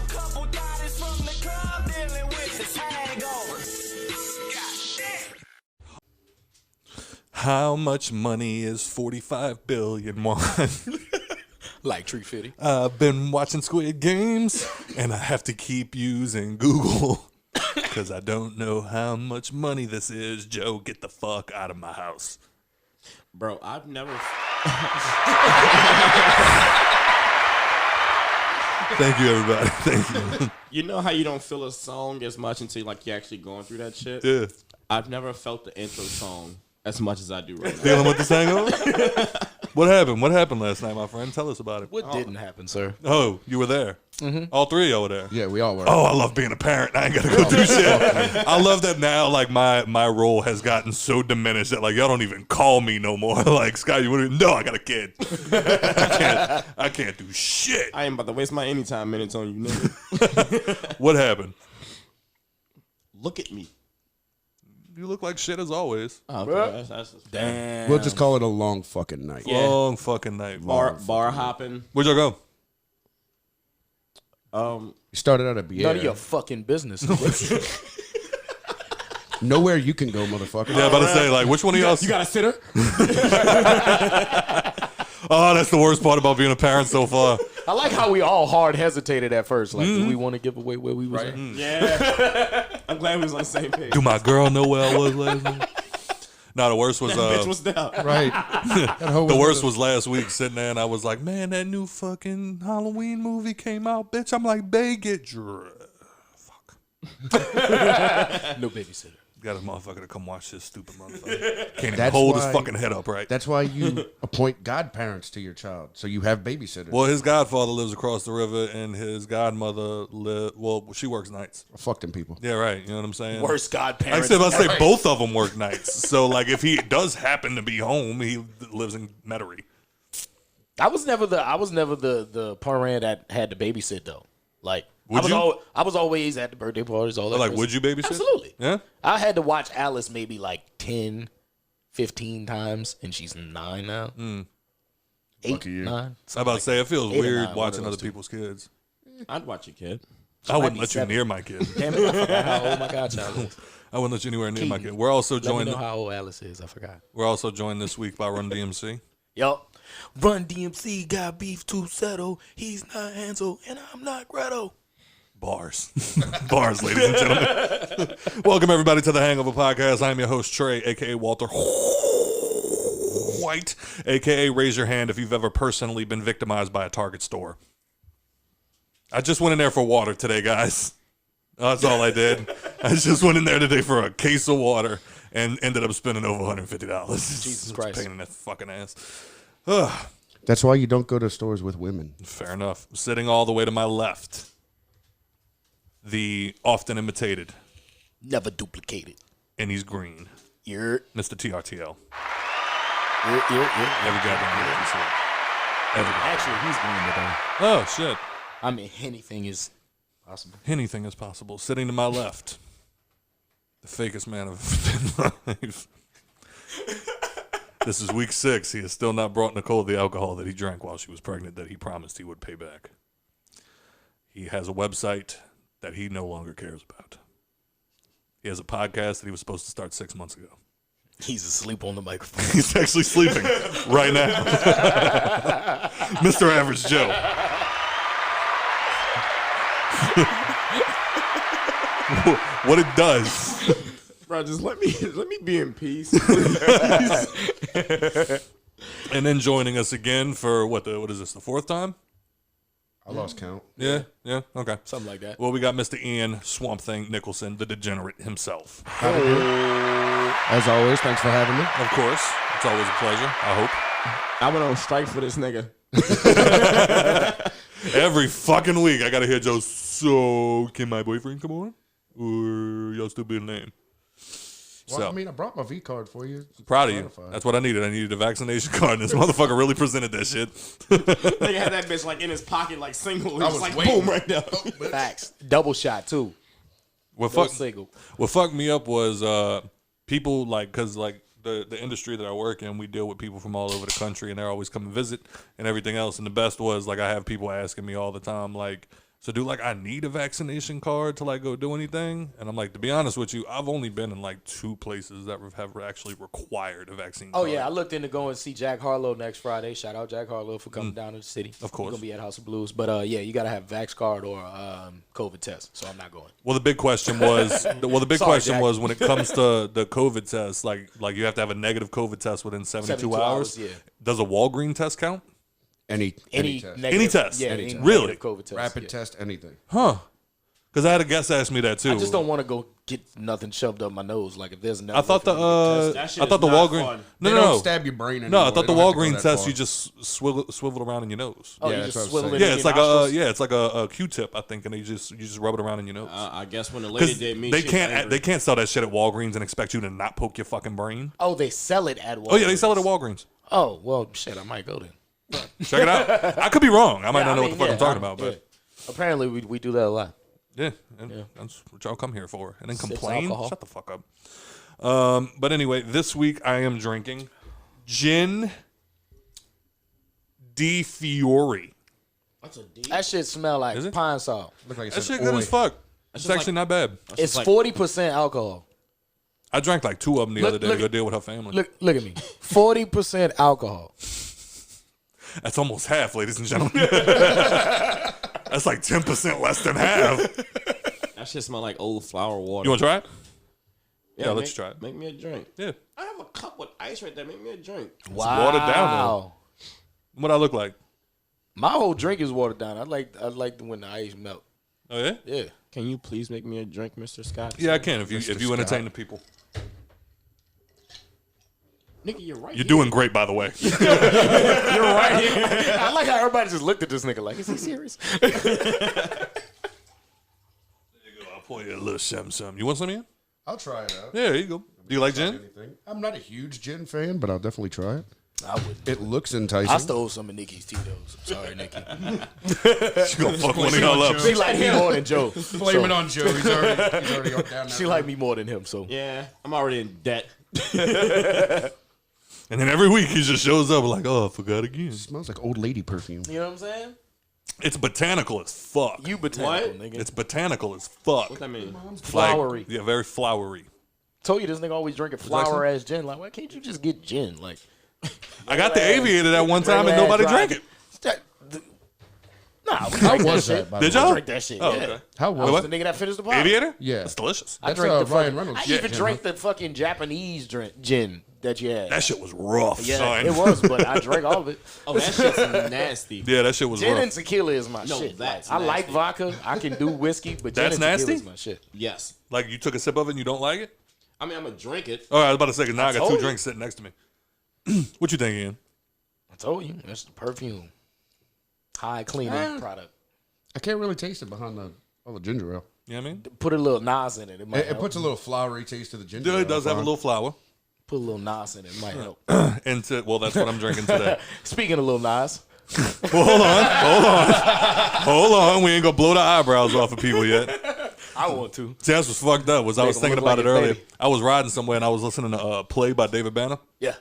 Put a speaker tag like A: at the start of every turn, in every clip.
A: Couple bodies from the club dealing with this hangover.
B: How much money is 45 billion won?
C: Like Tree Fitty.
B: I've been watching Squid Games, and I have to keep using Google because I don't know how much money this is. Joe, get the fuck out of my house.
D: Bro, I've never...
B: Thank you, everybody. Thank you.
D: You know how you don't feel a song as much until like you're actually going through that shit?
B: Yeah.
D: I've never felt the intro song as much as I do right now.
B: Feeling with this hangover? What happened? What happened last night, my friend? Tell us about it.
C: What didn't happen, sir?
B: Oh, you were there. Mm-hmm. All three of y'all were there.
E: Yeah, we all were.
B: Oh, I love being a parent. I ain't got to go do shit. I love that now, like, my role has gotten so diminished that, like, y'all don't even call me no more. Like, Scott, you wouldn't... No, I got a kid. I can't do shit.
D: I ain't about to waste my anytime minutes on you, nigga.
B: What happened?
D: Look at me.
B: You look like shit as always.
D: Oh, okay. That's
C: Damn.
E: We'll just call it a long fucking night.
D: Yeah.
B: Long fucking night.
D: bar hopping.
B: Where'd y'all
E: You started out at Bier.
C: None of your fucking business.
E: Nowhere you can go, motherfucker.
B: go? Yeah, about to say, like, which one of y'all...
D: You got a sitter?
B: Oh, that's the worst part about being a parent so far.
C: I like how we all hard hesitated at first. Like, do we want to give away where we was at?
D: Yeah. I'm glad we was on the same page.
B: Do my girl know where I was last night? No, the worst was...
D: Bitch was down.
E: Right.
B: The worst was last week sitting there and I was like, man, that new fucking Halloween movie came out, bitch. I'm like, bae, get dressed. Fuck.
C: No babysitter.
B: Got a motherfucker to come watch this stupid motherfucker. Can't even
E: That's
B: hold his
E: why-
B: fucking head up right.
E: That's why you appoint godparents to your child, so you have babysitters.
B: Well, his godfather lives across the river and his godmother she works nights.
E: Fuck them people.
B: Yeah, right. You know what I'm saying?
C: Worst
B: Like I
C: godparents.
B: said, I say both of them work nights. So, like, if he does happen to be home, he lives in Metairie.
C: I was never the parent that had to babysit though. Like
B: Would
C: I was always at the birthday parties, all that.
B: Like,
C: crazy.
B: would you babysit?
C: Absolutely.
B: Yeah?
C: I had to watch Alice maybe like 10, 15 times, and she's 9 now. 8,
E: Lucky you.
C: 9.
B: I'm about to say, it feels
C: 8 or
B: weird
C: 9,
B: watching
C: one of
B: other
C: those two.
B: people's kids.
D: I'd watch your kid.
B: I wouldn't
C: be
B: let you
C: 7.
B: near my kid.
C: Damn it, I forgot how old my godchild is.
B: I wouldn't let you anywhere near my
C: Keaton,
B: kid. We're also
C: Let me
B: joined.
C: know how old Alice is. I forgot.
B: We're also joined this week by Run DMC.
C: Yup. Run DMC got beef to settle. He's not Hansel, and I'm not Gretel.
B: Bars. Bars, ladies and gentlemen. Welcome, everybody, to the Hangover Podcast. I'm your host, Trey, a.k.a. Walter White, a.k.a. raise your hand if you've ever personally been victimized by a Target store. I just went in there for water today, guys. That's all I did. I just went in there today for a case of water and ended up spending over $150.
C: Jesus Christ.
B: It's a pain in the fucking ass. Ugh.
E: That's why you don't go to stores with women.
B: Fair enough. Sitting all the way to my left, the often imitated,
C: Never duplicated.
B: and he's green,
C: You're.
B: Mr. TRTL.
C: You're.
B: Every goddamn year you see it. Every goddamn.
C: Actually, he's green today.
B: Oh, shit.
C: I mean, anything is possible.
B: Anything is possible. Sitting to my left, the fakest man of life. This is week 6. He has still not brought Nicole the alcohol that he drank while she was pregnant that he promised he would pay back. He has a website that he no longer cares about. He has a podcast that he was supposed to start 6 months ago.
C: He's asleep on the microphone.
B: He's actually sleeping right now. Mr. Average Joe. What it does.
D: Bro, just let me be in peace.
B: And then joining us again for what is this, the 4th time?
E: I lost count.
B: Yeah, okay.
C: Something like that.
B: Well, we got Mr. Ian Swamp Thing Nicholson, the degenerate himself.
E: As always, thanks for having me.
B: Of course. It's always a pleasure, I hope.
D: I went on strike for this nigga.
B: Every fucking week, I gotta hear Joe, so can my boyfriend come on? Or y'all still be a name?
E: Well,
B: So,
E: I mean, I brought my V card for you.
B: proud of you.
E: Certified.
B: That's what I needed. I needed a vaccination card, and this motherfucker really presented that shit.
D: Nigga had that bitch like in his pocket, like single. It was
E: was
D: like
E: waiting.
D: boom right now.
C: Facts. Double shot, too.
B: What
C: No
B: fuck,
C: single.
B: what fucked me up was people like, because like the industry that I work in, we deal with people from all over the country, and they're always coming visit and everything else. And the best was like I have people asking me all the time, like, So I need a vaccination card to go do anything? And I'm like, to be honest with you, I've only been in 2 places that have actually required a vaccine card.
C: Oh yeah, I looked into going to see Jack Harlow next Friday. Shout out Jack Harlow for coming down to the city.
B: Of course.
C: He's gonna be at House of Blues. But yeah, you gotta have vax card or COVID test. So I'm not going.
B: Well, the big question was,
C: Jack.
B: was when it comes to the COVID test, like you have to have a negative COVID test within 72 hours.
C: Yeah.
B: Does a Walgreens test count?
E: Any test.
C: Negative,
B: Any test?
C: Yeah,
B: Any
C: any
B: test. Really?
C: negative COVID test.
E: Rapid
C: yeah.
E: test, anything.
B: Huh. Because I had a guest ask me that too.
C: I just don't want to go get nothing shoved up my nose. Like if there's
B: I thought the
D: That shit
B: I thought
D: is
B: the
D: not
B: Walgreens.
D: fun.
B: No,
E: They
B: no,
E: don't
B: no.
E: stab your brain
B: No,
E: anymore.
B: I thought the
E: They don't have to go
B: Walgreens
E: that
B: test
E: far.
B: you just swivel it around in your nose.
C: Oh,
E: Yeah,
C: you
E: that's
C: just
E: what I'm
C: swivel it
E: saying.
C: in
B: Yeah, it's
C: your
B: like
C: nostrils?
B: it's like a Q-tip, I think, and you just rub it around in your nose.
D: I guess when the lady
B: Because
D: did me,
B: they
D: she was angry.
B: can't sell that shit at Walgreens and expect you to not poke your fucking brain.
C: Oh, they sell it at Walgreens.
B: Oh yeah, they sell it at Walgreens.
C: Oh well, shit, I might go then.
B: Check it out. I could be wrong. I might not know what the fuck
C: yeah,
B: I'm talking about, but
C: apparently we do that a lot.
B: yeah, that's what y'all come here for. And then
C: Sips
B: complain.
C: alcohol.
B: Shut the fuck up. But anyway, this week I am drinking Gin Di Fiore.
D: What's a D?
C: That shit smell like
B: Is it?
C: pine salt.
E: Look like
B: That
E: said
B: shit good
E: oi.
B: as fuck. It's
D: just
B: actually not bad.
C: It's
D: like-
C: 40% alcohol.
B: I drank 2 of them the other day to
C: look-
B: go deal with her family.
C: Look at me. 40% alcohol.
B: That's almost half, ladies and gentlemen. That's like 10% less than half.
D: That shit smell like old flower water.
B: You want to try it?
D: Yeah,
B: I'll let
D: make-
B: you try it.
D: Make me a drink.
B: Yeah.
D: I have a cup with ice right there. Make me a drink.
C: Wow.
B: watered down, though. What I look like?
C: My whole drink is watered down. I like when the ice melt.
B: Oh yeah.
C: Yeah.
D: Can you please make me a drink, Mr. Scott?
B: Yeah, I can if you
E: Scott.
B: entertain the people.
D: Nigga, you're right.
B: You're doing great, by the way.
C: You're right here. I like how everybody just looked at this nigga like, is he serious?
B: I'll pour you a little something. You want some in?
E: I'll try it out.
B: Yeah, there you go. Do you like gin?
E: Anything. I'm not a huge gin fan, but I'll definitely try it.
C: I would.
E: It looks enticing.
C: I stole some of Nikki's Tito's. I'm sorry, Nikki.
B: She gonna fuck one of y'all up.
C: She like me more than Joe.
E: Blame it on Joe. He's already down that
C: She like me more than him, so.
D: Yeah, I'm already in debt.
B: And then every week he just shows up like, oh, I forgot again.
E: It smells like old lady perfume.
C: You know what I'm saying?
B: It's botanical as fuck.
C: You botanical,
D: What?
C: nigga.
B: It's botanical as fuck.
D: What that mean?
C: flowery.
B: Yeah, very flowery.
C: Told you this nigga always drinking flower ass gin. Like, why can't you just get gin? Like,
B: I got the Aviator that one time and nobody drank it.
C: Nah, we
E: How
C: drank
E: was
C: that
E: that?
C: shit.
E: by
B: Did
E: the way?
B: y'all?
C: Drink that shit.
B: Oh,
C: yeah.
B: okay.
E: How
C: I
E: was
C: was
E: it?
C: the nigga that finished the bottle.
B: Aviator?
E: Yeah.
B: It's delicious.
C: I
E: That's,
C: drank the
E: Ryan
C: fucking,
E: Reynolds'
C: I
E: shit,
C: even
E: Jim,
C: drank the fucking Japanese gin that you had.
B: That shit was rough,
C: Yeah,
B: son.
C: it was, but I drank all of it.
D: Oh, that shit's nasty.
B: Yeah, that shit was
C: Gin
B: rough.
C: and tequila is my
D: No,
C: shit.
D: that's
C: Like, I like
D: nasty.
C: vodka. I can do whiskey, but gin
B: That's
C: and tequila
B: nasty?
C: is my shit.
D: Yes.
B: Like, you took a sip of it and you don't like it?
D: I mean, I'm gonna drink it.
B: Oh, I was about to say, 'cause now I got
C: told
B: 2
C: you.
B: drinks sitting next to me. What you think, Ian?
C: I told you, that's the perfume. High cleaning product.
E: I can't really taste it behind all the ginger ale.
B: You know what I mean?
C: Put a little Nas in it. It might
E: It
C: help.
E: puts a little flowery taste to the ginger ale.
B: It does have a
E: fine.
B: little flour.
C: Put a little Nas in it. It might help.
B: Well, that's what I'm drinking today.
C: Speaking of Lil Nas,
B: Well, hold on. We ain't gonna blow the eyebrows off of people yet.
C: I want to.
B: See, that's what's fucked up. Was I was
C: Make 'em
B: thinking
C: look
B: about
C: like
B: it
C: his
B: earlier.
C: baby.
B: I was riding somewhere and I was listening to "Play" by David Banner.
C: Yeah.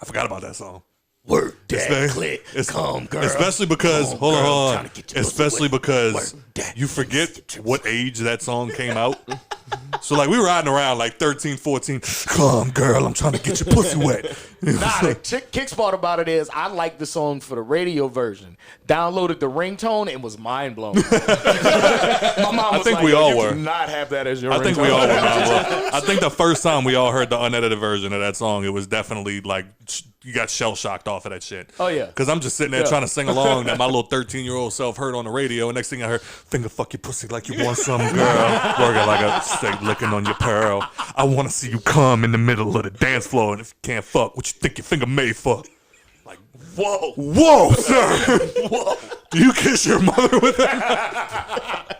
B: I forgot about that song.
C: Work
B: It's
C: that
B: very-
C: click.
B: it's-
C: Come, girl.
B: Especially because
C: Come,
B: hold
C: girl.
B: on.
C: Tryna get your pussy
B: Especially
C: wet.
B: because
C: Work that.
B: you forget what age that song came out. So like we were riding around like 13, 14. Come, girl, I'm trying to get your pussy wet.
C: Nah, the kick part about it is I like the song for the radio version. Downloaded the ringtone and was mind blown. My mom was
B: think
C: like,
B: we
C: "Yo,
B: all
C: you
B: were.
C: do not have that as your ringtone.
B: I think we all were. Bro. I think the first time we all heard the unedited version of that song, it was definitely like you got shell shocked off of that shit.
C: Oh, yeah.
B: Because I'm just sitting there
C: Yeah.
B: trying to sing along that my little 13-year-old self heard on the radio, and next thing I heard, finger fuck your pussy like you want some, girl. Working like a steak licking on your pearl. I want to see you come in the middle of the dance floor, and if you can't fuck, what you think your finger made for? Like, whoa, sir. Whoa. Do you kiss your mother with that?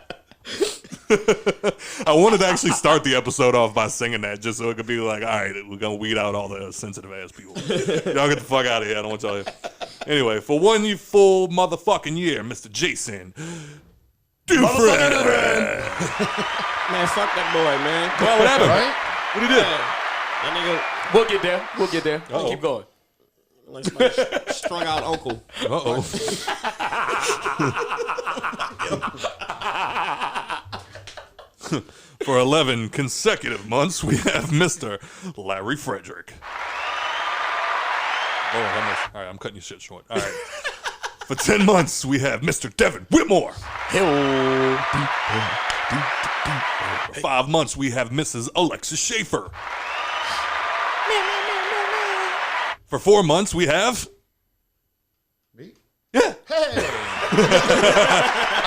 B: I wanted to actually start the episode off by singing that just so it could be like, all right, we're going to weed out all the sensitive ass people. Y'all get the fuck out of here. I don't want y'all here. Anyway, for 1 full motherfucking year, Mr. Jason Dufresne.
D: Man, fuck that boy, man.
B: Well, what happened?
E: Right?
B: What he did?
D: That
C: We'll get there. We'll get there.
B: Uh-oh.
C: Keep going.
D: nigga like somebody strung out uncle.
B: Uh-oh. For 11 consecutive months, we have Mr. Larry Frederick. Lord, all right, I'm cutting your shit short. All right. For 10 months, we have Mr. Devin Whitmore. For 5 months, we have Mrs. Alexis Schaefer. For 4 months, we have...
E: Me?
B: Yeah.
E: Hey.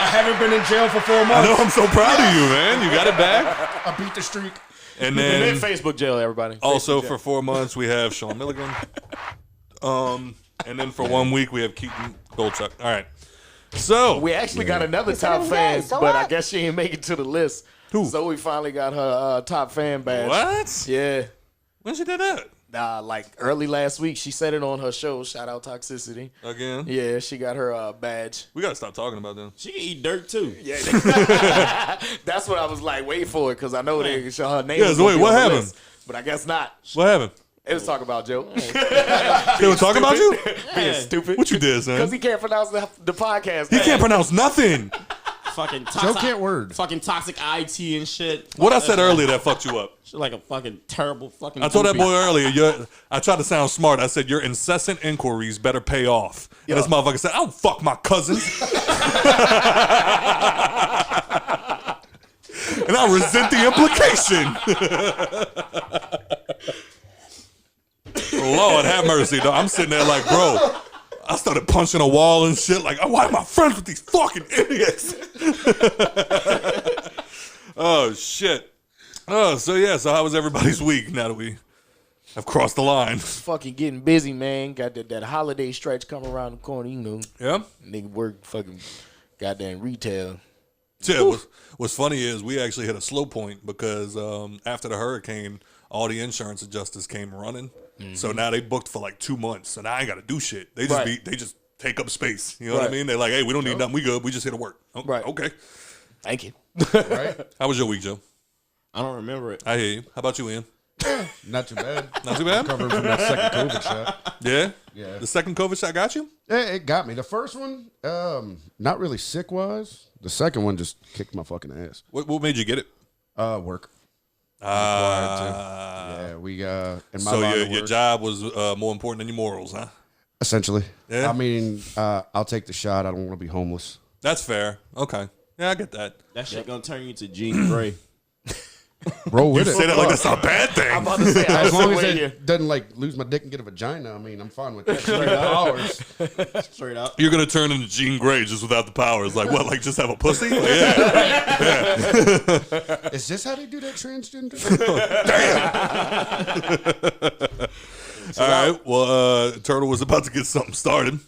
E: I haven't been in jail for 4 months.
B: I know, I'm so proud of you, man. You got it back.
E: I beat the streak.
B: And
C: And then
B: then
C: Facebook jail, everybody.
B: also
C: Facebook
B: for 4 months, we have Sean Milligan. And then for 1 week, we have Keaton Goldchuck. All right. So
C: We actually got another top fan, but I guess she didn't make it to the list.
B: Who?
C: So we finally got her top fan badge.
B: What?
C: Yeah.
B: When she did that?
C: Like early last week, she said it on her show. Shout out Toxicity.
B: Again?
C: Yeah, she got her badge.
B: We got to stop talking about them.
D: She can eat dirt too.
C: Yeah, that's what I was like. Wait for it because I know they show her name.
B: Yeah,
C: was
B: so
C: gonna
B: wait,
C: be
B: what
C: on the
B: happened?
C: list, but I guess not.
B: What happened?
C: It was talking about Joe.
B: They were talking about you?
C: Being stupid.
B: What you did, son?
C: Because he can't pronounce the podcast.
B: He can't pronounce nothing.
D: Fucking
E: Joe
D: toxic.
E: can't word.
D: Fucking toxic IT and shit.
B: What I said earlier that fucked you up.
D: She's like a fucking terrible fucking.
B: I told that
D: groupie.
B: boy earlier, I tried to sound smart. I said, your incessant inquiries better pay off. And this motherfucker said, I don't fuck my cousins. And I resent the implication. Lord have mercy, though. I'm sitting there like, bro, I started punching a wall and shit. Like, why am I friends with these fucking idiots? Oh, shit. Oh, so how was everybody's week now that we have crossed the line?
C: Fucking getting busy, man. Got that holiday stretch coming around the corner, you know.
B: Yeah?
C: Nigga work fucking goddamn retail.
B: Yeah, what's funny is we actually hit a slow point because after the hurricane, all the insurance adjusters came running. Mm-hmm. So now they booked for like 2 months, and I ain't got to do shit. They just they just take up space. You know what I mean? They're like, hey, we don't need nothing. We good. We just here to work. Oh,
C: Right.
B: Okay.
C: Thank you.
E: Right?
B: How was your week, Joe?
D: I don't remember it.
B: I hear you. How about you, Ian?
E: Not too bad.
B: Not too bad?
E: Recovering from that second COVID shot.
B: Yeah?
E: Yeah.
B: The second COVID shot got you?
E: It got me. The first one, not really sick-wise. The second one just kicked my fucking ass.
B: What made you get it?
E: Work. Yeah, we in my
B: So
E: line of
B: your
E: work,
B: job was more important than your morals, huh?
E: essentially.
B: Yeah?
E: I mean, I'll take the shot. I don't want to be homeless.
B: That's fair. Okay. Yeah, I get that.
D: That shit gonna turn you to Jean Grey.
E: Roll with
B: You
E: it.
B: say that like that's a bad thing.
C: I'm about to say,
E: As long as
C: wait,
E: it doesn't like lose my dick and get a vagina, I mean, I'm fine with that. Straight hours.
D: Straight up.
B: You're gonna turn into Jean Grey just without the powers. Like what? Like just have a pussy? Like, yeah.
E: Is this how they do that transgender?
B: All right. Well, Turtle was about to get something started.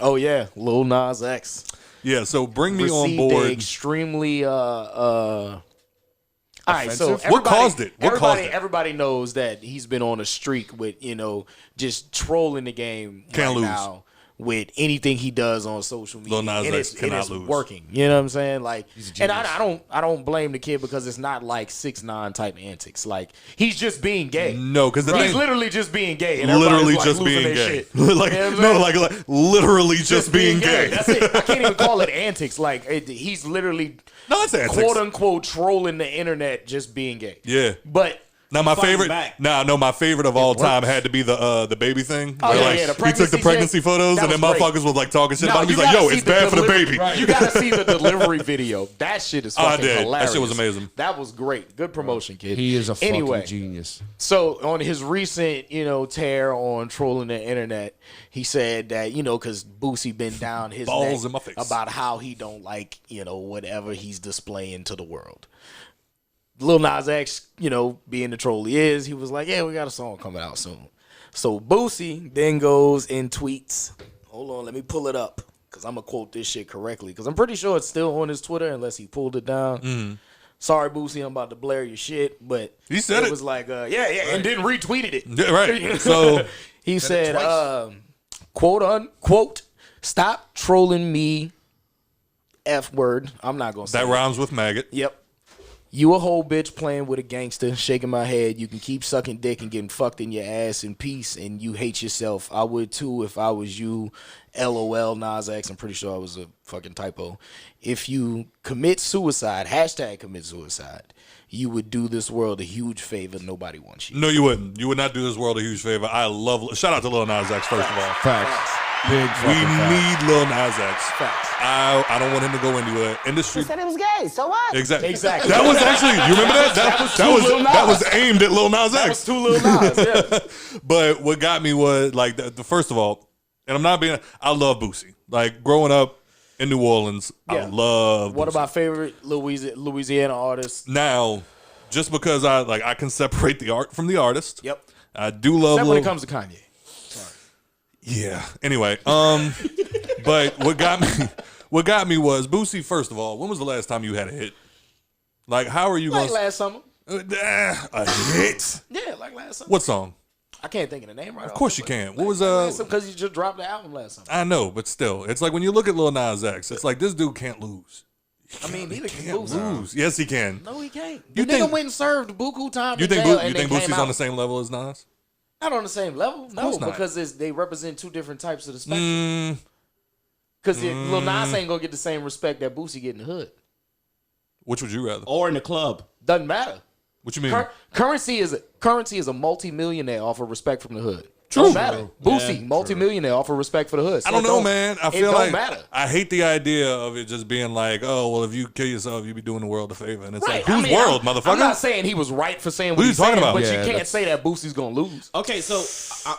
C: Oh yeah, Lil Nas X
B: Yeah. So bring me on
C: received a
B: board.
C: extremely all right, so
E: Offensive?
B: What caused it? What caused it?
C: Everybody knows that he's been on a streak with, just trolling the game
B: Can't lose.
C: now with anything he does on social media.
B: Lil Nas
C: and
B: X cannot
C: it's
B: lose.
C: working. You know what I'm saying? Like,
E: a
C: and I don't blame the kid because it's not like 6ix9ine type antics. Like, he's just being gay.
B: No, because
C: He's literally just being gay. And
B: literally
C: everybody's,
B: just
C: like, losing
B: being
C: their
B: gay.
C: shit.
B: Like
C: You know what I'm
B: no,
C: saying?
B: like literally just being gay.
C: That's it. I can't even call it antics. Like, he's literally
B: No, that's antics.
C: quote unquote trolling the internet just being gay.
B: Yeah.
C: But
B: Now my
D: Fighting
B: favorite,
D: back.
B: my favorite of all time had to be the baby thing.
C: Oh,
B: where,
C: yeah,
B: like,
C: yeah, the
B: he took the
C: pregnancy
B: pregnancy
C: shit.
B: photos,
C: That
B: and then
C: was great.
B: motherfuckers was like talking shit about him.
C: you
B: He's like,
C: gotta
B: "Yo,
C: see
B: it's bad for the
C: delivery-
B: baby."
C: You gotta see the delivery video. That shit is
B: Oh, I
C: fucking
B: did. That
C: hilarious.
B: shit was amazing.
C: That was great. Good promotion, kid.
E: He is a fucking
C: anyway.
E: genius.
C: So on his recent, tear on trolling the internet, he said that, because Boosie been down his
B: Balls
C: neck
B: in my face.
C: about how he don't like, whatever he's displaying to the world. Lil Nas X, being the troll he is, he was like, yeah, we got a song coming out soon. So Boosie then goes and tweets. Hold on, let me pull it up because I'm going to quote this shit correctly because I'm pretty sure it's still on his Twitter unless he pulled it down. Sorry, Boosie, I'm about to blare your shit, but
B: He said it.
C: was like, and then retweeted it.
B: Yeah, right. So
C: He said,
E: twice.
C: quote unquote, stop trolling me, F word. I'm not going to say
B: that
C: it.
B: rhymes with maggot.
C: Yep. You a whole bitch playing with a gangster, shaking my head. You can keep sucking dick and getting fucked in your ass in peace, and you hate yourself. I would too if I was you. LOL, Nas X. I'm pretty sure I was a fucking typo. If you commit suicide, hashtag commit suicide, you would do this world a huge favor. Nobody wants you.
B: No, you wouldn't. You would not do this world a huge favor. I love. Shout out to Lil Nas X first of all.
E: Facts. Big fucking
B: We
E: facts.
B: need Lil Nas X.
C: Facts.
B: I don't want him to go into an industry.
A: He said it was gay, so what?
B: Exactly.
C: Exactly.
B: That was actually. You remember that? That was aimed at Lil Nas
C: That
B: X.
C: was too Lil Nas. Yeah.
B: But what got me was like the first of all, and I'm not being. I love Boosie. Like growing up in New Orleans, I
C: Yeah.
B: love.
C: One of
B: Boosie.
C: my favorite Louisiana artists.
B: Now, just because I can separate the art from the artist.
C: Yep.
B: I do love.
C: Except when
B: Lil,
C: it comes to Kanye.
B: Yeah. Anyway, but what got me was Boosie. First of all, when was the last time you had a hit? Like, how are you
C: Like
B: going?
C: last summer.
B: A hit?
C: Yeah, like last summer.
B: What song?
C: I can't think of the name right.
B: Of course you can. What was
C: Because you just dropped the album last summer.
B: I know, but still, it's like when you look at Lil Nas X, it's like this dude can't lose.
C: I mean, neither can
B: Can't
C: Boosie.
B: lose. Yes, he can.
C: No, he can't.
B: You
C: The
B: think-
C: nigga went and served buku time
B: You
C: in
B: think
C: jail
B: you
C: and
B: think
C: then came
B: Boosie's on
C: out.
B: the same level as Nas?
C: Not on the same level. No,
B: course not.
C: because they represent two different types of the spectrum. Because Lil Nas ain't gonna get the same respect that Boosie get in the hood.
B: Which would you rather?
D: Or in the club.
C: Doesn't matter.
B: What you mean?
C: Currency is a multi-millionaire off of respect from the hood.
B: True.
C: Don't matter. Boosie,
D: Yeah,
C: multi-millionaire off of respect for the hood. So
B: I don't
C: it
B: know, man. I feel
C: it
B: like
C: don't matter.
B: I hate the idea of it just being like, oh, well, if you kill yourself, you be doing the world a favor, and it's
C: Right.
B: like, whose
C: I mean,
B: world,
C: I'm
B: motherfucker?
C: not saying he was right for saying
B: What
C: what
B: are you
C: he's
B: talking
C: saying,
B: about?
C: but
E: Yeah,
C: you can't
E: that's-
C: say that Boosie's gonna lose.
D: Okay, so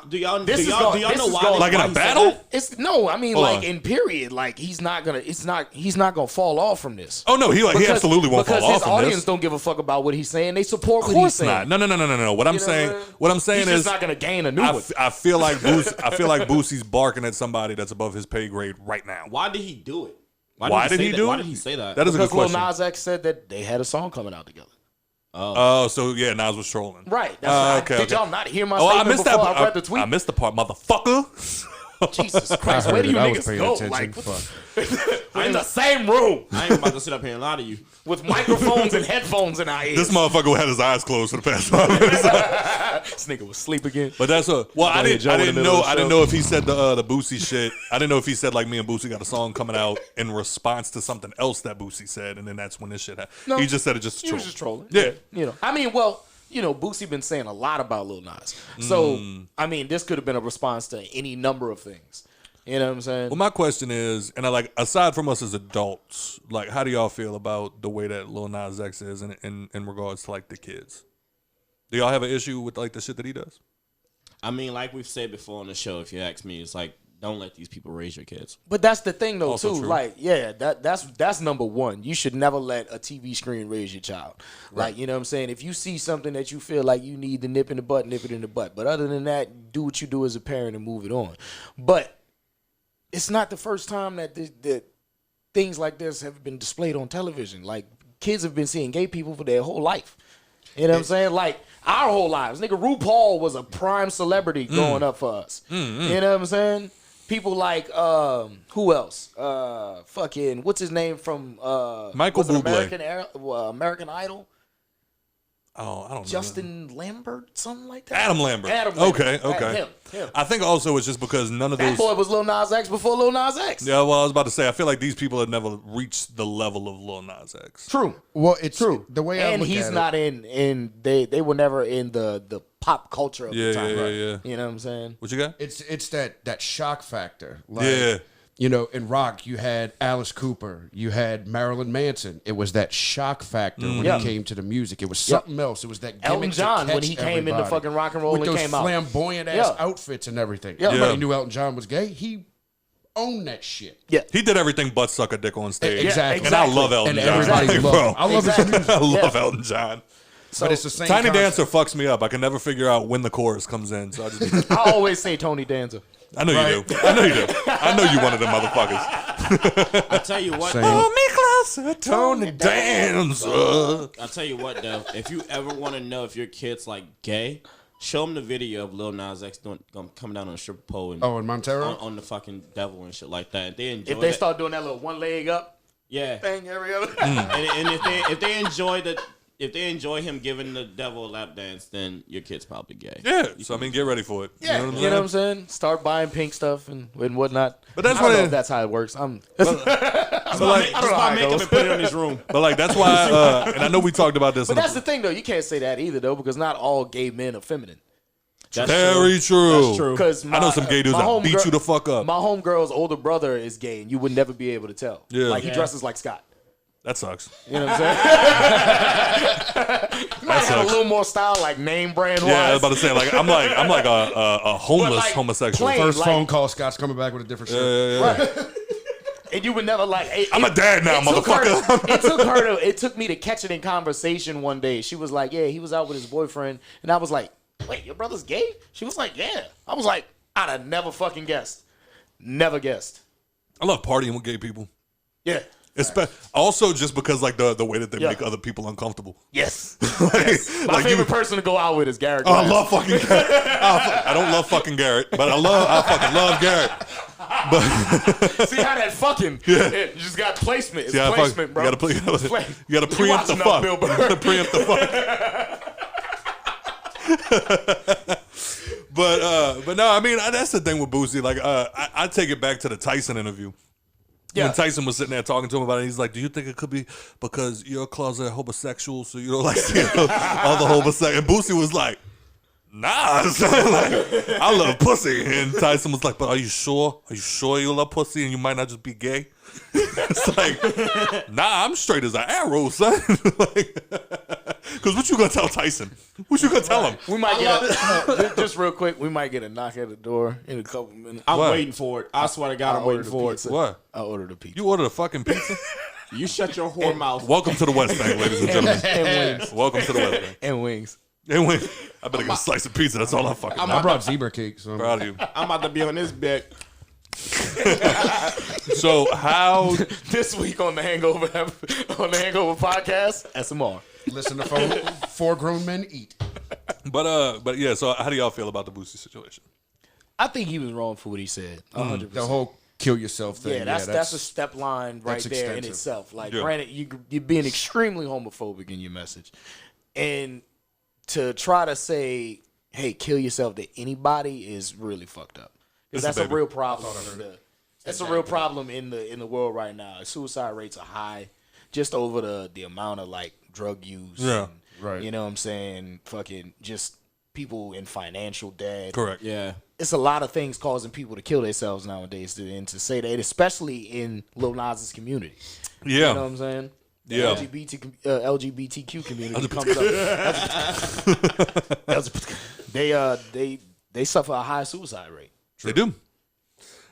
D: do y'all
C: This is
D: do
C: going-
D: y'all
C: this
D: know
C: is
D: why?
C: going-
B: Like in
D: why
B: a
D: he said
B: battle?
D: that?
C: It's no, I mean,
B: Hold
C: like
B: on.
C: in period, like he's not gonna fall off from this.
B: Oh no, he absolutely won't fall
C: because
B: off
C: his
B: from
C: audience
B: this.
C: don't give a fuck about what he's saying. They support
B: Of
C: what he's
B: course
C: saying.
B: not. No. What I'm
C: You know
B: saying,
C: what I'm
B: saying
C: He's
B: is,
C: just not gonna gain a new
B: I
C: one.
B: feel like Boosie's barking at somebody that's above his pay grade right now.
D: Why did he do it?
B: Why did he do it?
D: Why did he say that?
B: That is a
C: Because
B: good
C: Lil
B: question.
C: Nas X said that they had a song coming out together.
B: Oh, so yeah, Nas was trolling.
C: Right. That's why
B: okay.
C: Did y'all not hear my
B: Oh, I
C: statement
B: missed
C: before
B: that.
C: I read the tweet?
B: I missed the part, motherfucker.
C: Jesus
E: I
C: Christ, where
E: heard
C: do
E: it.
C: you
E: I was
C: niggas
E: paying
C: go?
E: attention.
C: Like,
E: Fuck.
C: we're in the same room
D: I ain't about to sit up here and lie to you.
C: with microphones and headphones in our ears.
B: This motherfucker had his eyes closed for the past 5 minutes.
C: This nigga was asleep again.
B: But that's a well. I
C: ahead, Joe, in the
B: didn't
C: middle
B: know.
C: of the
B: I didn't
C: show.
B: know if he said the Boosie shit. I didn't know if he said like me and Boosie got a song coming out in response to something else that Boosie said, and then that's when this shit happened.
C: No,
B: he just said it just to
C: He
B: troll.
C: was just trolling.
B: Yeah.
C: You know, I mean, well, you know, Boosie been saying a lot about Lil Nas. So, I mean, this could have been a response to any number of things. You know what I'm saying?
B: Well, my question is, and I like aside from us as adults, like how do y'all feel about the way that Lil Nas X is in regards to like the kids? Do y'all have an issue with like the shit that he does?
D: I mean, like we've said before on the show, if you ask me, it's like don't let these people raise your kids.
C: But that's the thing, though,
B: Also
C: too.
B: true.
C: Like, yeah, that's number one. You should never let a TV screen raise your child. Like, you know what I'm saying? If you see something that you feel like you need to nip in the butt, nip it in the butt. But other than that, do what you do as a parent and move it on. But it's not the first time that that things like this have been displayed on television. Like, kids have been seeing gay people for their whole life. You know what I'm saying? Like, our whole lives. Nigga, RuPaul was a prime celebrity growing up for us. You know what I'm saying? People like, who else? Fucking, what's his name from
B: Michael
C: was it
B: Bublé.
C: American Idol?
B: Oh, I don't know.
C: Justin Lambert? Something like that?
B: Adam Lambert.
C: Adam Lambert.
B: Okay.
C: Him.
B: I think also it's just because none of
C: That
B: those.
C: boy was Lil Nas X before Lil Nas X.
B: Yeah, well, I was about to say, I feel like these people have never reached the level of Lil Nas X.
C: True.
E: Well, it's
C: True.
E: the way I
C: and
E: look
C: he's
E: at
C: not in they were never in the pop culture of
B: Yeah,
C: the time.
B: yeah, yeah.
C: You know what I'm saying?
B: What you got?
E: It's that shock factor. Like,
B: Yeah.
E: You know, in rock, you had Alice Cooper, you had Marilyn Manson. It was that shock factor when
C: Yeah.
E: it came to the music. It was something else. It was that
C: Elton
E: gimmick to
C: John, when
E: catch
C: he came into
E: everybody.
C: fucking rock and roll
E: with
C: and
E: those
C: came out.
E: flamboyant ass
C: Yeah.
E: outfits and everything.
C: Yeah.
E: Everybody
B: Yeah.
E: knew Elton John was gay. He owned that shit.
C: Yeah.
B: He did everything but suck a dick on stage.
E: Exactly.
B: And I love Elton
E: And
B: John.
E: everybody
B: Like,
E: loved
B: bro,
E: him. I love
C: Exactly.
E: his music.
B: I love
C: Yeah.
B: Elton John.
E: But it's the same
B: Tiny
E: concept.
B: Dancer fucks me up. I can never figure out when the chorus comes in. So I just,
C: I always say Tony Danza.
B: I know you do. I know you do. I know you one of them motherfuckers.
D: I tell you what,
E: Same.
D: though,
B: Hold me closer, Tony Dancer.
D: I tell you what though, if you ever want to know if your kid's like gay, show them the video of Lil Nas X coming down on a stripper pole and
E: Oh, in Montero?
D: on the fucking devil and shit like that. They enjoy
C: If they
D: it.
C: start doing that little one leg up
D: Yeah.
C: thing every other
D: And if they enjoy if they enjoy him giving the devil a lap dance, then your kid's probably gay.
B: Yeah, so I mean, get ready for it.
C: Yeah, you know what I'm saying? Start buying pink stuff and whatnot.
B: But that's
C: I don't
B: what
C: know if that's how it works.
B: But like,
D: Just buy makeup and put it in his room.
B: but like that's why, and I know we talked about this.
C: But that's the thing, though. You can't say that either, though, because not all gay men are feminine.
D: That's
B: very true.
D: That's true.
C: Because
B: I know some gay dudes that beat you the fuck up.
C: My homegirl's older brother is gay, and you would never be able to tell.
B: Yeah.
C: Like, he dresses like Scott.
B: That sucks.
C: You know what I'm saying? He might have a little more style, like name brand wise.
B: Yeah, I was about to say, like I'm like a homeless
C: like,
B: homosexual.
C: plain,
E: First
C: like-
E: phone call, Scott's coming back with a different shirt.
C: Right. And you would never like.
B: I'm a dad now, motherfucker.
C: It took me to catch it in conversation one day. She was like, "Yeah, he was out with his boyfriend," and I was like, "Wait, your brother's gay?" She was like, "Yeah." I was like, "I'd have never fucking guessed. Never guessed."
B: I love partying with gay people.
C: Yeah.
B: Also, just because like the way that they
C: Yeah.
B: make other people uncomfortable.
C: Yes.
B: Like,
C: My favorite person to go out with is Garrett.
B: Oh, I
C: Glass.
B: love fucking Garrett. I don't love fucking Garrett, but I fucking love Garrett. But
C: See how that fucking? Yeah. You just got placement. It's placement, bro.
B: You gotta
C: You
B: preempt the
C: watching
B: fuck.
C: Bill Burr.
B: You gotta preempt the fuck. But no, I mean that's the thing with Boosie. Like I take it back to the Tyson interview.
C: Yeah.
B: When Tyson was sitting there talking to him about it, he's like, "Do you think it could be because you're a closet homosexual, so you don't like seeing other homosexuals?" And Boosie was like, "Nah, son, like, I love pussy." And Tyson was like, "But are you sure? Are you sure you love pussy and you might not just be gay?" It's like, nah, I'm straight as an arrow, son. Because what you gonna tell Tyson? What you gonna tell him?
C: We might get just real quick. We might get a knock at the door in a couple minutes.
D: I'm
B: What?
D: waiting for it. I swear to God, I'm waiting for it.
B: What?
C: I ordered a pizza
B: You ordered a fucking pizza?
D: You shut your whore mouth.
B: Welcome to the West Bank, ladies and gentlemen.
C: and wings
B: Welcome to the West Bank.
C: and wings.
B: And when I better get a slice of pizza. That's all I fucking
E: I brought zebra cake, so
B: proud of you.
D: I'm about to be on this bed.
B: So how?
C: This week on the Hangover podcast, SMR.
E: listen to four grown men eat.
B: But yeah. So how do y'all feel about the Boosie situation?
C: I think he was wrong for what he said. 100%.
E: The whole kill yourself thing.
C: Yeah, that's a step line right
E: that's
C: there in
E: extensive.
C: itself. Like,
B: Yeah.
C: granted, you're being extremely homophobic in your message, and to try to say, "Hey, kill yourself" to anybody is really fucked up. Because
B: Listen,
C: that's a
B: baby.
C: real problem. That's a real problem in the world right now. Suicide rates are high, just over the amount of like drug use.
B: Yeah,
C: and,
E: right.
C: You know what I'm saying? Fucking just people in financial debt.
B: Correct.
D: Yeah.
C: It's a lot of things causing people to kill themselves nowadays, and to say that, especially in Lil Nas's community.
B: Yeah.
C: You know what I'm saying? The
B: Yeah.
C: LGBTQ community comes up. They suffer a high suicide rate.
B: They do.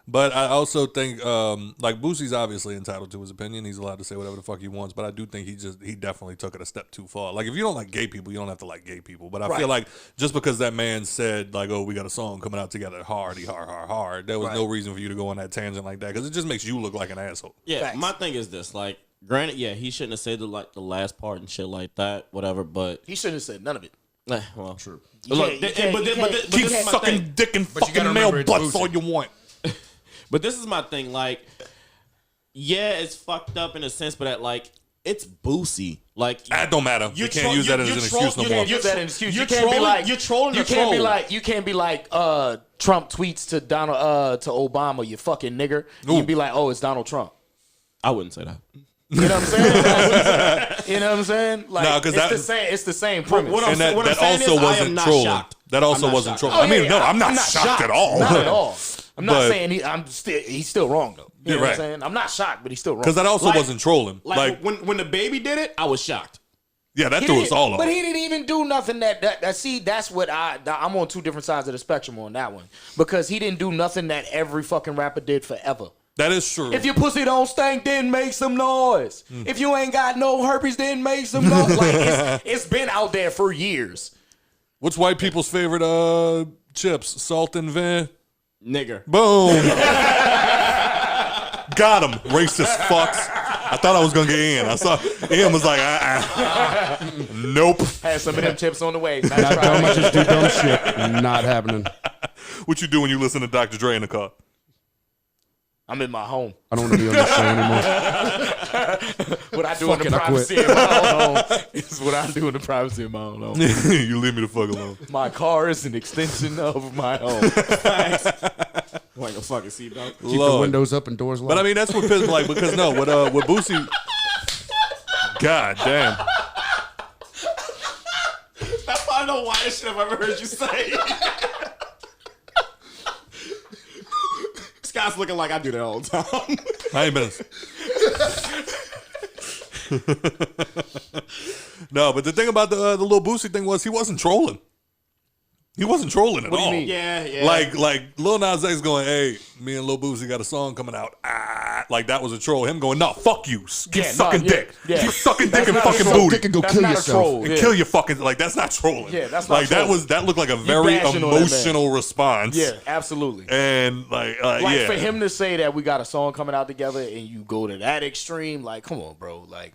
B: But I also think, like Boosie's obviously entitled to his opinion. He's allowed to say whatever the fuck he wants. But I do think he definitely took it a step too far. Like if you don't like gay people, you don't have to like gay people. But I feel like just because that man said like, "Oh, we got a song coming out together, hard, there was no reason for you to go on that tangent like that because it just makes you look like an asshole.
D: Yeah,
C: Facts.
D: my thing is this. Like, granted, yeah, he shouldn't have said the last part and shit like that, whatever. But
C: He shouldn't have said none of it.
D: well, true.
C: You
D: Look,
C: can't- you
D: but
C: can't- you can't-
D: this
B: Keep
D: is my
B: sucking
D: thing.
B: dick and
E: you gotta
B: fucking male
E: remember it's
B: butts
E: Boosie.
B: all you want.
D: But this is my thing. Like, yeah, it's fucked up in a sense, but like, it's Boosie. Like,
B: That don't matter. You can't use that as an excuse no more.
C: Use that as an excuse.
D: You're
C: You can't be
D: trolling-
C: like
D: you're trolling
C: You
D: the
C: can't be
D: troll.
C: like Trump tweets to Donald to Obama, "You fucking nigger." You be like, "Oh, it's Donald Trump."
D: I wouldn't say that.
C: You know what I'm saying? You know what I'm saying? Like,
B: No, 'cause
C: it's the same premise.
D: What I'm
B: And that
D: what I'm saying
B: also
D: is, I
B: wasn't
D: am not
B: trolling.
D: shocked.
B: That also
D: I'm not
B: wasn't
D: shocked.
B: trolling.
C: Oh,
B: I mean,
C: yeah,
B: no, I'm not shocked at all.
C: Not at all. I'm not
B: But-
C: saying he's still wrong though. You know what
B: right.
C: I'm saying? I'm not shocked, but he's still wrong.
B: Because that also
D: Like-
B: wasn't trolling.
D: Like, when the baby did it, I was shocked.
B: Yeah, that
C: He
B: threw us
C: didn't-
B: all off.
C: But he didn't even do nothing that see, that's what I'm on two different sides of the spectrum on that one. Because he didn't do nothing that every fucking rapper did forever.
B: That is true.
C: If your pussy don't stink, then make some noise. If you ain't got no herpes, then make some noise. Like it's been out there for years.
B: What's white people's favorite chips? Salt and Vin.
D: Nigger.
B: Boom. Got him. Racist fucks. I thought I was gonna get in. I saw Ian was like, nope.
C: Had some of them chips on the way.
E: Not dumb, I just do dumb shit. Not happening.
B: What you do when you listen to Dr. Dre in the car?
C: I'm in my home
E: I don't want to be on this show anymore.
C: with I do in the
E: Fuck it, I quit.
C: privacy of my own home. It's what I do in the privacy of my own home.
B: You leave me the fuck alone.
C: My car is an extension of my home.
D: Like a fucking seatbelt.
E: Keep the windows up and doors locked.
B: But I mean, that's what pissed like because no, with Boosie. God damn.
D: That's probably the whitest shit I've ever heard you say. Scott's looking like I do that all the time.
B: I ain't been. No, but the thing about the little Boosie thing was he wasn't trolling. He wasn't trolling at all.
C: What do you mean?
D: Yeah.
B: Like Lil Nas X going, hey, me and Lil Boosie got a song coming out. Like that was a troll. Him going, no, fuck you. Keep sucking dick.
C: Yeah.
B: Keep sucking dick and
C: That's not
B: fucking
C: a troll.
B: booty.
E: Dick and go
C: That's
E: kill
C: not a
E: yourself.
C: troll.
B: And
C: Yeah.
B: kill your fucking like that's not trolling.
C: Yeah, that's not
B: like
C: trolling.
B: that looked like a very
C: bashing on that man.
B: emotional response.
C: Yeah, absolutely.
B: And like yeah.
C: For him to say that we got a song coming out together and you go to that extreme, like, come on, bro. Like,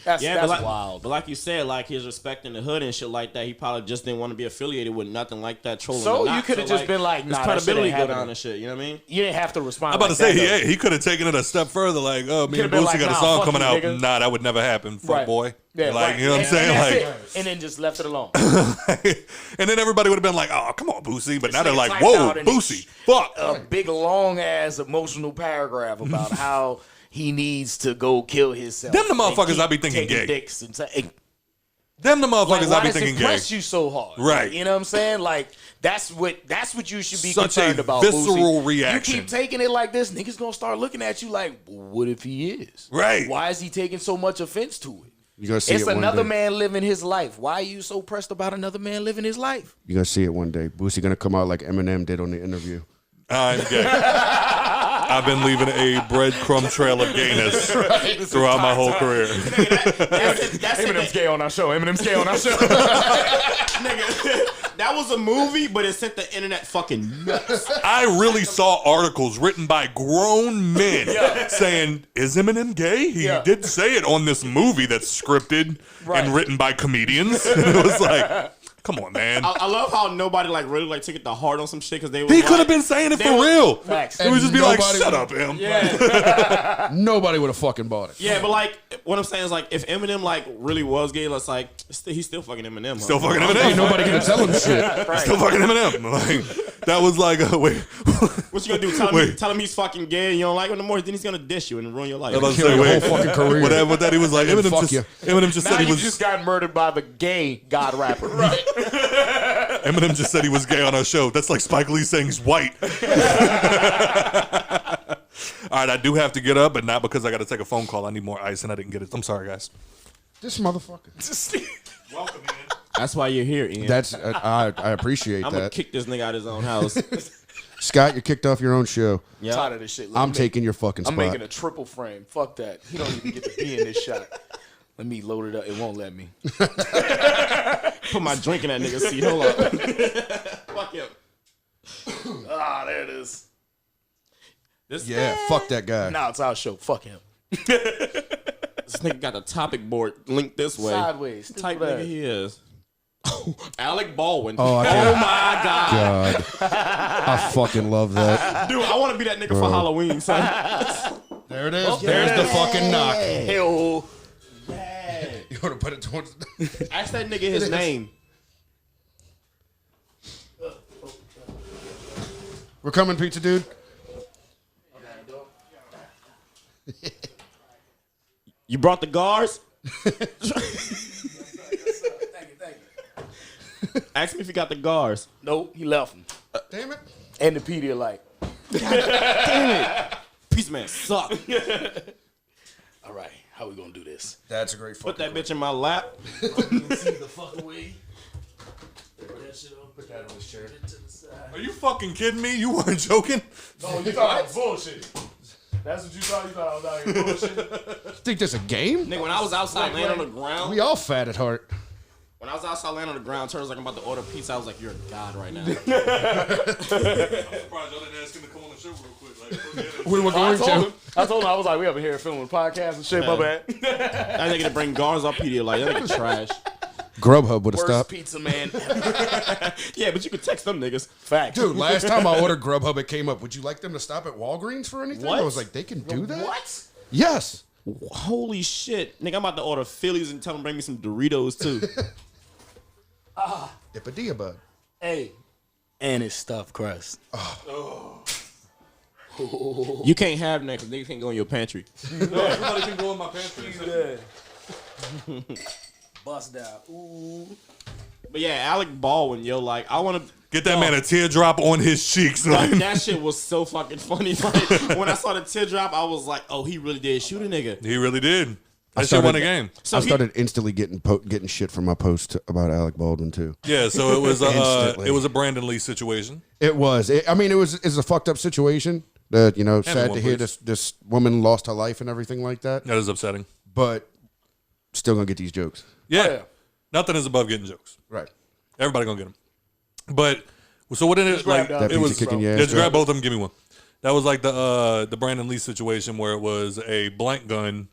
C: that's wild.
D: But like you said, like he's respecting the hood and shit like that. He probably just didn't want to be affiliated with nothing like that. Trolling.
C: So
D: or not.
C: you could have just been like,
D: his
C: nah, that shit
D: credibility
C: ain't
D: go down
C: happening.
D: and shit. You know what I mean?
C: You didn't have to respond.
B: I'm about
C: like
B: to say
C: that,
B: he could have taken it a step further. Like, oh, me and
C: Could've been
B: Boosie
C: like,
B: got a
C: nah,
B: song
C: fuck
B: coming
C: you,
B: out.
C: nigga.
B: Nah, that would never happen, fuck
C: Right.
B: boy.
C: Yeah,
B: like,
C: right.
B: you know what I'm saying?
C: And
B: Like,
C: that's it. And then just left it alone.
B: and then everybody would have been like, oh, come on, Boosie. But now they're
C: nigga
B: like,
C: typed
B: whoa,
C: out and
B: Boosie, fuck.
C: A big long ass emotional paragraph about how he needs to go kill himself.
B: Them the
C: and
B: motherfuckers
C: keep
B: I be thinking
C: taking
B: gay.
C: dicks and say,
B: Them the motherfuckers
C: like,
B: I
C: why
B: be
C: does
B: thinking
C: it
B: gay.
C: press you so hard?
B: Right.
C: Like, you know what I'm saying? Like that's what you should be
B: Such a
C: concerned about.
B: visceral
C: Boosie.
B: reaction.
C: You keep taking it like this, niggas gonna start looking at you like, what if he is?
B: Right.
C: Why is he taking so much offense to it?
E: You're gonna see
C: It's
E: it one
C: another
E: day.
C: man living his life. Why are you so pressed about another man living his life?
E: You're gonna see it one day. Boosie gonna come out like Eminem did on the interview.
B: I'm gay. I've been leaving a breadcrumb trail of gayness throughout my whole career.
D: That's
C: Eminem's gay on our show. Eminem's gay on our show.
D: Nigga, that was a movie, but it sent the internet fucking nuts.
B: I really saw articles written by grown men saying, is Eminem gay? He did say it on this movie that's scripted and written by comedians. It was like, come on, man.
D: I love how nobody like really like took it to heart on some shit because they was
B: He
D: like,
B: could have been saying it
D: they
B: for
D: was-
B: real.
C: Facts.
B: It would just be like,
E: Nobody
B: shut
E: would-
B: up, him.
E: Nobody would have fucking bought it.
D: Yeah, but like what I'm saying is like if Eminem like really was gay, let's like he's still fucking Eminem. Huh?
B: Still fucking
E: Ain't
B: Eminem.
E: nobody gonna tell him shit.
B: Still fucking Eminem. Like, that was like, wait.
D: What you gonna do? Tell him he's fucking gay and you don't like him no more? Then he's gonna dish you and ruin your life.
B: I was
E: Kill
B: say,
E: your
B: wait.
E: whole fucking career.
B: What that he was like,
E: then
B: Eminem
E: fuck
B: just,
E: you.
B: Eminem just
C: Now
B: said he
C: you
B: was.
C: just got murdered by the gay God rapper. Right.
B: Eminem just said he was gay on our show. That's like Spike Lee saying he's white. All right, I do have to get up, but not because I got to take a phone call. I need more ice, and I didn't get it. I'm sorry, guys.
E: This motherfucker.
B: Welcome, Ian.
D: That's why you're here, Ian.
E: That's I appreciate
D: I'm gonna
E: that.
D: kick this nigga out of his own house.
E: Scott, you're kicked off your own show.
D: Yeah.
C: Tired of this shit.
E: I'm taking your fucking
C: I'm
E: spot.
C: making a triple frame. Fuck that. He don't even get to be in this shot. Let me load it up. It won't let me.
D: Put my drink in that nigga's seat. Hold up. Fuck him.
C: There it is.
E: Yeah, fuck that guy.
C: Now it's our show. Fuck him.
D: This nigga got the topic board linked this way.
C: Sideways.
D: Type nigga he is. Alec Baldwin.
E: Oh, I
D: Oh
E: can't-
D: my god.
E: God, I fucking love that.
D: Dude, I want to be that nigga for Halloween, son.
E: There it is. There's the fucking knock.
C: Hell.
E: You want to put it towards?
D: Ask that nigga his name.
E: We're coming, pizza dude.
D: You brought the guards? Ask me if you got the guards.
C: Nope, he left him.
E: Damn it.
C: And the Pedialyte.
D: Piece of man suck.
C: All right, how we gonna do this?
E: That's a great fucking.
D: Put that bitch in my lap.
C: See the fuck away.
E: Put that on his chair.
B: Are you fucking kidding me? You weren't joking?
C: Oh, you thought I was bullshit. That's what you thought. You thought I was out here bullshit.
E: Think this a game?
D: Nigga, when I was outside laying on the ground,
E: We all fat at heart.
D: when I was outside laying on the ground, Turner's like, I'm about to order pizza. I was like, you're a god right now.
B: I'm surprised y'all didn't ask him to come on the show real quick. Like,
E: We were going to.
C: I told him I was like, we up here filming a podcast and shit. My bad.
D: That nigga to bring guards off Pedialyte. That nigga trash.
E: Grubhub would have
C: Worst
E: stopped.
C: pizza man.
D: Yeah, but you could text them niggas.
C: Facts.
E: Dude, last time I ordered Grubhub, it came up. Would you like them to stop at Walgreens for anything?
D: What?
E: I was like, they can do that?
C: What?
E: Yes.
D: Holy shit. Nigga, I'm about to order Phillies and tell them bring me some Doritos, too.
E: Dipadilla, bud.
C: Hey. And it's stuffed crust.
D: You can't have that because niggas can't go in your pantry.
B: No, everybody can go in my pantry.
C: Bust down. Ooh.
D: But yeah, Alec Baldwin, yo, like, I want to...
B: Get that man a teardrop on his cheeks.
D: That shit was so fucking funny. Like, when I saw the teardrop, I was like, oh, he really did shoot a nigga.
B: He really did. That shit won a game.
D: So
E: I started instantly getting shit from my post about Alec Baldwin too.
B: Yeah, so it was
E: Instantly.
B: it was a Brandon Lee situation.
E: It was. It's a fucked up situation. That sad
B: Everyone
E: to hear
B: believes.
E: this woman lost her life and everything like that.
B: That is upsetting.
E: But still gonna get these jokes.
B: Yeah. Nothing is above getting jokes.
E: Right.
B: Everybody gonna get them. But so what did it like?
C: grab that
B: It was
E: pizza kicking your
B: yeah,
E: ass,
B: just grab both of them. Give me one. That was like the Brandon Lee situation where it was a blank gun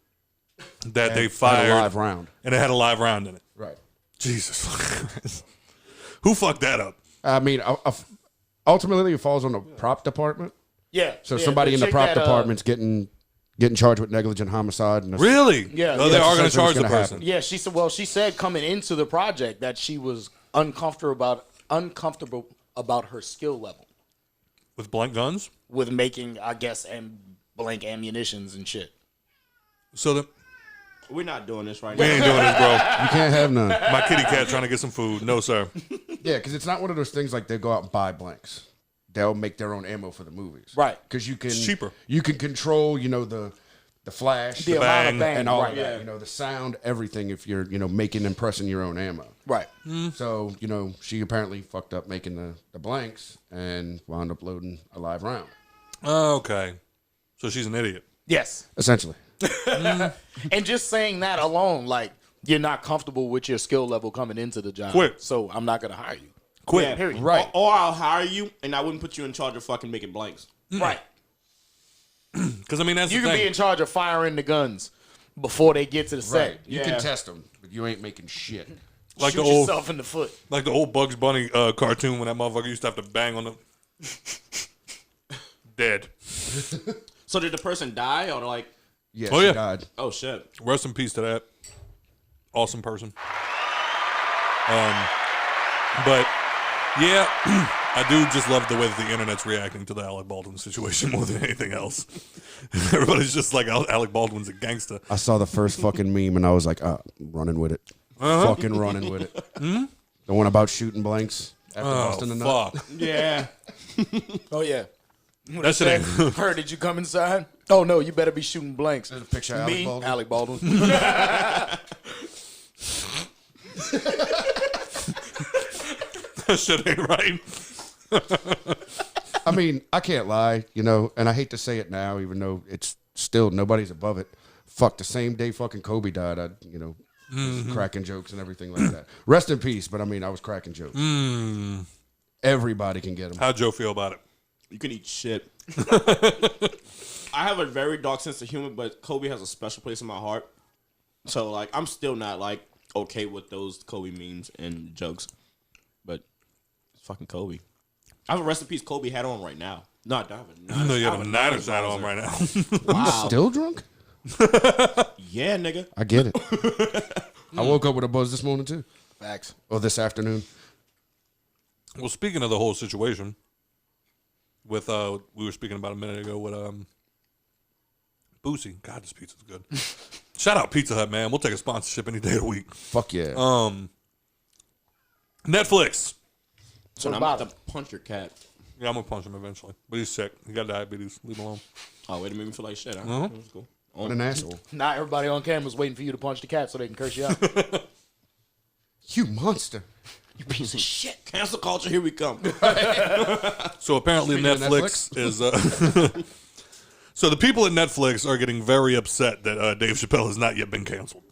B: that they
E: Had
B: fired
E: a live round.
B: and it had a live round in it.
E: Right.
B: Jesus Christ. Who fucked that up?
E: I mean, ultimately it falls on the prop department.
C: Yeah.
E: So
C: yeah,
E: somebody in the
C: chick
E: prop
C: that,
E: department's getting charged with negligent homicide. And
B: Really?
C: Yeah.
B: Oh, they
C: Yeah,
B: are going to
E: that's
B: charge the
E: what's gonna
B: person.
E: happen.
C: Yeah, she said coming into the project that she was uncomfortable about her skill level
B: With blank guns?
C: with making, I guess, blank ammunitions and shit.
B: So
D: We're not doing this right
B: we
D: now.
B: ain't doing this, bro.
E: You can't have none.
B: My kitty cat trying to get some food. No, sir.
E: Yeah, because it's not one of those things like they go out and buy blanks. They'll make their own ammo for the movies.
C: Right.
E: Because you can
B: It's cheaper.
E: You can control, the flash,
C: The amount
B: bang,
C: of bang,
E: and all
C: right.
E: of that. The sound, everything. If you're, making and pressing your own ammo.
C: Right.
E: So, she apparently fucked up making the blanks and wound up loading a live round.
B: Okay. So she's an idiot.
C: Yes.
E: Essentially.
C: And just saying that alone, like, you're not comfortable with your skill level coming into the job.
B: Quit.
C: So I'm not going to hire you.
B: Quit.
D: Yeah.
C: Period.
E: Right.
D: Or I'll hire you, and I wouldn't put you in charge of fucking making blanks.
C: Right.
B: Because, I mean, that's
C: You
B: the
C: can
B: thing.
C: be in charge of firing the guns before they get to the set.
E: Right. You
D: Yeah.
E: can test them, but you ain't making shit.
B: like
C: Shoot
B: the old
C: yourself in the foot.
B: Like the old Bugs Bunny cartoon when that motherfucker used to have to bang on the dead.
D: So did the person die, or like,
E: Yeah,
B: Oh,
E: she
B: yeah.
E: died.
D: oh shit?
B: Rest in peace to that awesome person. But yeah, I do just love the way that the internet's reacting to the Alec Baldwin situation more than anything else. Everybody's just like, Alec Baldwin's a gangster.
E: I saw the first fucking meme and I was like, running with it. Fucking running with it. The one about shooting blanks after busting the nut.
B: Fuck.
D: Yeah.
C: Oh, yeah.
B: That shit ain't.
C: Heard, did you come inside? Oh, no, you better be shooting blanks.
E: There's a picture of
C: Me,
E: Alec Baldwin.
C: Alec Baldwin.
B: That shit ain't right.
E: I mean, I can't lie, and I hate to say it now, even though it's still nobody's above it. Fuck, the same day fucking Kobe died, I was cracking jokes and everything like that. Rest in peace, but I mean, I was cracking jokes. Everybody can get them.
B: How'd Joe feel about it?
D: You can eat shit. I have a very dark sense of humor, but Kobe has a special place in my heart. So, like, I'm still not, like, okay with those Kobe memes and jokes. But it's fucking Kobe. I have a rest in peace Kobe hat on right now. No, I don't have a Niners.
B: I know you
D: I
B: have a Niners hat on
D: visor.
B: right now.
D: Wow.
E: Still drunk?
D: Yeah, nigga.
E: I get it. I woke up with a buzz this morning too.
C: Facts.
E: Or this afternoon.
B: Well, speaking of the whole situation, with we were speaking about a minute ago with Boosie. God, this pizza's good. Shout out Pizza Hut, man. We'll take a sponsorship any day of the week.
E: Fuck yeah.
B: Netflix.
D: So
C: What
D: I'm
C: about
D: about to punch your cat.
B: Yeah, I'm gonna punch him eventually, but he's sick. He got diabetes. Leave him alone.
D: Oh, wait, it made me feel like shit. Huh?
B: Uh-huh.
D: That's cool.
E: what an asshole.
C: Not everybody on camera's waiting for you to punch the cat so they can curse you out.
E: You monster.
C: You piece of shit.
D: Cancel culture, here we come.
B: So apparently
E: Speaking of
B: Netflix is. So the people at Netflix are getting very upset that Dave Chappelle has not yet been canceled.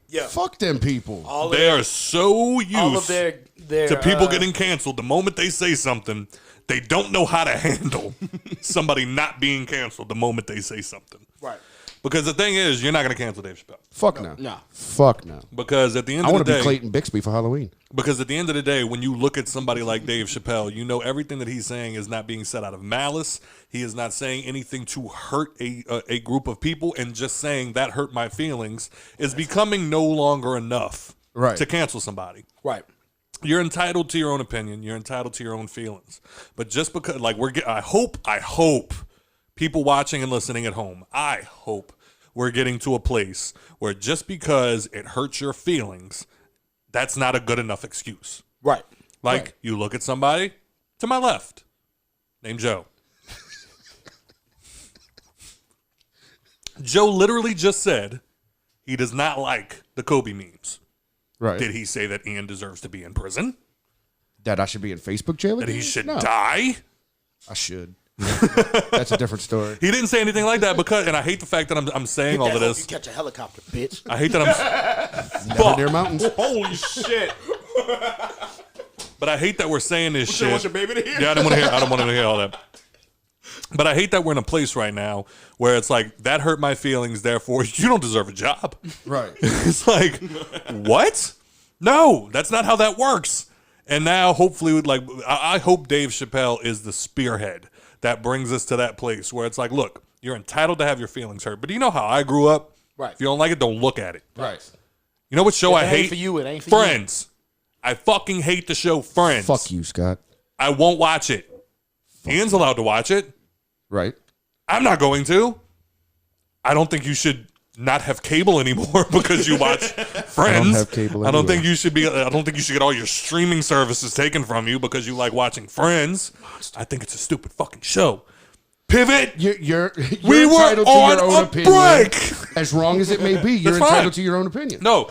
C: Yeah.
E: Fuck them people.
B: They are so
C: All of
B: used
C: their
B: to people getting canceled. The moment they say something, they don't know how to handle somebody not being canceled the moment they say something.
C: right.
B: Because the thing is, you're not going to cancel Dave Chappelle.
E: Fuck no.
D: Nah.
E: Fuck no.
B: Because at the end
E: I
B: of
E: want
B: the
E: to be
B: day,
E: Clayton Bixby for Halloween.
B: Because at the end of the day, when you look at somebody like Dave Chappelle, you know everything that he's saying is not being said out of malice. He is not saying anything to hurt a group of people, and just saying that hurt my feelings is becoming no longer enough to cancel somebody.
C: Right.
B: You're entitled to your own opinion. You're entitled to your own feelings. But just because, like, I hope people watching and listening at home, I hope we're getting to a place where just because it hurts your feelings, that's not a good enough excuse.
C: Right.
B: Like, you look at somebody to my left, named Joe. Joe literally just said he does not like the Kobe memes.
E: Right.
B: Did he say that Ian deserves to be in prison?
E: That I should be in Facebook jail?
B: That he should die?
E: I should. That's a different story.
B: He didn't say anything like that because, and I hate the fact that I'm saying all of this.
C: You catch a helicopter, bitch.
B: I hate that I'm
E: Never near mountains.
D: Holy shit.
B: But I hate that we're saying this shit.
D: Want your baby to hear?
B: Yeah, I don't want to hear all that. But I hate that we're in a place right now where it's like, that hurt my feelings, therefore you don't deserve a job.
E: Right.
B: It's like, what? No, that's not how that works. And now, hopefully, like, I hope Dave Chappelle is the spearhead that brings us to that place where it's like, look, you're entitled to have your feelings hurt. But do you know how I grew up?
C: Right.
B: If you don't like it, don't look at it.
E: Right.
B: You know what show I
C: If it ain't
B: hate?
C: for you, it ain't for
B: Friends. I fucking hate the show Friends.
E: Fuck you, Scott.
B: I won't watch it. Ian's allowed to watch it.
E: Right.
B: I'm not going to. I don't think you should not have cable anymore because you watch Friends.
E: I don't have cable
B: I don't
E: anyway.
B: think you should be. I don't think you should get all your streaming services taken from you because you like watching Friends. I think it's a stupid fucking show. Pivot.
E: You're
B: We were
E: entitled to
B: on
E: your own
B: a
E: opinion.
B: break.
E: As wrong as it may be, you're
B: That's fine.
E: entitled to your own opinion.
B: No.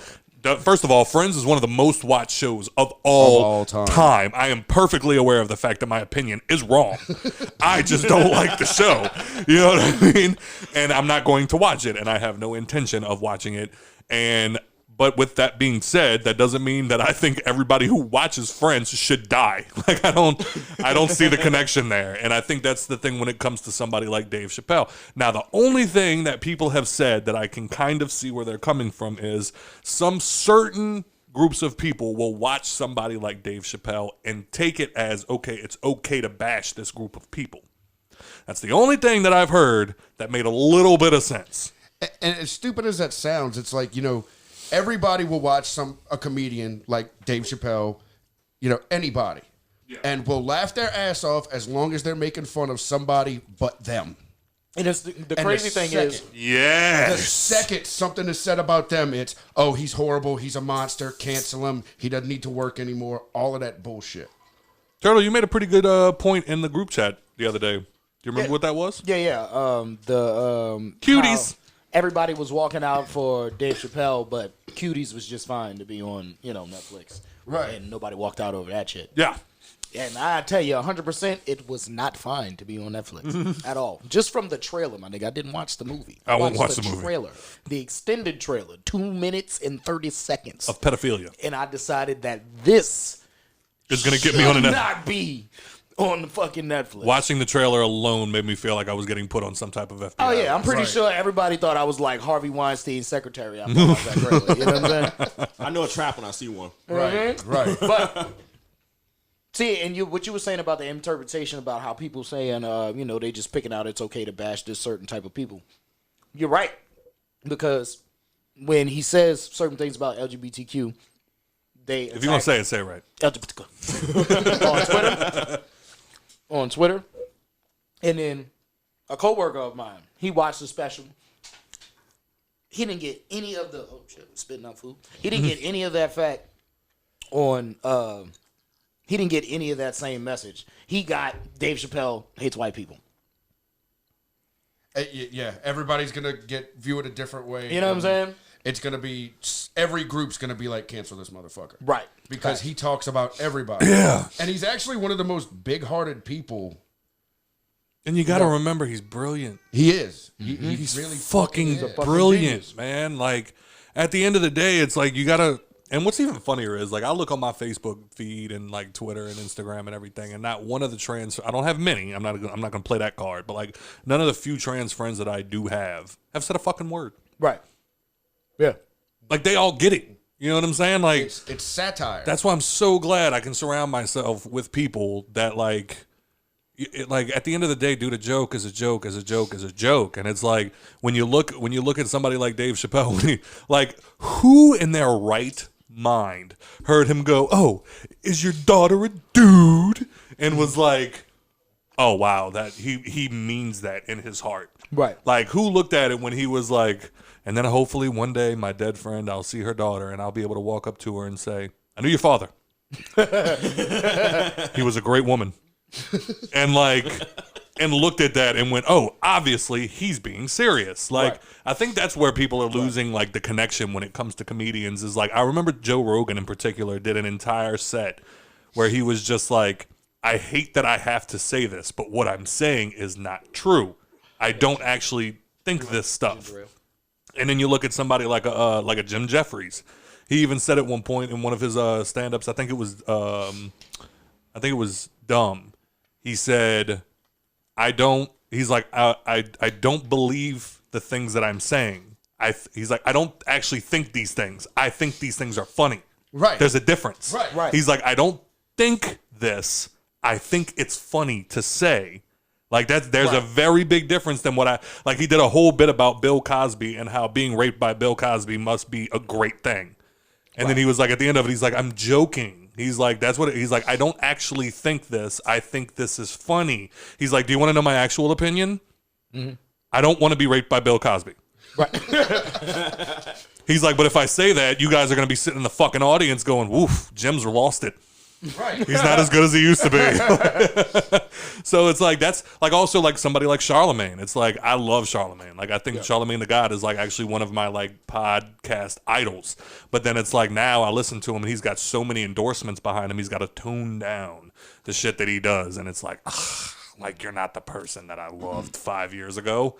B: First of all, Friends is one of the most watched shows of all time. I am perfectly aware of the fact that my opinion is wrong. I just don't like the show. You know what I mean? And I'm not going to watch it, and I have no intention of watching it. But with that being said, that doesn't mean that I think everybody who watches Friends should die. Like, I don't see the connection there. And I think that's the thing when it comes to somebody like Dave Chappelle. Now, the only thing that people have said that I can kind of see where they're coming from is some certain groups of people will watch somebody like Dave Chappelle and take it as, okay, it's okay to bash this group of people. That's the only thing that I've heard that made a little bit of sense.
E: And as stupid as that sounds, it's like, everybody will watch a comedian like Dave Chappelle, anybody, and will laugh their ass off as long as they're making fun of somebody but them.
C: And it's the crazy thing is,
E: the second something is said about them, it's, oh, he's horrible, he's a monster, cancel him, he doesn't need to work anymore, all of that bullshit.
B: Turtle, you made a pretty good point in the group chat the other day. Do you remember what that was?
C: Yeah.
B: Cuties.
C: Everybody was walking out for Dave Chappelle, but Cuties was just fine to be on, Netflix.
E: Right.
C: And nobody walked out over that shit.
B: Yeah.
C: And I tell you, 100%, it was not fine to be on Netflix at all. Just from the trailer, my nigga. I didn't watch the movie.
B: I won't watch
C: the
B: the movie.
C: trailer. The extended trailer, 2 minutes and 30 seconds.
B: Of pedophilia.
C: And I decided that this
B: It's going to get me on a
C: should
B: Netflix.
C: not be on the fucking Netflix.
B: Watching the trailer alone made me feel like I was getting put on some type of FBI.
C: Oh, yeah. I'm pretty sure everybody thought I was like Harvey Weinstein's secretary. I thought that trailer. You know what I'm saying?
D: I know a trap when I see one.
E: Right.
C: But see, and what you were saying about the interpretation about how people saying, they just picking out it's okay to bash this certain type of people. You're right, because when he says certain things about LGBTQ,
B: if you want to say it, say it right.
C: LGBTQ on Twitter, and then a coworker of mine, he watched the special. He didn't get any of the spitting out food. He didn't get any of that fact on. He didn't get any of that same message. He got Dave Chappelle hates white people.
E: Yeah, everybody's going to view it a different way.
C: You know what I'm saying?
E: It's going to be, every group's going to be like, cancel this motherfucker.
C: Right.
E: Because he talks about everybody.
B: Yeah.
E: And he's actually one of the most big-hearted people.
B: And you got to remember, he's brilliant.
E: He is.
B: He's
E: really
B: fucking
E: fucking
B: brilliant,
E: genius.
B: man. Like, at the end of the day, it's like you got to. And what's even funnier is, like, I look on my Facebook feed and, like, Twitter and Instagram and everything, and not one of the trans, I don't have many, I'm not going to play that card, but, like, none of the few trans friends that I do have said a fucking word.
C: Right. Yeah.
B: Like, they all get it. You know what I'm saying? Like,
E: It's satire.
B: that's why I'm so glad I can surround myself with people that like at the end of the day, dude, a joke is a joke is a joke is a joke. And it's like when you look at somebody like Dave Chappelle, like who in their right mind heard him go, "Oh, is your daughter a dude?" and was like, "Oh wow, that he means that in his heart."
C: Right.
B: Like who looked at it when he was like, and then hopefully one day my dead friend, I'll see her daughter and I'll be able to walk up to her and say, "I knew your father. He was a great woman." And looked at that and went, "Oh, obviously he's being serious." Like,
C: Right.
B: I think that's where people are losing like the connection when it comes to comedians is like, I remember Joe Rogan in particular did an entire set where he was just like, "I hate that I have to say this, but what I'm saying is not true. I don't actually think this stuff." And then you look at somebody like a Jim Jeffries. He even said at one point in one of his stand-ups, I think it was Dumb. He said, I don't believe the things that I'm saying. He's like, I don't actually think these things. I think these things are funny.
E: Right.
B: There's a difference.
C: Right.
B: He's like, I don't think this. I think it's funny to say. Like there's a very big difference than he did a whole bit about Bill Cosby and how being raped by Bill Cosby must be a great thing. And then he was like, at the end of it, he's like, I'm joking. He's like, he's like, I don't actually think this. I think this is funny. He's like, do you want to know my actual opinion? Mm-hmm. I don't want to be raped by Bill Cosby.
C: Right.
B: He's like, but if I say that, you guys are going to be sitting in the fucking audience going, woof, Jim's lost it.
E: Right.
B: He's not as good as he used to be. So it's like, that's like also like somebody like Charlemagne. It's like, I love Charlemagne. Like, I think Charlemagne the God is like actually one of my like podcast idols. But then it's like now I listen to him and he's got so many endorsements behind him. He's got to tone down the shit that he does. And it's like, like you're not the person that I loved 5 years ago.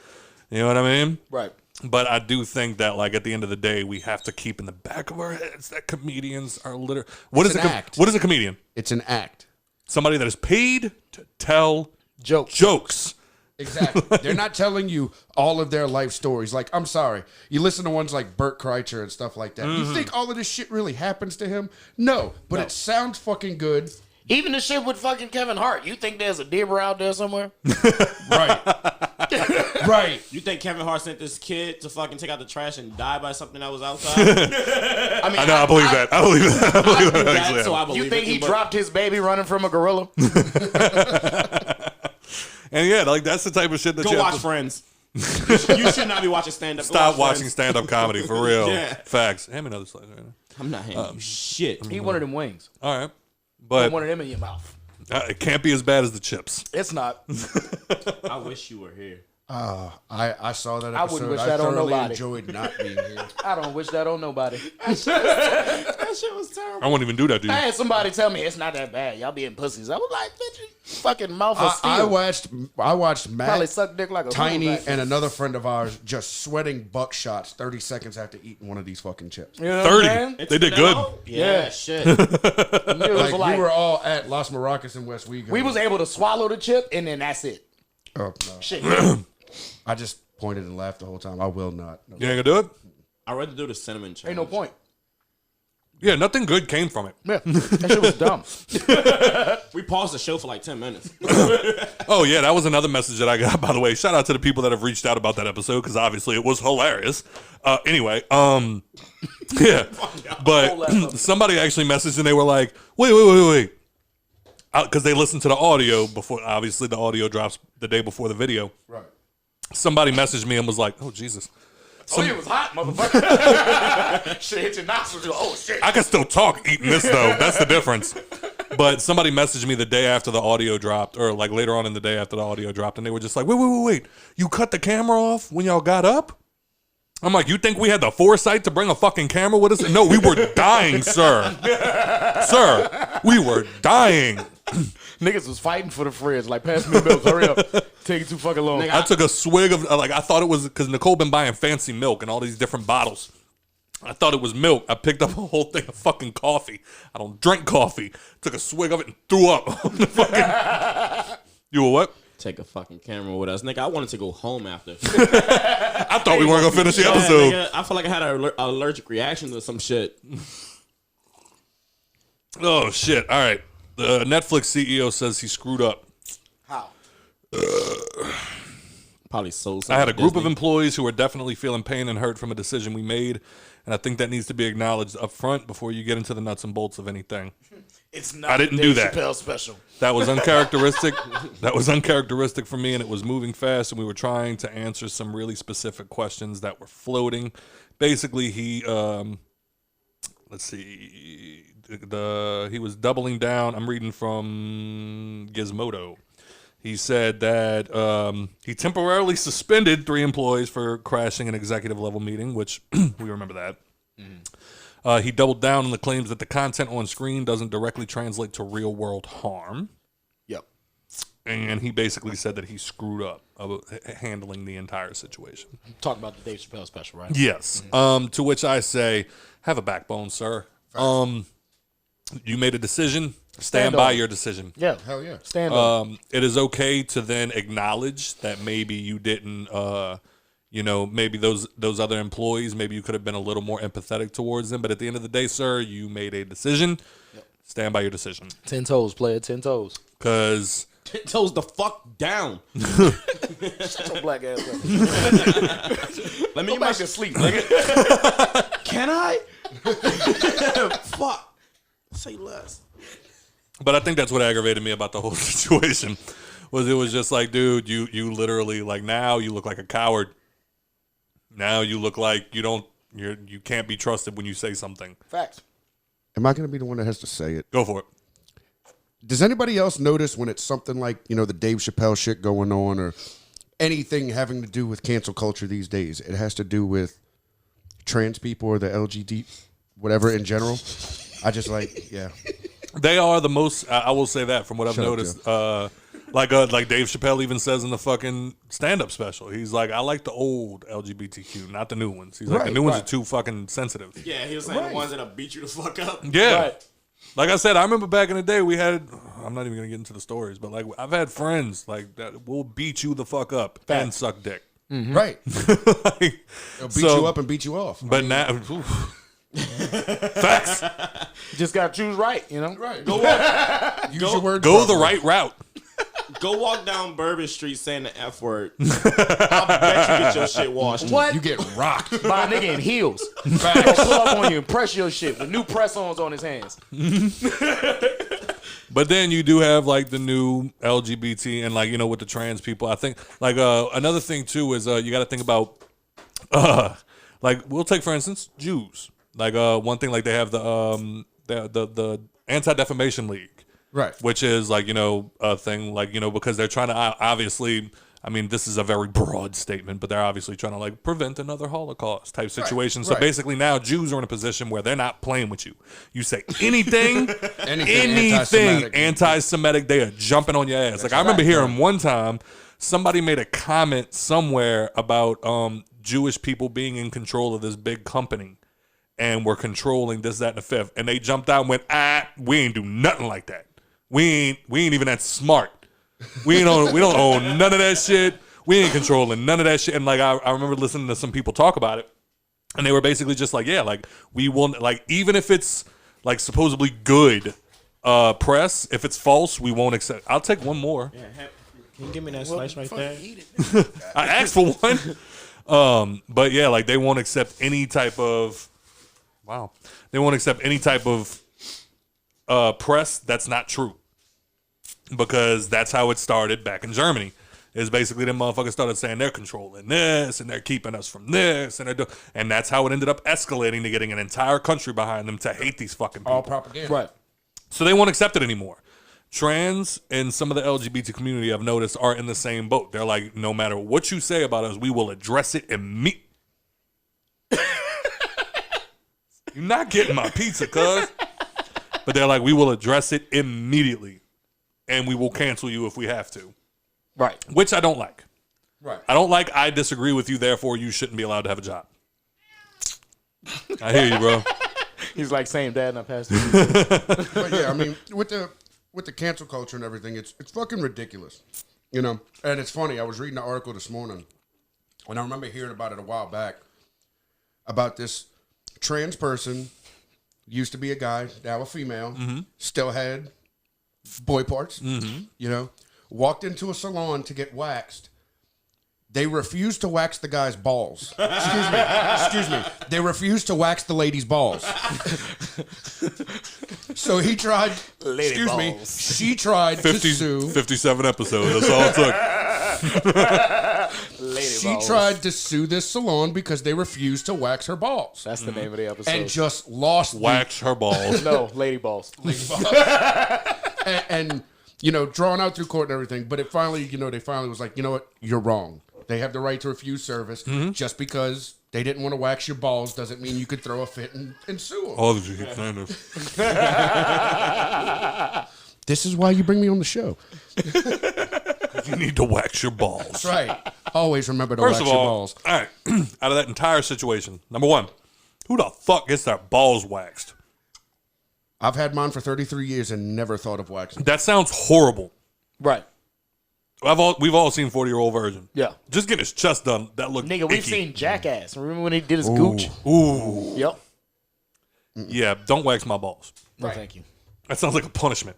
B: You know what I mean?
C: Right.
B: But I do think that, like, at the end of the day, we have to keep in the back of our heads that comedians are literally... What is a comedian?
E: It's an act.
B: Somebody that is paid to tell jokes.
E: Exactly. They're not telling you all of their life stories. Like, I'm sorry. You listen to ones like Bert Kreischer and stuff like that. You think all of this shit really happens to him? No. But it sounds fucking good.
C: Even the shit with fucking Kevin Hart. You think there's a Deeper out there somewhere?
E: Right. Right.
D: You think Kevin Hart sent this kid to fucking take out the trash and die by something that was outside?
B: I know. I believe that. I believe that. I believe that. Actually,
D: So I believe
C: You think
D: it,
C: he
D: but-
C: dropped his baby running from a gorilla?
B: And yeah, like that's the type of shit that
D: Go
B: you
D: watch
B: have to
D: Friends. You should not be watching stand-up. Go
B: stop
D: watch
B: watching
D: Friends.
B: stand-up comedy for real.
D: Yeah.
B: Facts. Hand me another slice. Right now.
D: I'm not handing you shit.
C: He wanted them wings.
B: All right,
C: Put
B: but
C: one of them in your mouth.
B: it can't be as bad as the chips.
C: It's not.
D: I wish you were here.
E: I saw that episode.
C: I wouldn't wish that on
E: thoroughly
C: nobody.
E: enjoyed not being here.
C: I don't wish that on nobody.
D: That shit was terrible.
B: I won't even do that to you.
C: I had somebody tell me it's not that bad. Y'all being pussies. I was like, bitch, you fucking mouth of steel.
E: I watched
C: Probably
E: Matt,
C: suck dick like a
E: Tiny,
C: quarterback.
E: and another friend of ours just sweating buckshots 30 seconds after eating one of these fucking chips.
C: You know what I'm saying?
B: 30. They did good.
D: Yeah, shit.
C: It was
E: Like,
C: like,
E: we were all at Las Maracas in West Wego.
C: we was able to swallow the chip and then that's it.
E: Oh, no.
C: Shit.
E: I just pointed and laughed the whole time. I will not. No.
B: You ain't gonna do it?
D: I'd rather do the cinnamon challenge.
C: Ain't no point.
B: Yeah, nothing good came from it.
C: Yeah, that shit was dumb.
D: We paused the show for like 10 minutes.
B: Oh yeah, that was another message that I got. By the way, shout out to the people that have reached out about that episode because obviously it was hilarious. Anyway, yeah, but somebody actually messaged and they were like, wait, because they listened to the audio before. Obviously, the audio drops the day before the video.
E: Right.
B: Somebody messaged me and was like, "Oh Jesus."
C: Oh, it was hot, motherfucker. Shit hit your nostrils. Oh, shit.
B: I can still talk eating this though. That's the difference. But somebody messaged me the day after the audio dropped, or like later on in the day after the audio dropped, and they were just like, wait. You cut the camera off when y'all got up? I'm like, you think we had the foresight to bring a fucking camera with us? No, we were dying, sir. Sir, we were dying.
C: Niggas was fighting for the fridge. Like, pass me the milk. Hurry up. Taking too fucking long.
B: I took a swig of, like, I thought it was, because Nicole been buying fancy milk and all these different bottles. I thought it was milk. I picked up a whole thing of fucking coffee. I don't drink coffee. Took a swig of it and threw up on the fucking... You were what?
D: take a fucking camera with us. Nigga, I wanted to go home after.
B: I thought we weren't gonna finish the episode.
D: Nigga, I feel like I had an allergic reaction to some shit.
B: Oh shit! All right, the Netflix CEO says he screwed up.
C: How?
D: Probably sold.
B: I had a group of employees who are definitely feeling pain and hurt from a decision we made, and I think that needs to be acknowledged up front before you get into the nuts and bolts of anything.
C: It's not
B: I didn't
C: the
B: do
C: Dave
B: that.
C: Chappelle special.
B: That was uncharacteristic. That was uncharacteristic for me, and it was moving fast, and we were trying to answer some really specific questions that were floating. Basically, he let's see, he was doubling down. I'm reading from Gizmodo. He said that he temporarily suspended 3 employees for crashing an executive level meeting, which we remember that. He doubled down on the claims that the content on screen doesn't directly translate to real world harm.
C: Yep.
B: And he basically said that he screwed up handling the entire situation.
C: Talk about the Dave Chappelle special, right?
B: Yes. To which I say, have a backbone, sir. You made a decision. Stand by your decision.
C: Yeah.
E: Hell yeah.
C: Stand up.
B: It is okay to then acknowledge that maybe you didn't, maybe those other employees, maybe you could have been a little more empathetic towards them. But at the end of the day, sir, you made a decision. Yep. Stand by your decision.
C: 10 toes, player. 10 toes.
B: Because
D: 10 toes the fuck down.
C: Shut your black ass up.
D: Let me
C: Go
D: get my
C: back to sleep, nigga.
D: Can I? Fuck. Say less.
B: But I think that's what aggravated me about the whole situation. It was just like, dude, you literally, like, now you look like a coward. Now you look like you can't be trusted when you say something.
C: Facts.
E: Am I going to be the one that has to say it?
B: Go for it.
E: Does anybody else notice when it's something like, the Dave Chappelle shit going on or anything having to do with cancel culture these days? It has to do with trans people or the LGBT, whatever in general. I just yeah.
B: They are the most, I will say that from what I've noticed. Like Dave Chappelle even says in the fucking stand-up special. He's like, I like the old LGBTQ, not the new ones. He's like, the new ones are too fucking sensitive.
D: Yeah, he was saying the ones that'll beat you the fuck up.
B: Yeah.
C: Right.
B: Like I said, I remember back in the day we had, I'm not even going to get into the stories, but like I've had friends like that will beat you the fuck up and suck dick.
E: Mm-hmm. Right.
B: Like,
E: They'll beat you up and beat you off.
B: But now, facts.
C: You just got to choose right,
E: Right.
D: Go walk,
E: Use your words
B: Go the
E: properly.
B: right route.
D: go walk down Bourbon Street saying the F word. I'll bet you get your shit washed.
C: What?
E: You get rocked.
C: By a nigga in heels. Gonna pull up on you and press your shit with new press-ons on his hands.
B: But then you do have like the new LGBT and like, with the trans people. I think like another thing too is you got to think about like we'll take for instance Jews. Like one thing like they have the Anti-Defamation League.
E: Right.
B: Which is like, a thing like, because they're trying to obviously, I mean, this is a very broad statement, but they're obviously trying to like prevent another Holocaust type situation. So basically now Jews are in a position where they're not playing with you. You say anything, anything anti-Semitic, they are jumping on your ass. Like I remember hearing one time somebody made a comment somewhere about Jewish people being in control of this big company and were controlling this, that, and the fifth. And they jumped out and went, we ain't do nothing like that. We ain't even that smart. We don't own none of that shit. We ain't controlling none of that shit. And like I remember listening to some people talk about it, and they were basically just like, yeah, like we will, like even if it's like supposedly good press, if it's false, we won't accept. I'll take one more.
D: Yeah, can you give me that slice right there?
B: I asked for one. But yeah, like they won't accept any type of they won't accept any type of press that's not true. Because that's how it started back in Germany. Is basically them motherfuckers started saying they're controlling this and they're keeping us from this and that's how it ended up escalating to getting an entire country behind them to hate these fucking people.
E: All propaganda.
C: Right.
B: So they won't accept it anymore. Trans and some of the LGBT community I've noticed are in the same boat. They're like, no matter what you say about us, we will address it immediately. You're not getting my pizza, cuz. But they're like, we will address it immediately. And we will cancel you if we have to.
C: Right.
B: Which I don't like.
E: Right.
B: I don't like I disagree with you, therefore you shouldn't be allowed to have a job. I hear you, bro.
C: He's like, same dad, and I passed it.
E: But yeah, I mean, with the cancel culture and everything, it's fucking ridiculous. You know, and it's funny. I was reading an article this morning, and I remember hearing about it a while back about this trans person, used to be a guy, now a female, still had boy parts, you know, walked into a salon to get waxed. They refused to wax the guy's balls. Excuse me. They refused to wax the lady's balls. So he tried.
C: Lady
E: Me.
C: balls.
E: She tried to sue.
B: 57 episodes. That's all it took.
C: Lady
E: She
C: balls.
E: tried to sue this salon because they refused to wax her balls
C: That's the name of the episode.
E: and just lost
B: Wax her balls.
C: no, lady balls.
E: and you know, drawn out through court and everything. But it finally, you know, they finally was like, you know what, you're wrong. They have the right to refuse service. Just because they didn't want to wax your balls doesn't mean you could throw a fit and sue them.
B: All of you kind of.
E: This is why you bring me on the show.
B: You need to wax your balls.
E: That's right. Always remember to
B: First
E: wax
B: of
E: your
B: all,
E: balls.
B: all right, out of that entire situation, number one, who the fuck gets their balls waxed?
E: I've had mine for 33 years and never thought of waxing.
B: That sounds horrible.
C: Right.
B: We've all seen 40-Year-Old Virgin.
C: Yeah.
B: Just getting his chest done, that looked
C: Nigga, we've
B: icky.
C: seen Jackass. Remember when he did his gooch?
B: Ooh.
C: Yep.
B: Yeah, don't wax my balls.
C: No, thank you.
B: That sounds like a punishment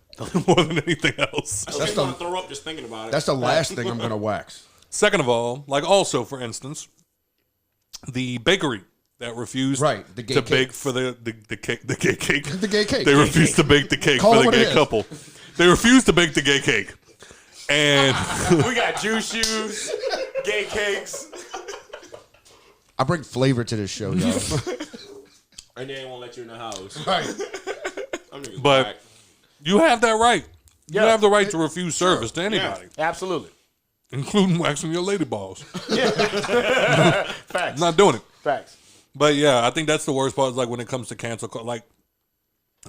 B: more than anything else.
D: That's gonna throw up just thinking about it.
E: That's the last thing I'm going to wax.
B: Second of all, like also, for instance, the bakery that refused
E: The gay
B: to
E: cake.
B: bake for the cake, the gay cake.
E: The gay cake.
B: They refused to bake the cake
E: Call
B: for
E: it
B: the
E: what it
B: gay
E: is.
B: couple. They refused to bake the gay cake. And
C: We got juice shoes, gay cakes.
E: I bring flavor to this show, y'all.
D: And they ain't won't let you in the house.
E: Right.
D: Them niggas
B: But-
D: whack.
B: you have that right. You
C: Yeah.
B: have the right to refuse service to anybody,
C: Absolutely.
B: including waxing your lady balls.
C: Facts.
B: I'm not doing it.
C: Facts.
B: But yeah, I think that's the worst part. Is like when it comes to cancel, like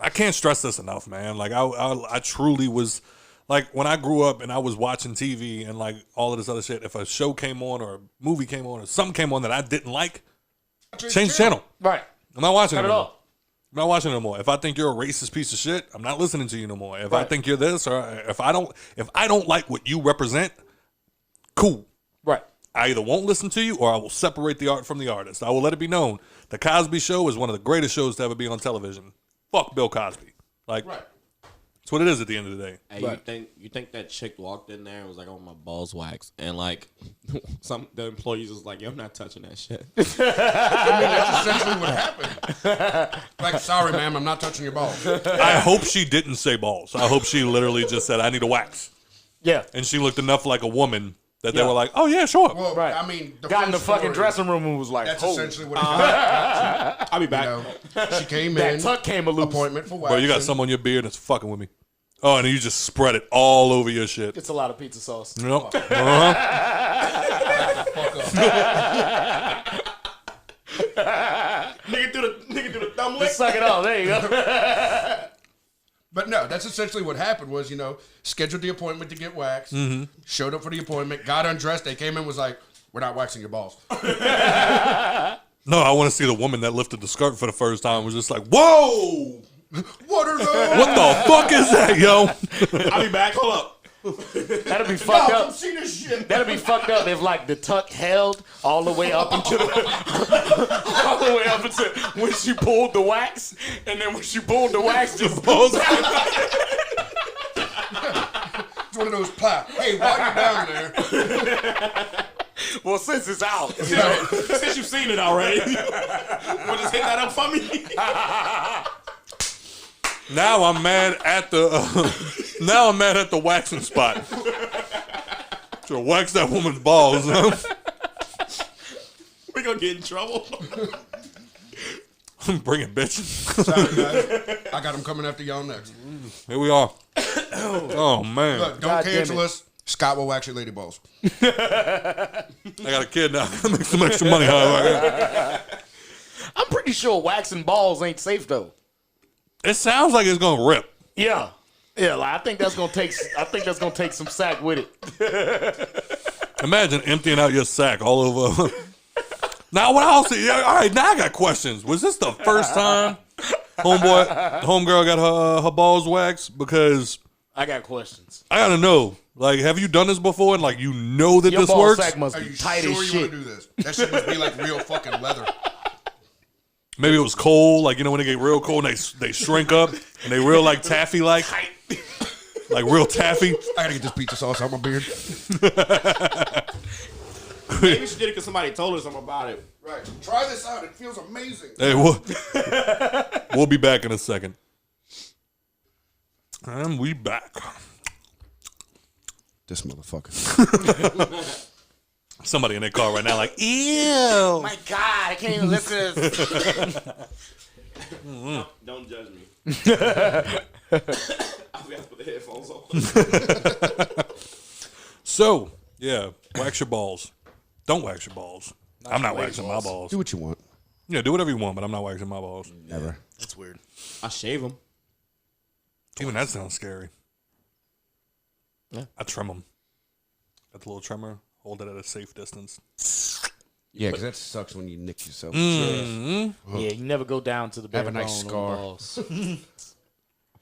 B: I can't stress this enough, man. Like I truly was like when I grew up and I was watching TV and like all of this other shit. If a show came on or a movie came on or something came on that I didn't like, change the channel.
C: Right.
B: I'm not watching
C: Not
B: it
C: at
B: no
C: all.
B: more. I'm not watching it no more. If I think you're a racist piece of shit, I'm not listening to you no more. If I
C: Right.
B: think you're this or if I don't like what you represent, cool.
C: Right.
B: I either won't listen to you or I will separate the art from the artist. I will let it be known. The Cosby Show is one of the greatest shows to ever be on television. Fuck Bill Cosby. Like, that's what it is at the end of the day.
D: Hey, you think that chick walked in there and was like, "Oh, my balls waxed," and like the employees was like, "Yo, I'm not touching that shit."
E: I mean, that's essentially what happened. Like, sorry, ma'am, I'm not touching your balls.
B: I hope she didn't say balls. I hope she literally just said, I need a wax.
C: Yeah.
B: And she looked enough like a woman that they
C: Yeah.
B: were like, oh, yeah, sure.
E: Well,
C: Right.
E: I mean,
C: Got in the
E: full
C: fucking
E: story,
C: dressing room and was like,
E: That's
C: "Holy."
E: essentially what it got.
D: I'll be back.
E: You know, she came
C: That
E: in,
C: tuck came a loose.
E: appointment for
B: Bro,
E: waxing.
B: you got some on your beard that's fucking with me. Oh, and you just spread it all over your shit.
C: It's a lot of pizza sauce.
B: Yep. Uh-huh.
D: Nigga do the thumb lick.
C: Just suck it off. There you go.
E: But no, that's essentially what happened was, you know, scheduled the appointment to get waxed, showed up for the appointment, got undressed, they came in, was like, we're not waxing your balls.
B: No, I want to see the woman that lifted the skirt for the first time was just like, whoa!
E: What are those?
B: What the fuck is that, yo?
D: I'll be back. Hold up.
C: That'd be fucked
E: Y'all
C: up.
E: come see this shit.
C: That'd be fucked up if like the tuck held all the way up into the all the way up into when she pulled the wax, and then when she pulled the wax, just
B: Balls.
E: It's one of those plow. Hey, while you're down there,
C: well, since it's out, you
D: Yo,
C: know,
D: since you've seen it already, well, just hit that up for me.
B: Now I'm mad at the waxing spot. To wax that woman's balls.
D: We gonna get in trouble.
B: Bring it, bitch.
E: sorry guys, I got them coming after y'all next.
B: Here we are. Oh man,
E: Look, don't
C: God damn
E: cancel
C: it.
E: us. Scott will wax your lady balls.
B: I got a kid now. Make some extra money.
C: I'm pretty sure waxing balls ain't safe though.
B: It sounds like it's gonna rip.
C: Yeah, yeah. Like, I think that's gonna take some sack with it.
B: Imagine emptying out your sack all over. Now what else? Yeah, all right, now I got questions. Was this the first time homegirl got her balls waxed? Because
C: I got questions.
B: I gotta know Like, have you done this before? And like, you know that
C: Your
B: this
C: ball
B: works.
C: sack must
E: Are
C: be
E: you
C: tight
E: sure
C: as
E: you
C: shit.
E: want to do this? That shit must be like real fucking leather.
B: Maybe it was cold. Like, you know, when they get real cold, and they shrink up and they real like taffy, like real taffy.
E: I gotta get this pizza sauce out my beard.
D: Maybe we should did it because somebody told us something about it.
E: Right. Try this out. It feels amazing.
B: Hey, we'll be back in a second. And we back.
E: This motherfucker.
B: Somebody in their car right now, like, ew.
C: Oh my God, I can't even listen to this.
D: Don't judge me. I'll be have to put the headphones on.
B: So, yeah, wax your balls. Don't wax your balls. I'm not waxing my balls.
E: Do what you want.
B: Yeah, do whatever you want, but I'm not waxing my balls.
E: Never.
C: That's weird.
D: I shave them.
B: Even that sounds scary.
D: Yeah.
B: I trim them. Got the little trimmer. Hold it at a safe distance.
E: Yeah, because that sucks when you nick yourself.
C: Yeah, you never go down to the bare
E: Have a nice
C: bone
E: scar.
C: on balls.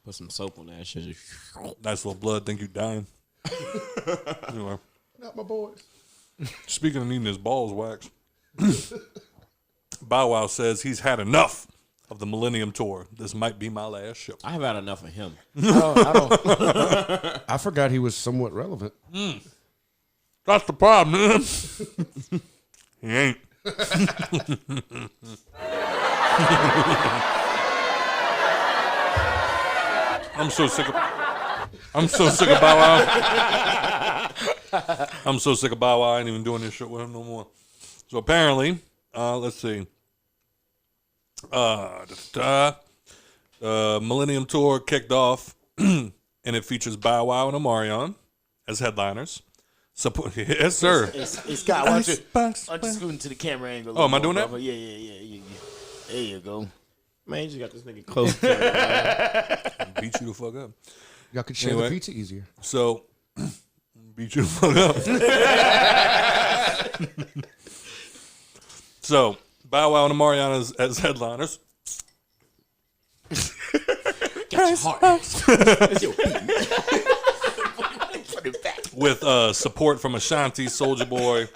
D: Put some soap on that shit.
B: Nice little blood. Think you dying. Anyway,
E: Not my boys.
B: speaking of needing his balls waxed, Bow Wow says he's had enough of the Millennium Tour. This might be my last show.
D: I have had enough of him.
E: I forgot he was somewhat relevant.
B: That's the problem, man. He ain't. I'm so sick of Bow Wow. I'm so sick of Bow Wow. I ain't even doing this shit with him no more. So apparently, let's see. Millennium Tour kicked off, and it features Bow Wow and Omarion as headliners. Yes, sir.
C: Hey, Scott, why don't you scoot into the camera angle?
B: Oh, am I doing that?
C: Yeah. There you go.
D: Man, you just got this nigga close.
B: Beat you the fuck up.
E: Y'all could share
B: Anyway.
E: the pizza easier.
B: So, beat you the fuck up. So, Bow Wow and Omarion as headliners. With support from Ashanti, Soulja Boy,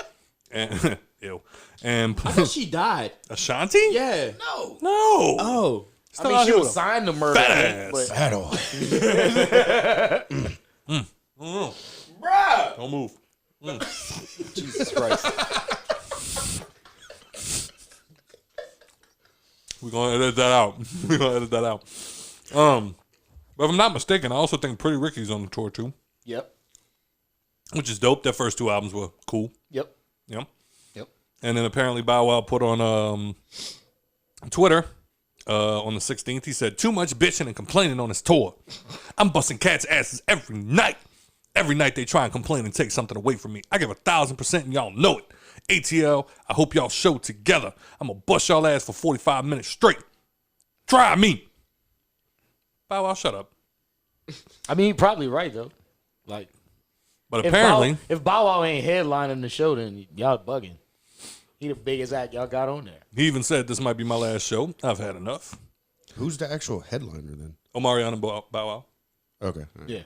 B: and ew, and
D: I thought she died.
B: Ashanti.
D: Yeah.
C: No.
B: No.
D: Oh.
C: I mean, she was signed to murder.
B: Fat
C: But
E: At all.
D: Bruh.
B: Don't move.
C: Jesus Christ.
B: We're gonna edit that out. But if I'm not mistaken, I also think Pretty Ricky's on the tour too,
C: Yep.
B: which is dope. Their first two albums were cool.
C: Yep.
B: Yep.
C: Yep.
B: And then apparently Bow Wow put on Twitter on the 16th. He said, "Too much bitching and complaining on his tour. I'm busting cats' asses every night. Every night they try and complain and take something away from me. I give 1,000% and y'all know it. ATL, I hope y'all show together. I'm going to bust y'all ass for 45 minutes straight. Try me." Bow Wow, shut up.
C: I mean, you're probably right though. Like,
B: But apparently,
C: if Bow Wow ain't headlining the show, then y'all bugging. He the biggest act y'all got on there.
B: he even said this might be my last show. I've had enough.
E: Who's the actual headliner then?
B: Omarion and Bow Wow.
E: Okay. All right.
C: Yeah.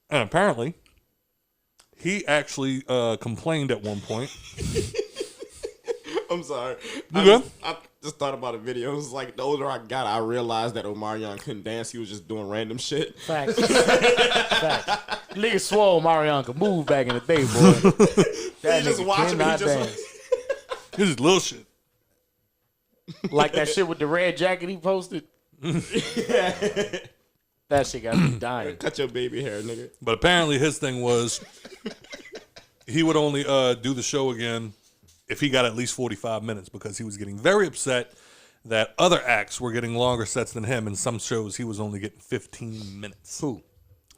B: And apparently, he actually complained at one point.
D: I'm sorry.
B: You good?
D: I just thought about a video. It was like the older I got, I realized that Omarion couldn't dance. He was just doing random shit.
C: Facts. Facts. Nigga swole Marion could move back in the day, boy. That
D: just
C: nigga
D: watch him, he
C: cannot
D: just-
C: dance.
B: This is little shit.
C: Like that shit with the red jacket he posted. That shit got me dying.
D: Cut your baby hair, nigga.
B: But apparently his thing was he would only do the show again if he got at least 45 minutes because he was getting very upset that other acts were getting longer sets than him. And some shows he was only getting 15 minutes.
C: Who?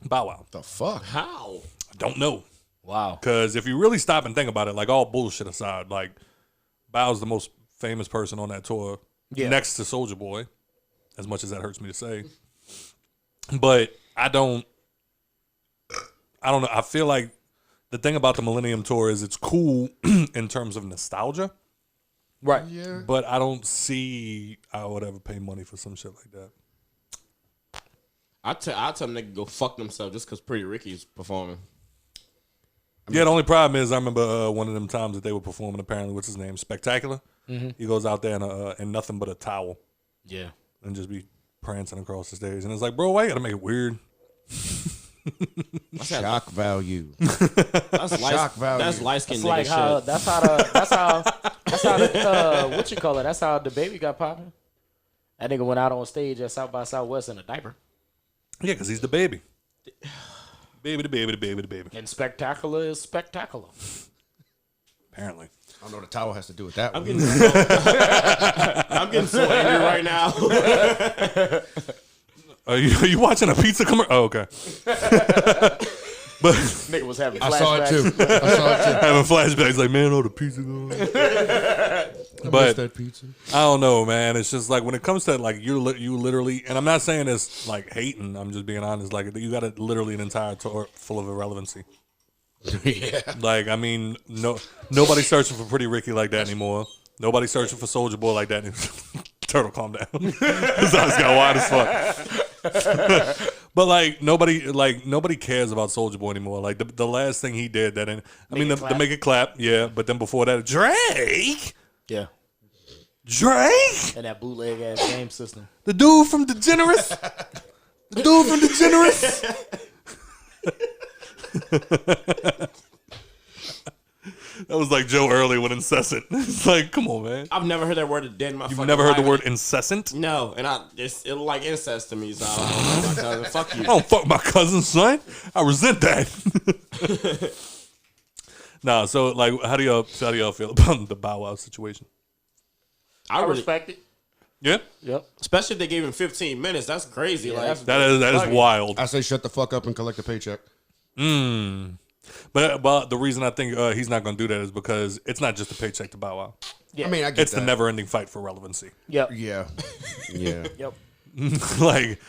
B: Bow Wow.
E: The fuck?
D: How?
B: I don't know.
C: Wow.
B: Because if you really stop and think about it, like all bullshit aside, like Bow's the most famous person on that tour next to Soulja Boy, as much as that hurts me to say. But I don't know. I feel like the thing about the Millennium Tour is it's cool in terms of nostalgia,
C: Right.
E: Yeah.
B: but I don't see I would ever pay money for some shit like that.
D: I tell them they can go fuck themselves just because Pretty Ricky's performing.
B: Yeah, the only problem is I remember one of them times that they were performing. Apparently, what's his name? Spectacular. He goes out there in nothing but a towel.
C: Yeah.
B: And just be prancing across the stage, and it's like, bro, why you gotta make it weird?
E: Shock value.
D: That's
E: Shock value.
D: That's light skin
C: It's
D: nigga
C: like
D: shit.
C: how that's how the what you call it? That's how the baby got popping. That nigga went out on stage at South by Southwest in a diaper.
B: Yeah, because he's the baby. Baby.
C: And spectacular is spectacular.
B: Apparently.
E: I don't know what the towel has to do with that
D: I'm
E: one.
D: getting so angry right now.
B: Are you watching a pizza commercial? Oh, okay. But
C: Nigga was having
E: I saw it too.
C: flashbacks.
B: having flashbacks, like, man, oh, the pizza going. But
E: that pizza.
B: I don't know, man. It's just like when it comes to like you literally, and I'm not saying this like hating. I'm just being honest. Like you got literally an entire tour full of irrelevancy.
E: Yeah.
B: Like I mean, nobody's searching for Pretty Ricky like that anymore. Nobody's searching for Soulja Boy like that. Turtle, calm down. His eyes got wide as fuck. But like nobody cares about Soulja Boy anymore. Like the last thing he did the Make It Clap, yeah. But then before that, Drake.
C: Yeah.
B: Drake,
C: And that bootleg ass game system.
B: the dude from DeGeneres. That was like Joe Early with incessant. It's like, come on, man.
D: I've never heard that word a day in my
B: You've
D: fucking
B: never heard the
D: life.
B: word incessant?
D: No, and it like incest to me, so I don't know my cousin. Fuck you.
B: I don't fuck my cousin, son. I resent that. Nah, so like, how do y'all feel about the Bow Wow situation?
D: I
C: I
D: really,
C: respect it.
B: Yeah,
C: Yep.
D: especially if they gave him 15 minutes. That's crazy.
C: Yeah,
D: like
C: that's-
B: that is wild.
E: I say shut the fuck up and collect a paycheck.
B: But the reason I think he's not going to do that is because it's not just a paycheck to Bow Wow.
C: Yeah.
E: I mean, I get
B: It's
E: that.
B: the never-ending fight for relevancy.
C: Yep.
E: Yeah. Yeah.
C: Yep.
B: like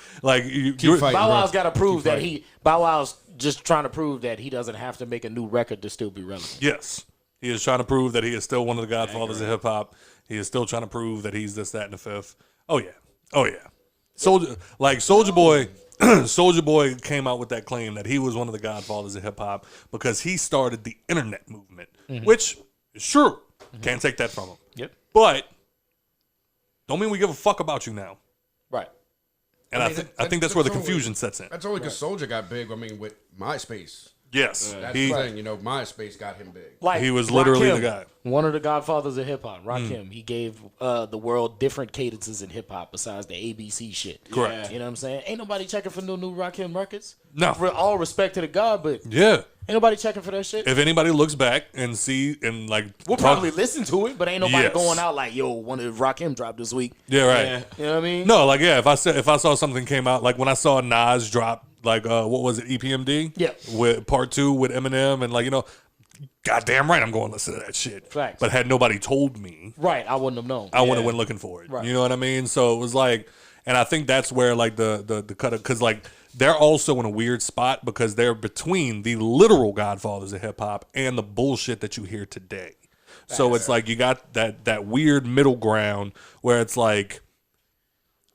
B: you're
E: fighting.
C: Bow Wow's
E: bro.
C: got to prove
E: Keep
C: that Bow Wow's just trying to prove that he doesn't have to make a new record to still be relevant.
B: Yes. He is trying to prove that he is still one of the godfathers of hip hop. He is still trying to prove that he's this, that, and the fifth. Oh yeah. Soulja Boy Soulja Boy came out with that claim that he was one of the godfathers of hip hop because he started the internet movement, which is true. Can't take that from him.
C: Yep.
B: But don't mean we give a fuck about you now.
C: Right.
B: And I think that's where the confusion sets in.
E: That's only because Soldier got big. I mean, with MySpace.
B: Yes.
E: That's
B: He,
E: the thing. You know, MySpace got him big.
C: Like
B: He was literally the guy.
C: One of the godfathers of hip hop, Rakim. He gave the world different cadences in hip hop besides the ABC shit.
B: Correct.
C: You know what I'm saying? Ain't nobody checking for new Rakim records.
B: No.
C: All respect to the God, but ain't
B: yeah.
C: nobody checking for that shit.
B: If anybody looks back and see and like
C: We'll probably listen to it, but ain't nobody
B: Yes.
C: going out like, yo, one of Rakim dropped this week.
B: Yeah, right.
D: Yeah.
C: You know what I mean?
B: No, like if I saw something came out, like when I saw Nas drop, like what was it, EPMD?
C: Yeah.
B: With part 2 with Eminem, and like goddamn right, I'm going to listen to that shit.
C: Facts.
B: But had nobody told me,
C: Right, I wouldn't have known.
B: I wouldn't have went looking for it.
C: Right.
B: You know what I mean? So it was like, and I think that's where like the cut of, because like they're also in a weird spot because they're between the literal godfathers of hip hop and the bullshit that you hear today. So it's like you got that weird middle ground where it's like.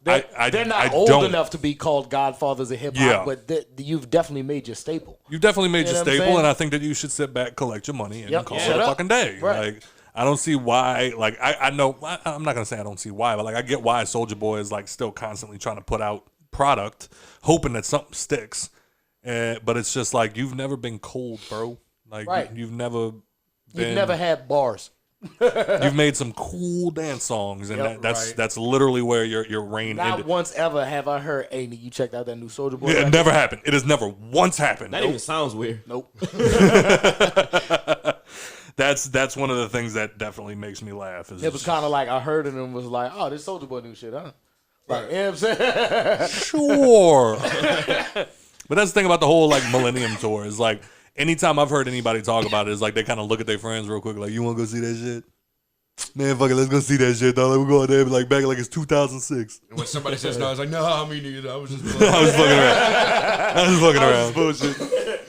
C: They're not
B: I
C: old
B: don't.
C: enough to be called godfathers of hip hop,
B: Yeah.
C: but you've definitely made your staple.
B: You've definitely made
C: You
B: your
C: know what I'm
B: staple,
C: saying?
B: and I think that you should sit back, collect your money, and
C: Yep.
B: call
C: Yeah.
B: it
C: Shut
B: a
C: up.
B: fucking day.
C: Right.
B: Like, I don't see why. Like, I know. I'm not gonna say I don't see why, but like, I get why Soulja Boy is like still constantly trying to put out product, hoping that something sticks. But it's just like you've never been cold, bro. Like,
C: Right.
B: you've never. Been,
C: You've never had bars.
B: You've made some cool dance songs, and
C: Yep,
B: that's literally where your reign
C: Not
B: ended.
C: once ever have I heard, hey, you checked out that new Soulja Boy
B: It
C: record?
B: never happened. It has never once happened.
D: that even sounds weird.
C: Nope.
B: That's one of the things that definitely makes me laugh. Is
C: It was kind of like I heard it and was like, oh, this Soulja Boy new shit, huh? Like, you know what I'm saying?
B: sure. But that's the thing about the whole like Millennium Tour is like anytime I've heard anybody talk about it, is like they kind of look at their friends real quick, like, you want to go see that shit? Man, fuck it, let's go see that shit, dog. Like, we're going there and be like back like it's 2006.
E: And when somebody says no, I was like, no, me neither. I was just
B: I was fucking around. I was fucking around.
C: Bullshit.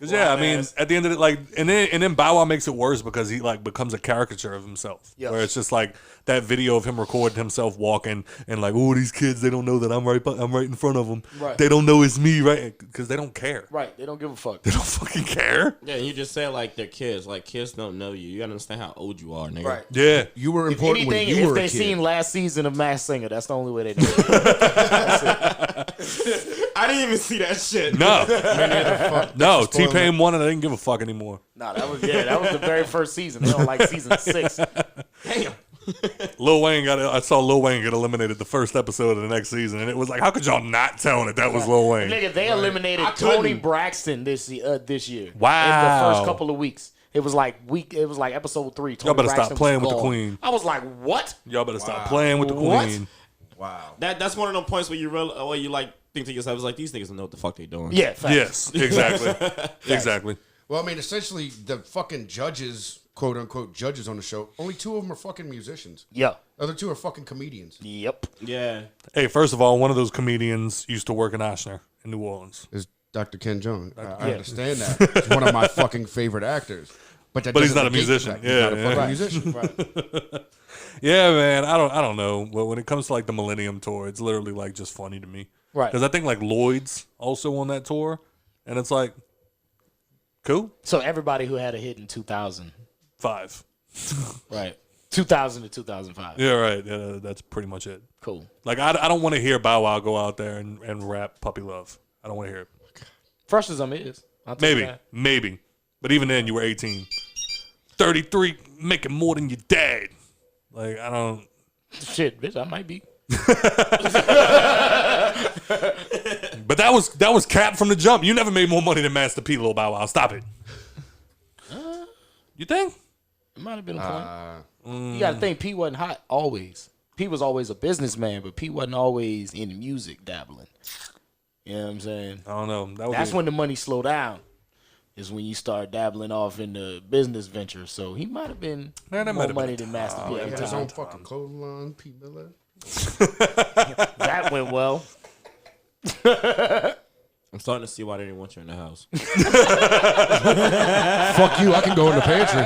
B: 'Cause, yeah, I mean, at the end of it, like, and then Bow Wow makes it worse because he like becomes a caricature of himself.
C: Yes.
B: Where it's just like that video of him recording himself walking and like, oh, these kids, they don't know that I'm right in front of them.
C: Right.
B: They don't know it's me, right? Because they don't care.
C: Right. They don't give a fuck.
B: They don't fucking care.
D: Yeah, you just say like they're kids. Like kids don't know you. You gotta understand how old you are, nigga.
C: Right.
B: Yeah.
E: You were
C: If
E: important
C: anything,
E: when you
C: if
E: were
C: they
E: a kid.
C: seen last season of Masked Singer, that's the only way they know.
D: I didn't even see that shit.
B: No. No.
E: spoiling
B: T-Pain won and I didn't give a fuck anymore.
C: Nah, that was the very first season. They don't like season 6.
D: Damn.
B: I saw Lil Wayne get eliminated the first episode of the next season, and it was like, how could y'all not tell that was Lil Wayne?
C: Nigga, they eliminated
D: I
C: Tony
D: couldn't.
C: Braxton this year.
B: Wow.
C: In the first couple of weeks. It was like episode 3. Tony
B: Y'all better stop
C: Braxton was
B: playing with the
C: gone.
B: queen.
C: I was like, what?
B: Y'all better stop playing with the
C: What?
B: queen.
E: Wow.
D: That's one of them points where you like think to yourself, like these niggas don't know what the fuck they doing.
C: Yeah, facts.
B: Yes, exactly. Exactly.
E: Well, I mean, essentially, the fucking judges, quote unquote, judges on the show, only 2 of them are fucking musicians.
C: Yeah.
E: The other 2 are fucking comedians.
C: Yep.
D: Yeah.
B: Hey, first of all, one of those comedians used to work in Ochsner in New Orleans.
E: Is Dr. Ken Jeong. I understand that. He's one of my fucking favorite actors. But he's
B: But he's not a
E: negate the
B: musician.
E: fact
B: Yeah,
E: he's not a fucking musician.
C: Right.
B: Yeah, man. I don't know. But when it comes to like the Millennium Tour, it's literally like just funny to me.
C: Right.
B: Because I think like Lloyd's also on that tour, and it's like, cool.
C: So everybody who had a hit in 2000.
B: 5.
C: Right. 2000 to 2005.
B: Yeah, right. Yeah, that's pretty much it.
C: Cool.
B: Like I don't want to hear Bow Wow go out there and rap Puppy Love. I don't want to hear it.
C: Fresh as I'm is. I'll tell you
B: Maybe.
C: that.
B: But even then, you were 18. 33, making more than your dad. Like, I don't.
C: Shit, bitch, I might be.
B: But that was cap from the jump. You never made more money than Master P, Lil Bow Wow. Stop it. You think?
C: It might have been a point. You got to think, P wasn't hot always. P was always a businessman, but P wasn't always in music dabbling. You know what I'm saying?
B: I don't know.
C: That's when the money slowed down. Is when you start dabbling off in the business venture. So he might have been
B: Man, that might
C: more
B: have
C: money
B: been
C: than Master P
E: He
C: at
E: had
C: the
E: his
C: time.
E: own fucking clothing line, P. Miller.
C: That went well.
D: I'm starting to see why they didn't want you in the house.
E: Fuck you, I can go in the pantry.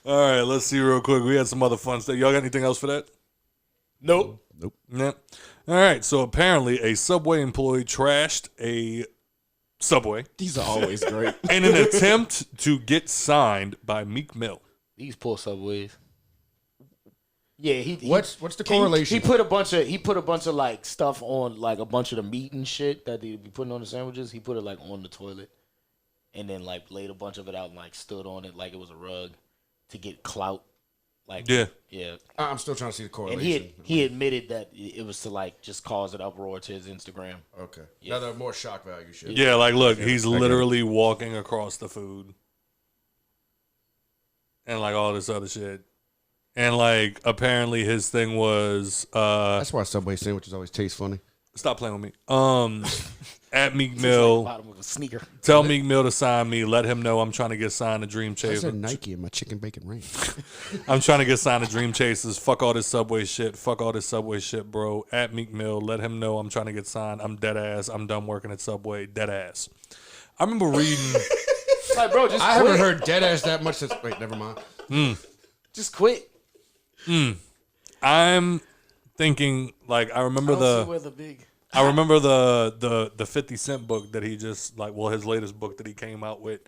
B: All right, let's see real quick. We had some other fun stuff. Y'all got anything else for that?
C: Nope.
B: Yeah. All right, so apparently a Subway employee trashed a Subway
D: These are always great.
B: in an attempt to get signed by Meek Mill.
C: These poor Subways. Yeah,
E: What's the correlation?
C: He put a bunch of like stuff on, like a bunch of the meat and shit that they'd be putting on the sandwiches. He put it like on the toilet, and then like laid a bunch of it out and like stood on it like it was a rug to get clout. Like
B: Yeah.
E: I'm still trying to see the
C: and
E: correlation.
C: he admitted that it was to like just cause an uproar to his Instagram.
E: Okay. Another more shock value shit.
B: Yeah, like look, he's literally walking across the food. And like all this other shit. And like apparently his thing was
E: That's why Subway sandwiches always taste funny.
B: stop playing with me. At Meek Mill,
C: Bottom of a sneaker.
B: tell Meek Mill to sign me. Let him know I'm trying to get signed to Dream
E: I
B: Chasers.
E: said Nike in my chicken bacon ranch.
B: I'm trying to get signed to Dream Chasers. Fuck all this Subway shit. Fuck all this Subway shit, bro. At Meek Mill, let him know I'm trying to get signed. I'm dead ass. I'm done working at Subway. Dead ass. I remember reading.
C: Like, bro, just
E: I
C: quit.
E: haven't heard dead ass that much since. Wait, never mind.
C: Just quit.
B: I'm thinking like I remember
C: I don't see where the big.
B: I remember the 50 Cent book that he just like his latest book that he came out with,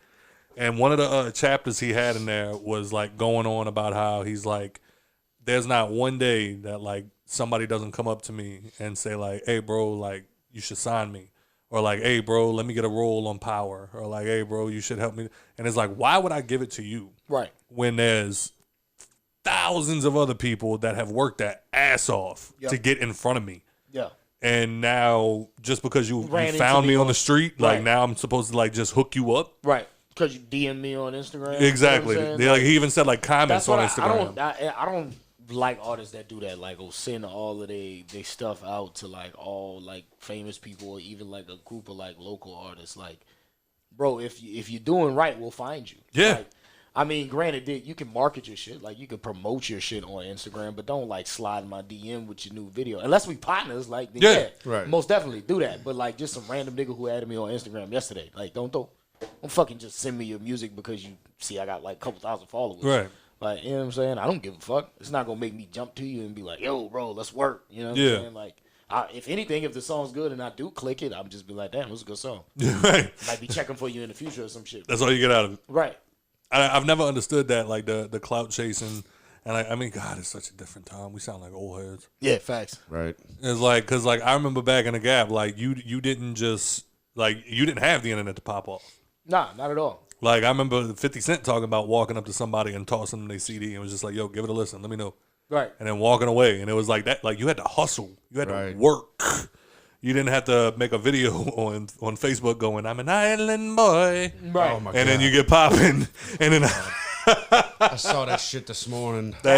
B: and one of the chapters he had in there was like going on about how he's like, there's not one day that like somebody doesn't come up to me and say like, hey bro, like you should sign me, or like, hey bro, let me get a role on Power, or like, hey bro, you should help me, and it's like, why would I give it to you
C: Right.
B: when there's thousands of other people that have worked their ass off to get in front of me.
C: Yeah.
B: And now, just because you
C: Ran into
B: found
C: me
B: me on
C: on-
B: the street, like
C: Right.
B: now I'm supposed to like just hook you up.
C: Right. Because you DM me on Instagram.
B: Exactly.
C: You know what I'm
B: They,
C: saying?
B: like he even said like comments
C: That's what
B: on Instagram.
C: I don't like artists that do that. Like, send all of they stuff out to like all like famous people, or even like a group of like local artists. Like, bro, if you're doing right, we'll find you.
B: Yeah.
C: Like, I mean, granted, you can market your shit, like you can promote your shit on Instagram, but don't like slide in my DM with your new video unless we partners. Like, then,
E: right,
C: most definitely do that. But like, just some random nigga who added me on Instagram yesterday, like, don't fucking just send me your music because you see I got like a couple thousand followers,
B: Right?
C: Like, you know what I'm saying? I don't give a fuck. It's not gonna make me jump to you and be like, yo, bro, let's work. You know what I'm saying? Like, if anything, if the song's good and I do click it, I'm just be like, damn, it was a good song.
B: Right.
C: Might be checking for you in the future or some shit.
B: That's all you get out of it.
C: Right.
B: I've never understood that, like the clout chasing, and I mean, God, it's such a different time. We sound like old heads.
C: Yeah, facts.
E: Right.
B: It's like, cause like I remember back in the Gap, like you didn't just like you didn't have the internet to pop off.
C: Nah, not at all.
B: Like I remember 50 Cent talking about walking up to somebody and tossing them their CD and was just like, "Yo, give it a listen. Let me know."
C: Right.
B: And then walking away, and it was like that. Like you had to hustle. You had to work. You didn't have to make a video on Facebook going, "I'm an island boy,"
C: Right.
E: Oh my God.
B: and then you get popping, and then
E: I saw that shit this morning.
B: that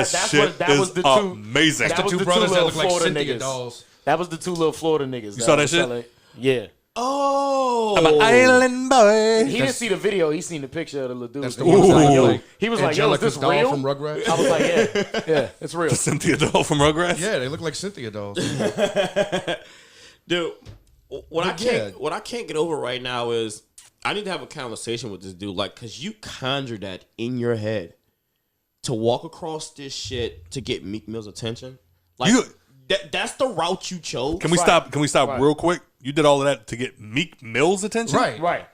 C: was the two
B: amazing.
C: That
E: The
C: was
E: two
C: the
E: brothers that
C: little
E: look like
C: Florida
E: Cynthia
C: niggas.
E: dolls.
C: That was the two little Florida niggas.
B: You saw that
C: was
B: shit?
C: selling- Yeah.
D: Oh,
B: I'm an island boy.
C: He didn't see the video. He seen the picture of the little dude.
E: That's the
C: He
E: one
C: was
E: that
C: like,
E: looked
C: yo,
E: like
C: he was like, yo, is
E: Angelica's
C: this
E: doll
C: real?
E: from Rugrats?
C: I was like, yeah, it's real.
B: Cynthia Doll from Rugrats.
E: Yeah, they look like Cynthia dolls.
D: dude. What I can't get over right now is I need to have a conversation with this dude, like, cause you conjured that in your head to walk across this shit to get Meek Mill's attention. Like that's the route you chose.
B: Can we stop? Can we stop real quick? You did all of that to get Meek Mill's attention,
E: Right.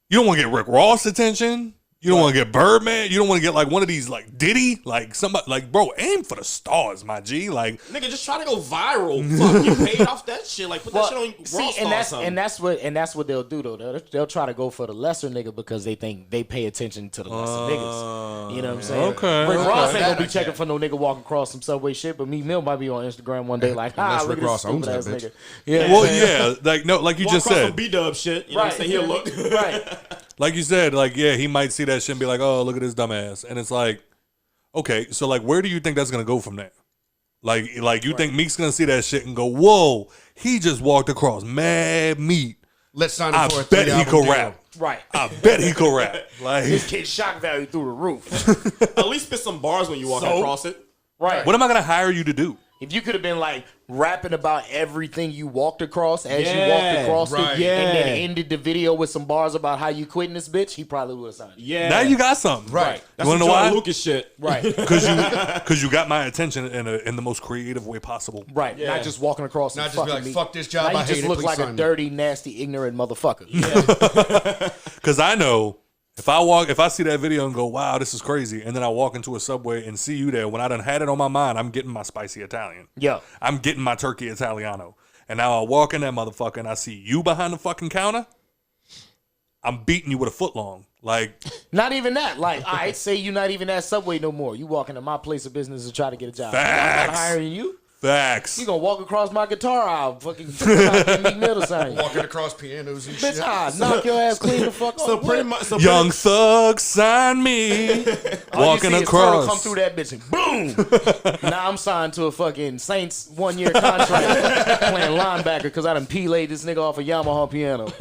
B: You don't want to get Rick Ross' attention. You don't want to get Birdman. You don't want to get like one of these like Diddy, like somebody, like bro, aim for the stars, my G. Like
D: nigga, just try to go viral. Fuck, you paid off that shit. Like put that shit on Raw Star
C: and that's what they'll do though. They'll try to go for the lesser nigga because they think they pay attention to the lesser niggas. You know what I'm saying?
B: Okay.
C: Rick Ross ain't gonna be checking for no nigga walking across some subway shit, but Meek Mill might be on Instagram one day like,
E: Unless
C: look
E: Rick
C: at
E: Ross
C: this
E: owns
C: stupid
E: that
C: ass
E: bitch.
C: nigga. Yeah.
B: well, yeah, like no, like you
D: Walk
B: just
D: across
B: said,
D: some B-dub shit. You know what I'm saying? Here, look.
C: Right.
B: like you said, like yeah, he might see that shit and be like, oh, look at this dumbass, and it's like, okay, so like, where do you think that's gonna go from there? Like you think Meek's gonna see that shit and go, whoa, he just walked across mad meat.
E: Let's sign him
B: I
E: for a
B: bet he
E: 3-album
B: could
E: deal.
B: rap.
C: Right.
B: I bet he could rap.
C: This
B: Like,
C: kid's shock value through the roof.
D: At least spit some bars when you walk across it.
C: Right.
B: what am I gonna hire you to do?
C: If you could have been like rapping about everything you walked across as you walked across
E: right.
C: it, and then ended the video with some bars about how you quitting this bitch, he probably would have signed you.
D: Yeah.
B: Now you got something,
E: Right.
D: That's
B: You wanna
D: some
B: know
D: John
B: why?
D: Lucas shit.
C: Right.
B: Because you got my attention in the most creative way possible.
C: Right.
D: Yeah.
C: Not just walking across
E: Not
C: and
E: just be
C: fucking
E: like,
C: me.
E: fuck this job,
C: Now
E: I
C: you
E: hate
C: just
E: it,
C: look
E: please
C: like a
E: sign me.
C: dirty, nasty, ignorant motherfucker.
B: Because I know if I see that video and go, wow, this is crazy, and then I walk into a Subway and see you there, when I done had it on my mind, I'm getting my spicy Italian.
C: Yeah.
B: I'm getting my turkey Italiano. And now I walk in that motherfucker and I see you behind the fucking counter, I'm beating you with a foot long. Like,
C: Not even that. Like, I say you not even at Subway no more. You walk into my place of business to try to get a job. I'm
B: Facts.
C: not hiring you.
B: facts.
C: You gonna walk across my guitar aisle, fucking get Meek Mill to sign you.
E: Walking across pianos and shit.
C: Bitch, knock your ass clean the fuck
D: So
C: off.
D: pretty much. So
B: Young Thug, sign me.
C: All
B: Walking
C: you see is Turtle come
B: across.
C: through that bitch and boom. Now I'm signed to a fucking Saints 1 year contract playing linebacker because I done P-laid this nigga off a Yamaha piano.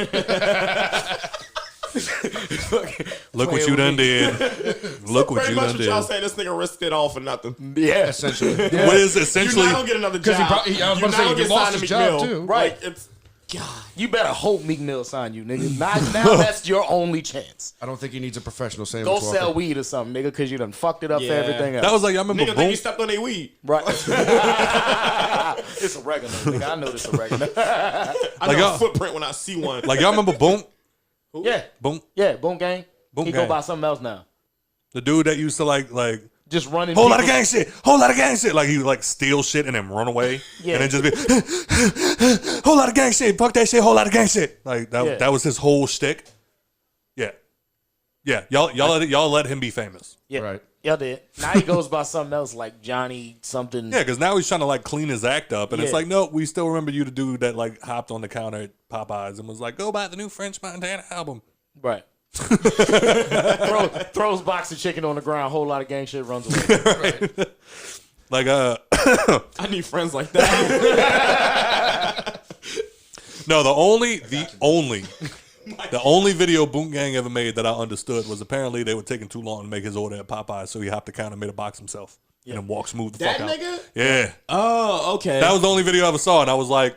B: Look what you done did. Look what
D: pretty
B: you
D: much
B: done
D: what y'all
B: did.
D: saying. This nigga risked it all for nothing.
C: Yeah.
E: Essentially.
B: What is essentially?
D: You not gonna get another job.
E: Because he probably- I was
D: You
E: about to say,
D: not
E: he
D: gonna
E: lost
D: sign to
E: his
D: Meek
E: job,
D: Mill.
E: too.
C: Right.
D: Like, it's God.
C: You better hope Meek Mill sign you, nigga. Now that's your only chance.
E: I don't think he needs a professional sandwich
C: Go
E: walker.
C: sell weed or something, nigga, because you done fucked it up for
D: Yeah.
C: everything else.
B: That was like, y'all remember
D: Nigga think
B: Boom?
D: he stepped on their weed.
C: right. It's oregano, nigga. I know this oregano.
D: I
B: Like,
D: know
B: y'all-
D: a footprint when I see one.
B: Like, y'all remember Boom?
C: yeah.
B: Boom?
C: Yeah, Boom Gang.
B: Boom
C: he
B: Gang.
C: go by something else now.
B: The dude that used to like
C: Just running.
B: whole lot of
C: people-
B: gang shit, whole lot of gang shit. Like he would like steal shit and then run away,
C: Yeah.
B: and then just be whole lot of gang shit, fuck that shit, whole lot of gang shit. Like that,
C: Yeah.
B: that was his whole shtick. Yeah, yeah. Y'all let him be famous.
C: Yeah.
E: Right.
C: Y'all did. Now he goes by something else like Johnny something.
B: Yeah, because now he's trying to like clean his act up, and it's
C: Yeah.
B: like, no, we still remember you, the dude that like hopped on the counter at Popeyes and was like, go buy the new French Montana album.
C: Right. Throws box of chicken on the ground, whole lot of gang shit, runs away.
B: Like
D: I need friends like that.
B: no, the only The only video Boom Gang ever made that I understood was apparently they were taking too long to make his order at Popeyes, so he hopped the counter and made a box himself. And then walked smooth the fuck out.
D: That nigga?
B: Yeah.
D: Oh, okay.
B: That was the only video I ever saw, and I was like,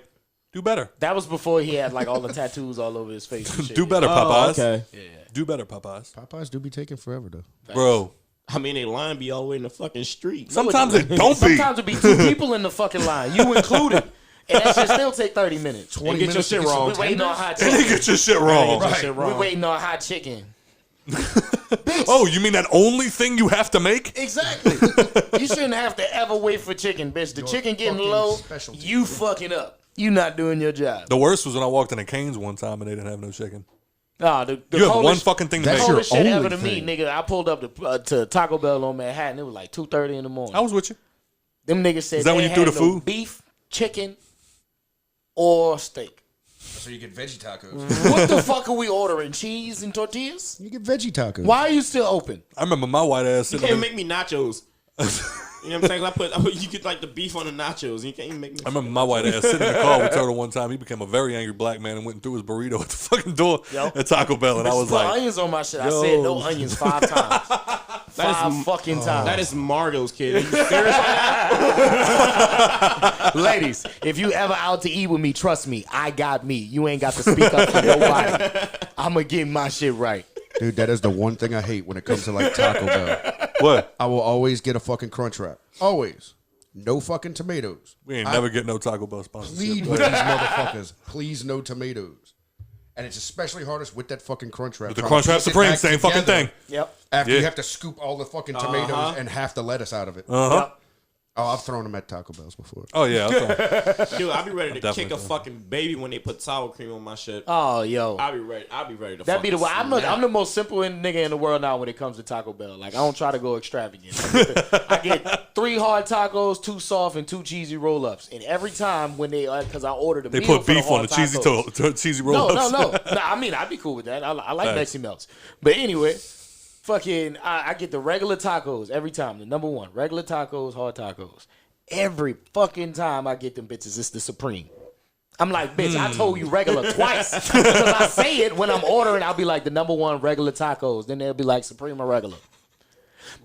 B: do better.
C: That was before he had like all the tattoos all over his face and shit.
B: Do better, Popeyes.
D: Okay.
C: Yeah.
B: Do better, Popeyes.
E: Popeyes do be taking forever though.
B: Bro.
D: I mean, they line be all the way in the fucking street.
B: Sometimes it don't be.
C: Sometimes it be 2 people in the fucking line, you included. And that shit still take 30 minutes.
E: 20
D: get your
E: minutes to
D: shit
E: get some
D: wrong.
C: We waiting on hot
B: And they
C: chicken.
B: get your shit wrong.
C: We waiting on hot chicken.
B: Oh, you mean that only thing you have to make?
C: Exactly. You shouldn't have to ever wait for chicken, bitch. The chicken getting
E: fucking
C: low,
E: specialty.
C: you fucking up. You not doing your job.
B: The worst was when I walked into Cane's one time and they didn't have no chicken.
C: Nah, the
B: You have one
C: coldest-
B: fucking thing to
E: That's
B: make.
E: your
C: coldest shit
E: only
C: ever to
E: thing.
C: me, nigga. I pulled up to Taco Bell on Manhattan. It was like 2:30 in the morning.
B: I was with you.
C: Them niggas said
B: Is that
C: they
B: when you
C: had
B: threw the
C: no
B: food?
C: beef, chicken, or steak.
E: So you get veggie tacos.
C: What the fuck are we ordering? Cheese and tortillas?
E: You get veggie tacos.
C: Why are you still open?
B: I remember my white ass
D: You
B: sitting
D: can't
B: there.
D: make me nachos. You know what I'm saying? I put you get like the beef on the nachos. You can't even make me.
B: I remember my white ass sitting in the car with Turtle one time. He became a very angry black man and went and threw his burrito at the fucking door
C: Yo.
B: at Taco Bell. And I was
C: Put
B: like,
C: onions on my shit. I
B: yo.
C: said no onions 5 times. Five fucking times.
D: That is Margot's kid. Are you serious?
C: Ladies, if you ever out to eat with me, trust me, I got me. You ain't got to speak up for nobody. I'm going to get my shit right.
E: Dude, that is the one thing I hate when it comes to like Taco Bell.
B: what?
E: I will always get a fucking crunch wrap. Always. No fucking tomatoes.
B: We ain't never get no Taco Bell sponsorship.
E: Plead with these motherfuckers. Please, no tomatoes. And it's especially hardest with that fucking crunch wrap.
B: With the
E: Trying
B: Crunch
E: to
B: Wrap
E: piece it
B: Supreme,
E: back
B: same fucking
E: together
B: thing.
C: Yep.
E: After
B: Yeah.
E: you have to scoop all the fucking tomatoes and half the lettuce out of it.
B: Uh-huh.
E: Oh, I've thrown them at Taco Bells before.
B: Oh, yeah. Okay.
D: Dude, I'll be ready to
B: Definitely
D: kick a
B: do.
D: fucking baby when they put sour cream on my shit.
C: Oh, yo.
D: I'll be ready. I'll be ready to.
C: That'd be the way.
D: fucking
C: I'm the most simple nigga in the world now when it comes to Taco Bell. Like, I don't try to go extravagant. I get 3 hard tacos, 2 soft, and 2 cheesy roll-ups. And every time when they, because I ordered a
B: They
C: meal
B: put
C: for
B: beef
C: the
B: on
C: hard
B: the cheesy
C: tacos.
B: cheesy
C: No,
B: roll-ups.
C: no. I mean, I'd be cool with that. I like
B: Thanks.
C: Mexi Melts. But anyway, fucking, I get the regular tacos every time. The number 1. Regular tacos, hard tacos. Every fucking time I get them bitches, it's the Supreme. I'm like, bitch, I told you regular twice. Because I say it when I'm ordering, I'll be like, the number 1 regular tacos. Then they'll be like, Supreme or regular?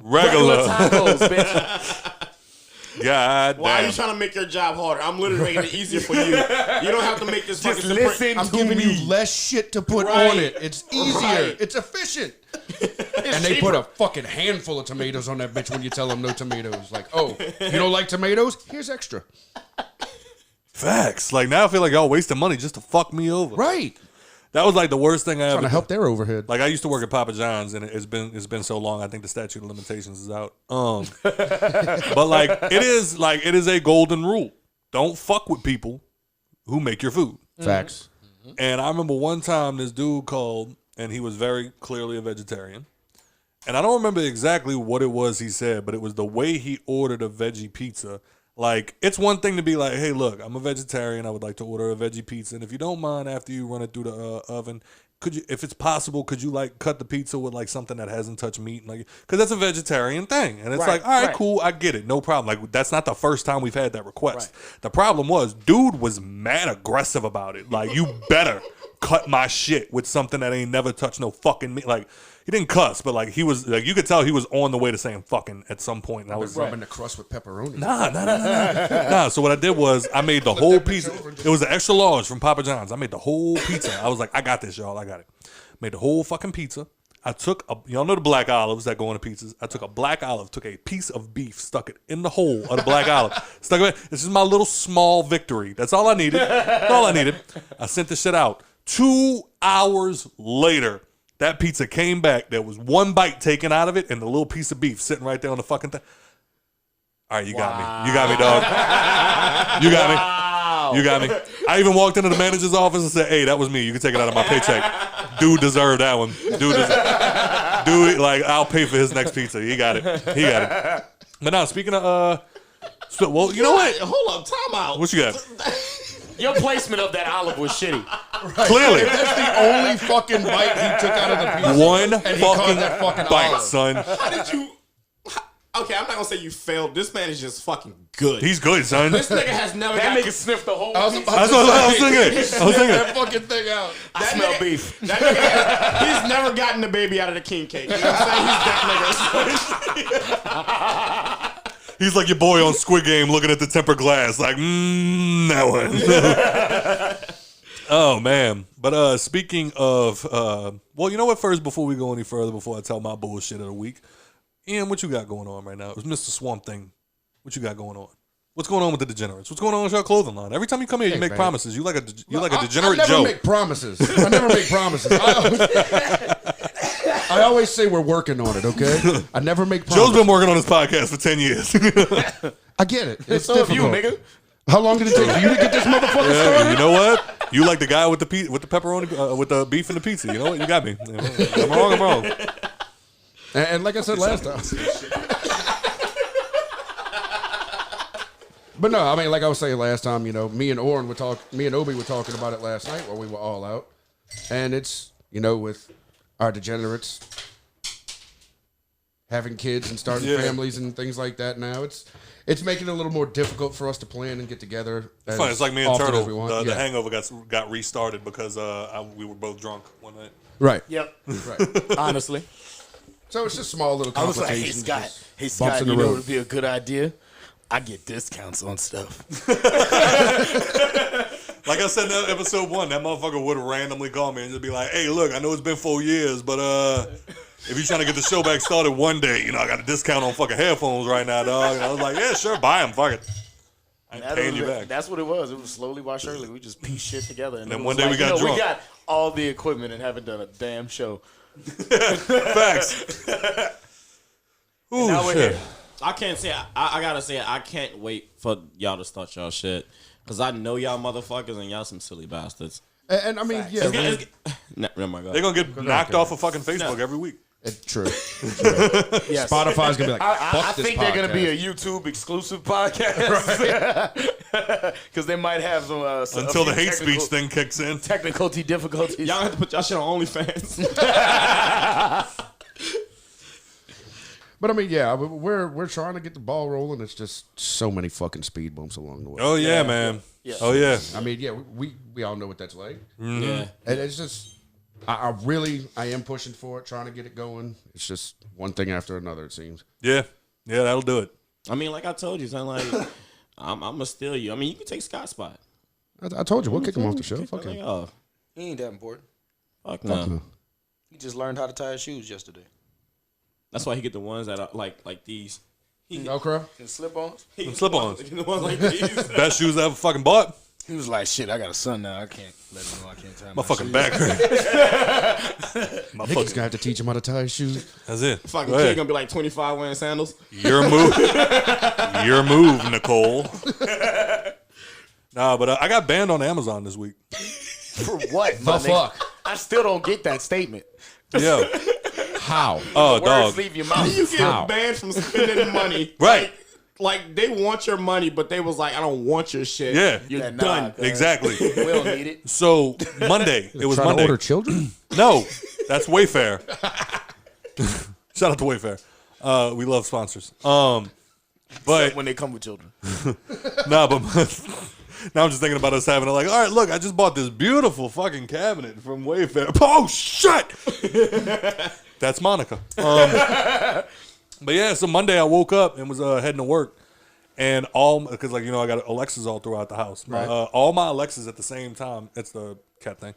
B: Regular.
C: tacos, bitch.
B: God
D: Why are you
B: damn.
D: trying to make your job harder? I'm literally making it easier for you. You don't have to make this
C: Just
D: fucking
C: listen
E: I'm
C: to
E: giving
C: me.
E: you less shit to put
D: Right.
E: on it. It's easier.
D: Right.
E: It's efficient. And they put a fucking handful of tomatoes on that bitch when you tell them no tomatoes. Like, oh, you don't like tomatoes? Here's extra.
B: Facts. Like, now I feel like y'all wasting money just to fuck me over.
E: Right.
B: That was like the worst thing I ever
E: Trying to
B: did.
E: help their overhead.
B: Like, I used to work at Papa John's, and it's been so long. I think the statute of limitations is out. But like it is a golden rule. Don't fuck with people who make your food.
E: Facts.
B: And I remember one time this dude called, and he was very clearly a vegetarian. And I don't remember exactly what it was he said, but it was the way he ordered a veggie pizza. Like, it's one thing to be like, hey, look, I'm a vegetarian. I would like to order a veggie pizza. And if you don't mind, after you run it through the oven, could you, if it's possible, could you like cut the pizza with like something that hasn't touched meat? Like, because that's a vegetarian thing. And it's
C: Right,
B: like, all right,
C: right.
B: cool, I get it, no problem. Like, that's not the first time we've had that request. The problem was, dude was mad aggressive about it. Like, you better cut my shit with something that ain't never touched no fucking meat. Like, he didn't cuss, but like he was like, you could tell he was on the way to saying fucking at some point. And I was
E: Rubbing the crust with pepperoni.
B: Nah. So what I did was I made the whole pizza. It was an extra large from Papa John's. I made the whole pizza. I was like, I got this, y'all. I got it. Made the whole fucking pizza. I took y'all know the black olives that go on the pizzas. I took a black olive, took a piece of beef, stuck it in the hole of the black olive. Stuck it. This is my little small victory. That's all I needed. That's all I needed. I sent the shit out. 2 hours later, that pizza came back. There was one bite taken out of it and the little piece of beef sitting right there on the fucking thing. All right, you got me. You got me, dog. You got me. You got me. I even walked into the manager's office and said, hey, that was me. You can take it out of my paycheck. Dude deserved that one. Dude, like, I'll pay for his next pizza. He got it. He got it. But now, speaking of, well, you know what?
D: Hold up, time out.
B: What you got?
C: Your placement of that olive was shitty.
B: Clearly.
E: That's the only fucking bite he took out of the pizza.
B: One
E: And he called that
B: fucking
E: fucking
B: bite,
E: olive.
B: son.
D: How did you? Okay, I'm not gonna say you failed. This man is just fucking good.
B: He's good, son.
D: This nigga has never
C: That
D: got
C: nigga sniffed the whole
E: I was
C: piece.
E: about
B: That's
E: to
B: what I was
E: say,
B: thinking. I was thinking.
E: that fucking thing out.
C: I smell beef.
D: That nigga, he's never gotten the baby out of the king cake. You know what I'm saying? He's that nigga.
B: He's like your boy on Squid Game looking at the tempered glass, like, that one. Oh, man. But speaking of, well, you know what? First, before we go any further, before I tell my bullshit of the week, Ian, what you got going on right now? It was Mr. Swamp Thing. What you got going on? What's going on with the degenerates? What's going on with your clothing line? Every time you come here, you make
E: man.
B: promises. You like a degenerate
E: I never
B: Joe.
E: make promises. I never make promises. I always say we're working on it, okay? I never make promises.
B: Joe's been working on this podcast for 10 years.
E: I get it. It's
C: So have you,
E: difficult.
C: nigga.
E: How long did it take for you to get this motherfucker
B: Yeah,
E: started?
B: you know what? You like the guy with the pepperoni, with the beef and the pizza. You know what? You got me. I'm wrong.
E: And like I said last time. But no, I mean, like I was saying last time, you know, me and Obi were talking about it last night while we were all out. And it's, you know, with our degenerates having kids and starting families and things like that now, it's making it a little more difficult for us to plan and get together.
B: It's funny. It's like me and
E: often as
B: Turtle.
E: we want.
B: The
E: Yeah.
B: Hangover got restarted because we were both drunk one night.
E: Right.
C: Yep.
E: Right.
C: Honestly.
E: So it's just small little
C: I was like,
E: complications.
C: hey,
E: just
C: Scott,
E: bumps in the
C: you know
E: road.
C: what would be a good idea? I get discounts on stuff.
B: Like I said in episode 1, that motherfucker would randomly call me and just be like, hey, look, I know it's been 4 years, but if you're trying to get the show back started one day, you know, I got a discount on fucking headphones right now, dog. And I was like, yeah, sure, buy them, fuck it. I ain't paying you back.
C: That's what it was. It was slowly by surely. We just pieced shit together. And
B: then
C: it
B: one
C: was
B: day we got drunk.
C: We got all the equipment and haven't done a damn show.
B: Facts. Ooh,
C: Now we're
B: shit.
C: here.
D: I can't say. I gotta say. I can't wait for y'all to start y'all shit because I know y'all motherfuckers and y'all some silly bastards.
E: And I mean, yeah,
D: Never mind.
B: They're going to get knocked off of fucking Facebook every week.
E: it's true.
C: Yes.
E: Spotify's gonna be like, fuck
C: I
E: this
C: think they're going to be
E: podcast.
C: a YouTube exclusive podcast. Because they might have some
B: Until the hate speech thing kicks in.
C: technical difficulties.
D: Y'all have to put y'all shit on OnlyFans.
E: But I mean, yeah, we're trying to get the ball rolling. It's just so many fucking speed bumps along the way.
B: Oh, yeah, man.
C: Yeah.
B: Oh, yeah.
E: I mean, yeah, we all know what that's like.
D: Yeah.
E: And it's just, I am pushing for it, trying to get it going. It's just one thing after another, it seems.
B: Yeah. Yeah, that'll do it.
D: I mean, like I told you, son. Like I'm gonna steal you. I mean, you can take Scott's spot.
E: I told you, we'll kick him off the show.
D: Kick
E: Fuck
D: that
E: him.
D: nigga off.
C: He ain't that important.
D: Fuck no.
E: No.
C: He just learned how to tie his shoes yesterday.
D: That's why he get the ones that are like these.
E: Velcro?
C: And slip-ons.
B: Some slip-ons.
D: The ones like these.
B: Best shoes I ever fucking bought.
C: He was like, shit, I got a son now. I can't let him know I can't tie
B: My
C: my
B: fucking
C: shoes.
B: back hurt. My
E: Nicky's
B: fucking,
E: gonna have to teach him how to tie his shoes.
B: that's it.
D: Fucking
B: Go
D: kid
B: ahead.
D: gonna be like 25 wearing sandals.
B: Your move. Your move, Nicole. Nah, but I got banned on Amazon this week.
C: For what, my
E: The
C: nigga?
E: fuck?
C: I still don't get that statement.
B: Yeah.
E: How?
B: Oh,
C: Words
B: dog.
C: leave your mouth.
D: You get
E: How?
D: banned from spending money.
B: Right.
D: Like they want your money, but they was like, I don't want your shit.
B: Yeah.
D: You're
C: Yeah, nah,
D: done.
C: cuz.
B: Exactly.
C: We don't need it.
B: So Monday. It was
E: Trying
B: Monday.
E: to order children?
B: No, that's Wayfair. Shout out to Wayfair. We love sponsors. But
C: When they come with children.
B: nah, but now I'm just thinking about us having it like, all right, look, I just bought this beautiful fucking cabinet from Wayfair. Oh shit! That's Monica. But yeah, so Monday I woke up and was heading to work, and because like I got Alexas all throughout the house.
E: Right.
B: All my Alexas at the same time. It's the cat thing.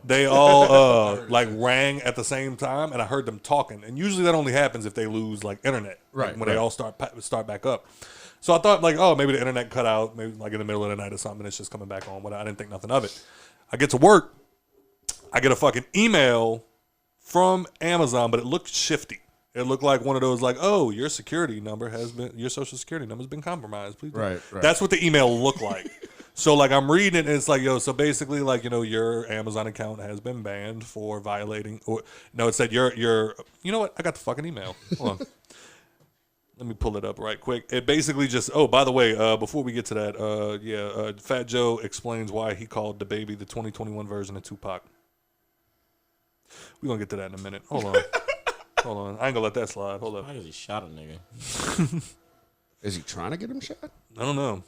B: They all like rang at the same time, and I heard them talking. And usually that only happens if they lose like internet,
E: Right,
B: When they all start back up. So I thought like, oh, maybe the internet cut out, maybe like in the middle of the night or something. It's just coming back on. But I didn't think nothing of it. I get to work, I get a fucking email from Amazon, but it looked shifty. It looked like one of those like, oh, your social security number has been compromised. Please.
E: Right.
B: That's what the email looked like. So like I'm reading it and it's like, yo, so basically like, your Amazon account has been banned for violating, or no, it said your you know what? I got the fucking email. Hold on. Let me pull it up right quick. It basically just, oh, by the way, before we get to that, Fat Joe explains why he called the baby the 2021 version of Tupac. We're going to get to that in a minute. Hold on. Hold on. I ain't gonna let that slide. Hold up.
D: Why does he shot a nigga?
E: Is he trying to get him shot?
B: I don't know.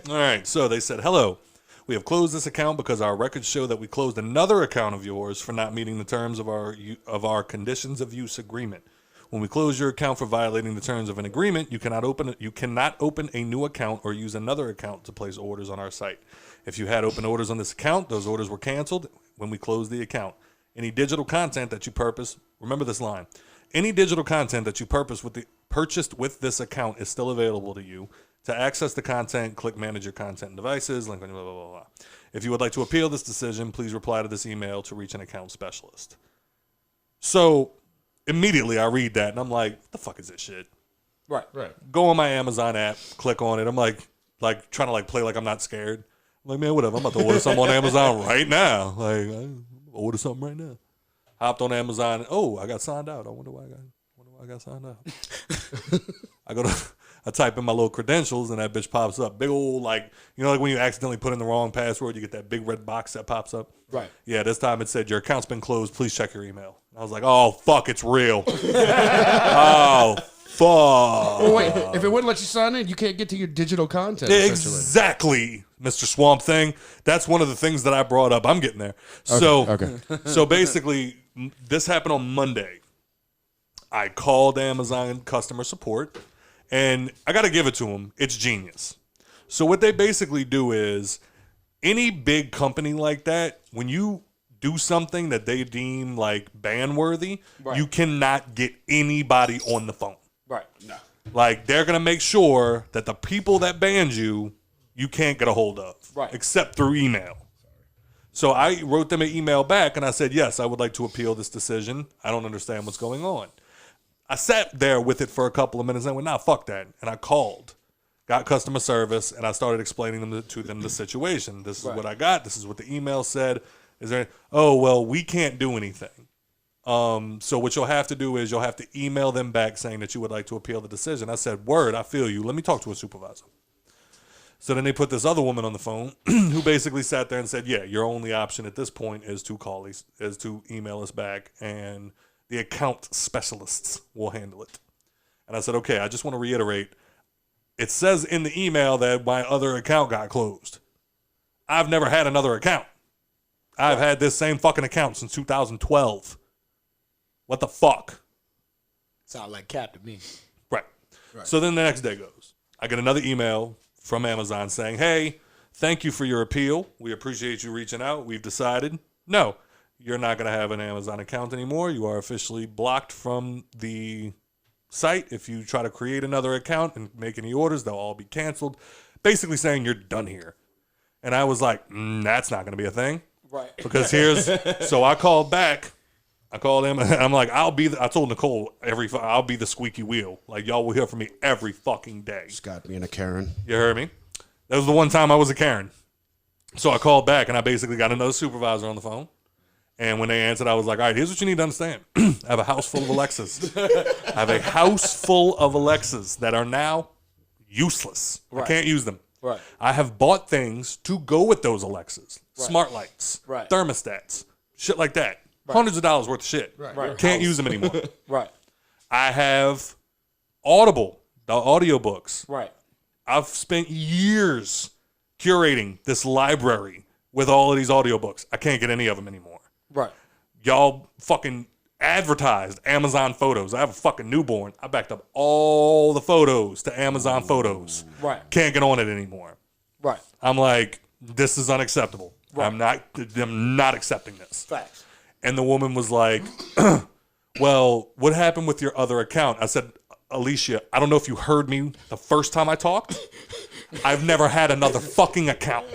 B: All right. So they said, hello. We have closed this account because our records show that we closed another account of yours for not meeting the terms of our conditions of use agreement. When we close your account for violating the terms of an agreement, you cannot open a new account or use another account to place orders on our site. If you had open orders on this account, those orders were canceled when we closed the account. Any digital content that you purchased, remember this line, any digital content that you purchased with this account is still available to you. To access the content, click Manage Your Content and Devices, link on blah, blah, blah, blah. If you would like to appeal this decision, please reply to this email to reach an account specialist. So immediately I read that and I'm like, what the fuck is this shit?
C: Right.
B: Go on my Amazon app, click on it. I'm like trying to like play like I'm not scared. I'm like, man, whatever. I'm about to order something on Amazon right now. Like, I'm order something right now. Hopped on Amazon. Oh, I got signed out. I wonder why I got signed out. I type in my little credentials and that bitch pops up. Big old, like, you know, like when you accidentally put in the wrong password, you get that big red box that pops up.
C: Right.
B: Yeah, this time it said, your account's been closed. Please check your email. I was like, oh, fuck, it's real. Oh, fuck.
E: Oh, wait. If it wouldn't let you sign in, you can't get to your digital content.
B: Exactly, Mr. Swamp Thing. That's one of the things that I brought up. I'm getting there.
E: Okay.
B: So basically, this happened on Monday. I called Amazon customer support. And I got to give it to them. It's genius. So what they basically do is any big company like that, when you do something that they deem like ban worthy, you cannot get anybody on the phone.
C: Right. No.
B: Like they're going to make sure that the people that banned you can't get a hold of.
C: Right.
B: Except through email. So I wrote them an email back and I said, yes, I would like to appeal this decision. I don't understand what's going on. I sat there with it for a couple of minutes and went, nah, fuck that. And I called, got customer service, and I started explaining to them the situation. This is what I got. This is what the email said. Oh, well, we can't do anything. So what you'll have to do is you'll have to email them back saying that you would like to appeal the decision. I said, word, I feel you. Let me talk to a supervisor. So then they put this other woman on the phone who basically sat there and said, yeah, your only option at this point is to email us back, and the account specialists will handle it. And I said, okay, I just want to reiterate. It says in the email that my other account got closed. I've never had another account. I've had this same fucking account since 2012. What the fuck?
C: Sound like cap to me.
B: Right. So then the next day goes. I get another email from Amazon saying, hey, thank you for your appeal. We appreciate you reaching out. We've decided, no, you're not going to have an Amazon account anymore. You are officially blocked from the site. If you try to create another account and make any orders, they'll all be canceled. Basically saying you're done here. And I was like, that's not going to be a thing.
C: Right.
B: Because so I called back. I called him and I'm like, I told Nicole I'll be the squeaky wheel. Like, y'all will hear from me every fucking day.
E: Scott being a Karen.
B: You heard me? That was the one time I was a Karen. So I called back and I basically got another supervisor on the phone. And when they answered, I was like, all right, here's what you need to understand. I have a house full of Alexas. I have a house full of Alexas that are now useless. I can't use them.
C: Right.
B: I have bought things to go with those Alexas. Smart lights.
C: Right.
B: Thermostats. Shit like that. Hundreds of dollars worth of shit.
C: Right.
B: Can't use them anymore.
C: Right.
B: I have Audible, the audiobooks.
C: Right.
B: I've spent years curating this library with all of these audiobooks. I can't get any of them anymore.
C: Right.
B: Y'all fucking advertised Amazon Photos. I have a fucking newborn. I backed up all the photos to Amazon Photos.
C: Right.
B: Can't get on it anymore.
C: Right.
B: I'm like, this is unacceptable.
C: Right.
B: I'm not accepting this.
C: Facts.
B: And the woman was like, well, what happened with your other account? I said, Alicia, I don't know if you heard me the first time I talked. I've never had another fucking account.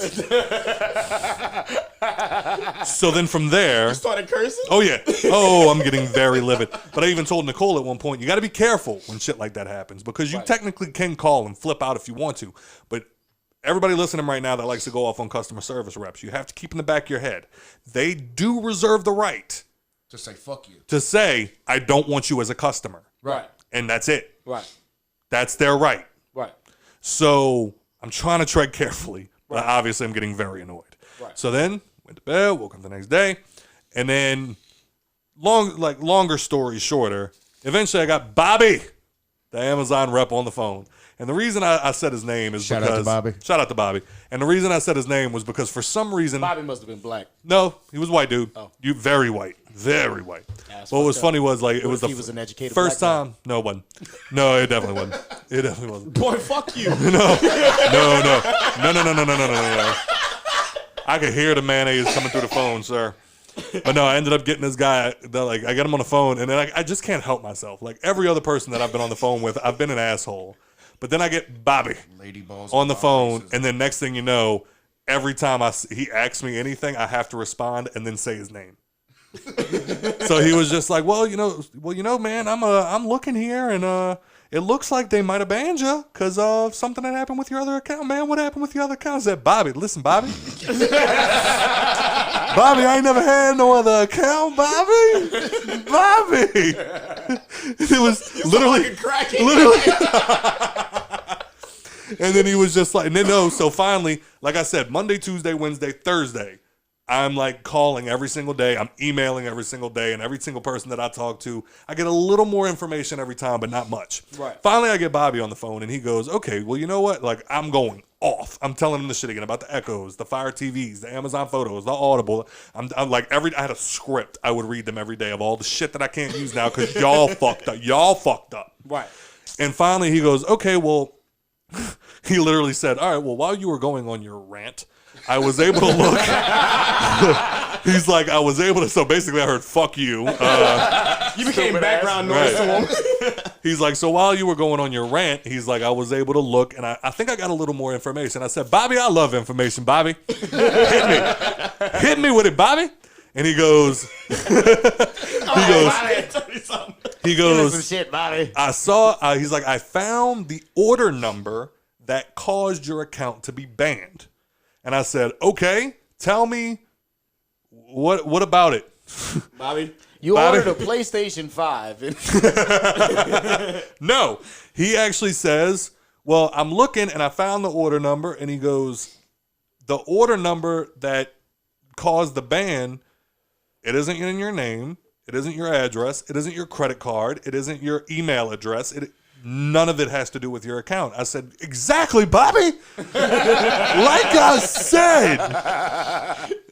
B: So then from there...
D: You started cursing?
B: Oh, yeah. Oh, I'm getting very livid. But I even told Nicole at one point, you got to be careful when shit like that happens, because you technically can call and flip out if you want to. But everybody listening right now that likes to go off on customer service reps, you have to keep in the back of your head, they do reserve the right
E: to say fuck you.
B: To say, I don't want you as a customer.
C: Right.
B: And that's it.
C: Right.
B: That's their right.
C: Right.
B: So I'm trying to tread carefully, but obviously I'm getting very annoyed.
C: Right.
B: So then went to bed, woke up the next day, and then longer story shorter, eventually I got Bobby, the Amazon rep, on the phone. And the reason I said his name is
E: Shout
B: because...
E: out to Bobby.
B: And the reason I said his name was because for some reason...
C: Bobby must have been black.
B: No, he was a white dude.
C: Oh.
B: You very white. Very white.
C: That's
B: What was
C: fucked up.
B: funny was, like, it
C: What
B: was
C: if
B: the
C: he was an educated
B: first
C: black
B: time... No, it wasn't. No, it definitely wasn't. It definitely wasn't.
D: Boy, fuck you.
B: No. I could hear the mayonnaise coming through the phone, sir. But no, I ended up getting this guy. Like, I get him on the phone, and then I just can't help myself. Like every other person that I've been on the phone with, I've been an asshole. But then I get Bobby
E: Lady balls
B: on the phone, and then next thing you know, every time he asks me anything, I have to respond and then say his name. So he was just like, well, you know, man, I'm looking here, and it looks like they might have banned you because of something that happened with your other account, man. What happened with your other account? I said, Bobby, listen, Bobby. Bobby, I ain't never had no other account, Bobby. It was literally. And then he was just like, no. So finally, like I said, Monday, Tuesday, Wednesday, Thursday, I'm like calling every single day. I'm emailing every single day, and every single person that I talk to, I get a little more information every time, but not much. Right. Finally, I get Bobby on the phone, and he goes, okay, well, you know what? Like, I'm going off. I'm telling him the shit again about the Echoes, the Fire TVs, the Amazon Photos, the Audible. I'm like, I had a script. I would read them every day of all the shit that I can't use now because y'all fucked up. Y'all fucked up. Right. And finally, he goes, okay, well, he literally said, all right, well, while you were going on your rant, I was able to look. He's like, I was able to. So basically, I heard "fuck you."
D: You became background noise to him.
B: He's like, so while you were going on your rant, he's like, I was able to look, and I think I got a little more information. I said, Bobby, I love information, Bobby. Hit me with it, Bobby. And he goes, he goes,
C: some shit, Bobby.
B: I saw. He's like, I found the order number that caused your account to be banned. And I said, okay, tell me what about it?
C: Bobby? You ordered a PlayStation 5.
B: No, he actually says, well, I'm looking and I found the order number. And he goes, the order number that caused the ban, it isn't in your name. It isn't your address. It isn't your credit card. It isn't your email address. None of it has to do with your account. I said, exactly, Bobby. Like I said.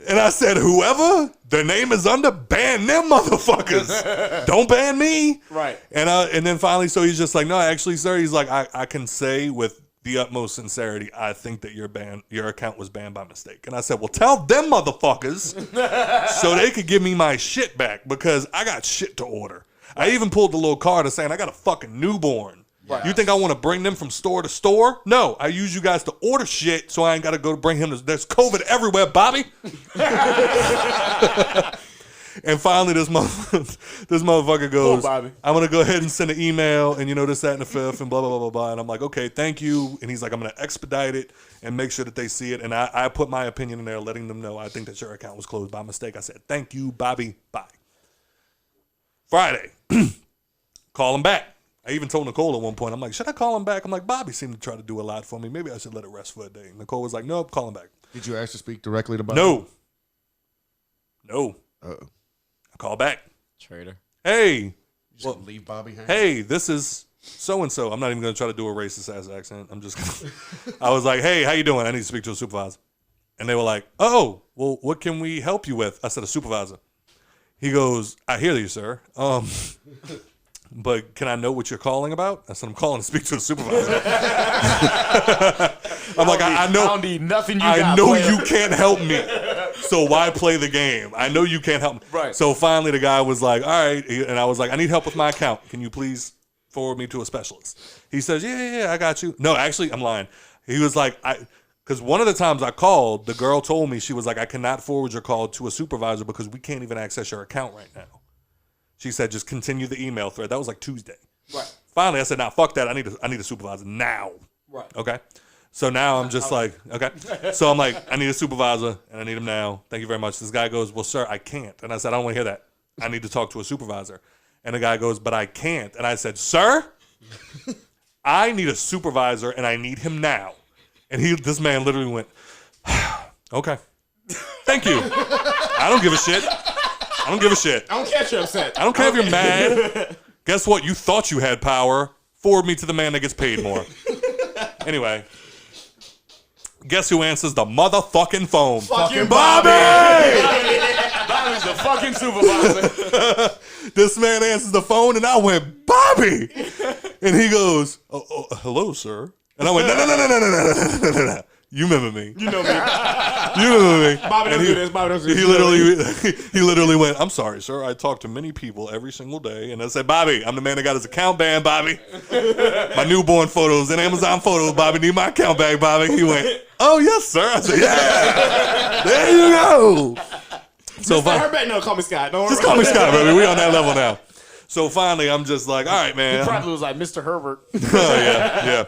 B: And I said, whoever their name is under, ban them motherfuckers. Don't ban me. Right. And then finally, so he's just like, no, actually, sir, he's like, I can say with the utmost sincerity, I think that your account was banned by mistake. And I said, well, tell them motherfuckers so they could give me my shit back because I got shit to order. I even pulled the little card and saying, I got a fucking newborn. Right. You think I want to bring them from store to store? No, I use you guys to order shit so I ain't got to go to bring him. There's COVID everywhere, Bobby. And finally, this motherfucker goes, I'm going to go ahead and send an email and, this, that, and the fifth and blah, blah, blah, blah, blah. And I'm like, okay, thank you. And he's like, I'm going to expedite it and make sure that they see it. And I put my opinion in there, letting them know I think that your account was closed by mistake. I said, thank you, Bobby. Bye. Friday, call him back. I even told Nicole at one point, I'm like, should I call him back? I'm like, Bobby seemed to try to do a lot for me. Maybe I should let it rest for a day. Nicole was like, nope, call him back.
E: Did you ask to speak directly to Bobby?
B: No. Uh-oh. I call back.
E: Traitor.
B: Hey.
E: Just leave Bobby hanging?
B: Hey, this is so-and-so. I'm not even going to try to do a racist-ass accent. I'm just going to. I was like, hey, how you doing? I need to speak to a supervisor. And they were like, oh, well, what can we help you with? I said, a supervisor. He goes, I hear you, sir. But can I know what you're calling about? I said, I'm calling to speak to a supervisor. I'm like, I know.
C: I don't need nothing
B: I know you can't help me. So why play the game? I know you can't help me. Right. So finally the guy was like, all right. And I was like, I need help with my account. Can you please forward me to a specialist? He says, yeah, I got you. No, actually, I'm lying. He was like, because one of the times I called, the girl told me, she was like, I cannot forward your call to a supervisor because we can't even access your account right now. She said, just continue the email thread. That was like Tuesday. Right. Finally, I said, nah, fuck that. I need a supervisor now. Right. Okay. So now I'm just like, okay. So I'm like, I need a supervisor and I need him now. Thank you very much. This guy goes, well, sir, I can't. And I said, I don't want to hear that. I need to talk to a supervisor. And the guy goes, but I can't. And I said, sir, I need a supervisor and I need him now. And this man literally went, okay. Thank you. I don't give a shit. I don't give a shit.
D: I don't care if you're upset.
B: I don't care if you're mad. Guess what? You thought you had power. Forward me to the man that gets paid more. Anyway. Guess who answers the motherfucking phone?
D: Fucking
B: Bobby!
C: Bobby's the fucking supervisor.
B: This man answers the phone, and I went, Bobby! And he goes, hello, sir. And I went, no. You remember me.
D: You know me.
B: You remember me.
D: Bobby doesn't do this. Bobby doesn't do this.
B: He literally went, I'm sorry, sir. I talk to many people every single day. And I said, Bobby, I'm the man that got his account banned, Bobby. My newborn photos and Amazon photos, Bobby. Need my account back, Bobby. He went, oh, yes, sir. I said, yeah. There you go. So
D: No, call me Scott. Don't worry.
B: just call me Scott, baby. We on that level now. So finally, I'm just like, all right, man.
C: He probably was like Mr. Herbert.
B: Oh, yeah.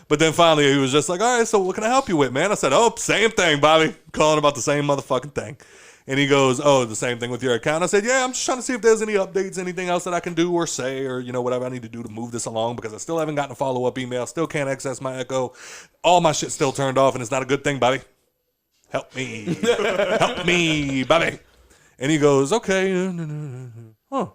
B: But then finally, he was just like, all right, so what can I help you with, man? I said, oh, same thing, Bobby. Calling about the same motherfucking thing. And he goes, oh, the same thing with your account. I said, yeah, I'm just trying to see if there's any updates, anything else that I can do or say or, whatever I need to do to move this along because I still haven't gotten a follow-up email. Still can't access my Echo. All my shit's still turned off, and it's not a good thing, Bobby. Help me. Help me, Bobby. And he goes, okay. Huh.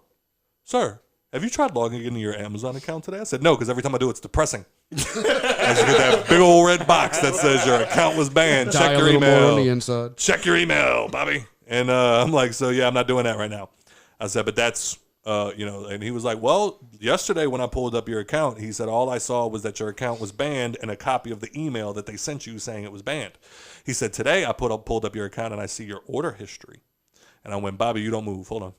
B: Sir, have you tried logging into your Amazon account today? I said, no, because every time I do, it's depressing. As you get that big old red box that says your account was banned. Check your email.
E: On the inside.
B: Check your email, Bobby. And I'm like, so yeah, I'm not doing that right now. I said, but that's, and he was like, well, yesterday when I pulled up your account, he said, all I saw was that your account was banned and a copy of the email that they sent you saying it was banned. He said, today I pulled up your account and I see your order history. And I went, Bobby, you don't move. Hold on.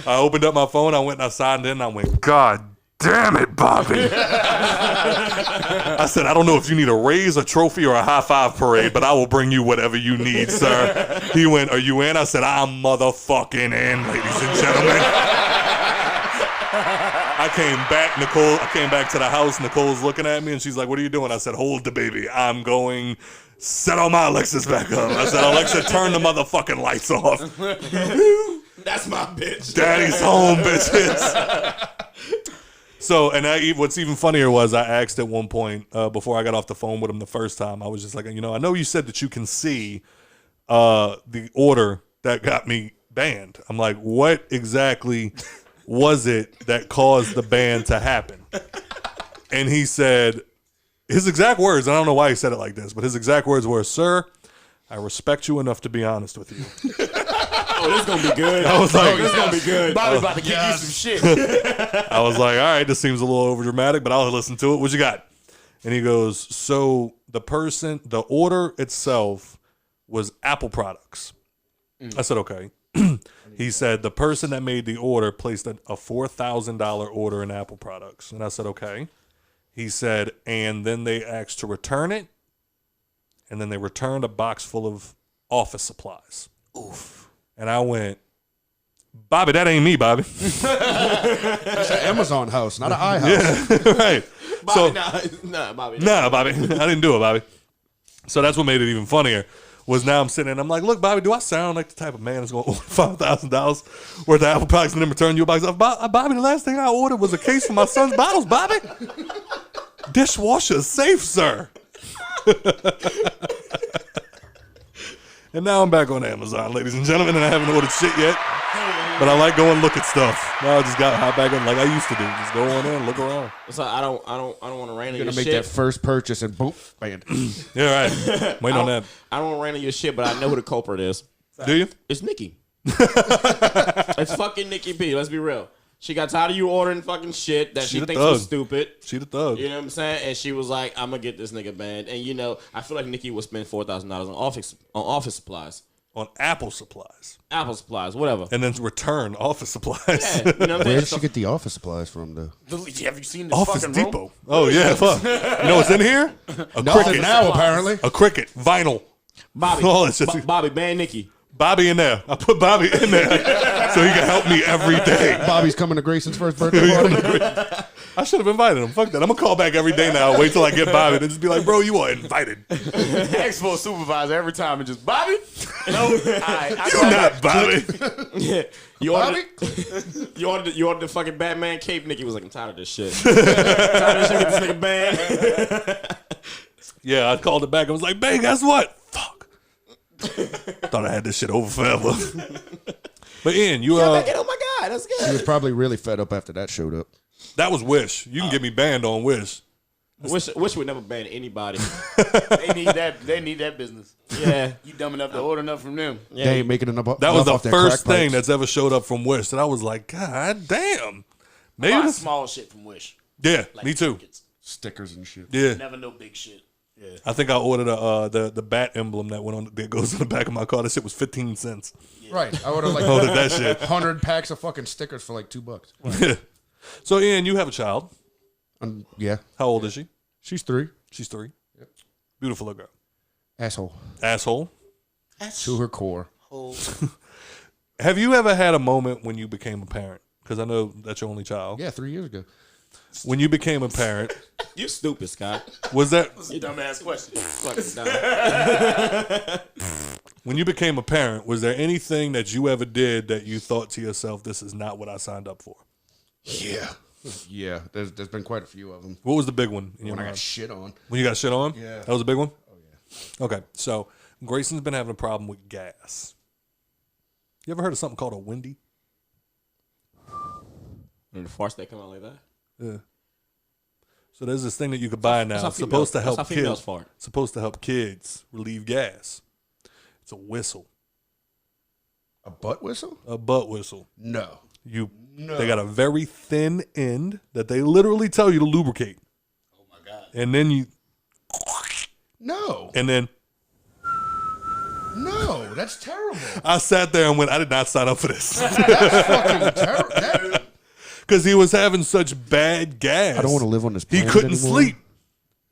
B: I opened up my phone. I went and I signed in. And I went, God damn it, Bobby. I said, I don't know if you need a raise, a trophy, or a high five parade, but I will bring you whatever you need, sir. He went, are you in? I said, I'm motherfucking in, ladies and gentlemen. I came back to the house. Nicole's looking at me and she's like, what are you doing? I said, hold the baby. I'm going set all my Alexas back up. I said, Alexa, turn the motherfucking lights off.
D: That's my bitch.
B: Daddy's home, bitches. So, and what's even funnier was I asked at one point before I got off the phone with him the first time, I was just like, I know you said that you can see the order that got me banned. I'm like, what exactly was it that caused the ban to happen? And he said, his exact words, I don't know why he said it like this, but his exact words were, sir, I respect you enough to be honest with you.
D: Oh, this is going to be good.
B: I was like,
D: this is going to be good.
C: Bobby's about to give you some shit.
B: I was like, all right, this seems a little over dramatic, but I'll listen to it. What you got? And he goes, so the order itself was Apple products. I said, okay. He said, the person that made the order placed a $4,000 order in Apple products. And I said, okay. He said, and then they asked to return it. And then they returned a box full of office supplies. Oof. And I went, Bobby, that ain't me, Bobby.
E: It's an Amazon house, not an iHouse.
B: Yeah, right.
D: Bobby, Bobby.
B: Nah, Bobby. I didn't do it, Bobby. So that's what made it even funnier. Was now I'm sitting there and I'm like, look, Bobby, do I sound like the type of man that's going to order $5,000 worth of Apple products and then return you a box? Bobby, the last thing I ordered was a case for my son's bottles, Bobby. Dishwasher safe, sir. And now I'm back on Amazon, ladies and gentlemen, and I haven't ordered shit yet. But I like going and look at stuff. Now I just got hop back in like I used to do. Just go on in and look around.
D: So I don't want to rain on your
E: You're gonna
D: shit.
E: make that first purchase and boom, banned.
B: Yeah, right. Wait on that.
D: I don't want to rain on your shit, but I know who the culprit is.
B: Do you?
D: It's Nikki. It's fucking Nikki P. Let's be real. She got tired of you ordering fucking shit that she thinks was stupid.
B: She the thug.
D: You know what I'm saying? And she was like, I'm going to get this nigga banned. And, I feel like Nikki would spend $4,000 on office supplies.
B: On Apple supplies.
D: Apple supplies, whatever.
B: And then return office supplies.
D: Yeah, you know what I'm
E: Where
D: saying?
E: did she get the office supplies from, though?
C: Have you seen this
B: Office
C: fucking
B: Depot.
C: room?
B: Oh, yeah. Fuck. You know what's in here? A cricket.
E: Now, apparently.
B: A cricket. Vinyl.
D: Bobby,
B: Oh, it's just-
D: Bobby, ban Nikki.
B: Bobby in there. I put Bobby in there so he can help me every day.
E: Bobby's coming to Grayson's first birthday party.
B: I should have invited him. Fuck that. I'm going to call back every day now. Wait till I get Bobby and just be like, bro, you are invited.
C: Ask for a supervisor every time and just, Bobby? No.
B: You're not Bobby.
D: Yeah. You ordered the fucking Batman cape. Nikki was like, I'm tired of this shit. Tired of this shit. Get this nigga banned.
B: Yeah, I called it back. I was like, babe, guess what? Fuck. Thought I had this shit over forever. But Ian, you
D: Oh my God, that's
E: She
D: good.
E: was probably really fed up after that showed up.
B: that was Wish. You can get me banned on Wish.
D: Wish would never ban anybody.
C: They need that. They need that business.
D: Yeah.
C: You dumb enough to order enough from them.
D: Yeah.
E: They ain't making enough.
B: That was the
E: off their
B: first
E: crack
B: thing
E: pipes.
B: that's ever showed up from Wish that I was like, God damn.
C: A
B: Maybe
C: lot of
B: this,
C: small shit from Wish.
B: yeah,
C: Like
B: me too.
C: tickets.
E: stickers and shit.
B: Yeah,
C: Never no big shit. Yeah.
B: I think I ordered the bat emblem that went on that goes on the back of my car. That shit was 15 cents.
E: Right. I ordered like
B: Ordered that shit.
E: 100 packs of fucking stickers for like $2.
B: So Ian, you have a child.
E: Yeah.
B: How old is she?
E: She's 3.
B: She's 3. Yep. Beautiful little girl.
E: Asshole.
B: Asshole.
E: To her core.
B: Have you ever had a moment when you became a parent? Because I know that's your only child.
E: Yeah, 3 years ago.
B: When you became a parent,
D: You stupid, Scott.
B: was that
C: You dumbass question.
D: Fucking dumb.
B: when you became a parent? Was there anything that you ever did that you thought to yourself, "This is not what I signed up for"?
E: Yeah. Yeah. There's been quite a few of them.
B: What was the big one in your
E: When I
B: mind?
E: got shit on.
B: When you got shit on?
E: Yeah.
B: That was a big one? Oh, yeah. Okay, so Grayson's been having a problem with gas. You ever heard of something called a Wendy?
D: And the farts that come out like that.
B: Yeah. So there's this thing that you could buy now.
D: That's how
B: It's supposed to
D: females-
B: help
D: that's how females
B: kids.
D: fart.
B: Supposed to help kids relieve gas. It's a whistle,
E: A butt whistle?
B: a butt whistle.
E: No.
B: They got a very thin end that they literally tell you to lubricate.
C: Oh my God.
B: And then
E: No. No. That's terrible.
B: I sat there and went, I did not sign up for this.
E: That's fucking terrible.
B: Because he was having such bad gas.
E: I don't want to live on this
B: He
E: planet
B: couldn't
E: anymore.
B: sleep.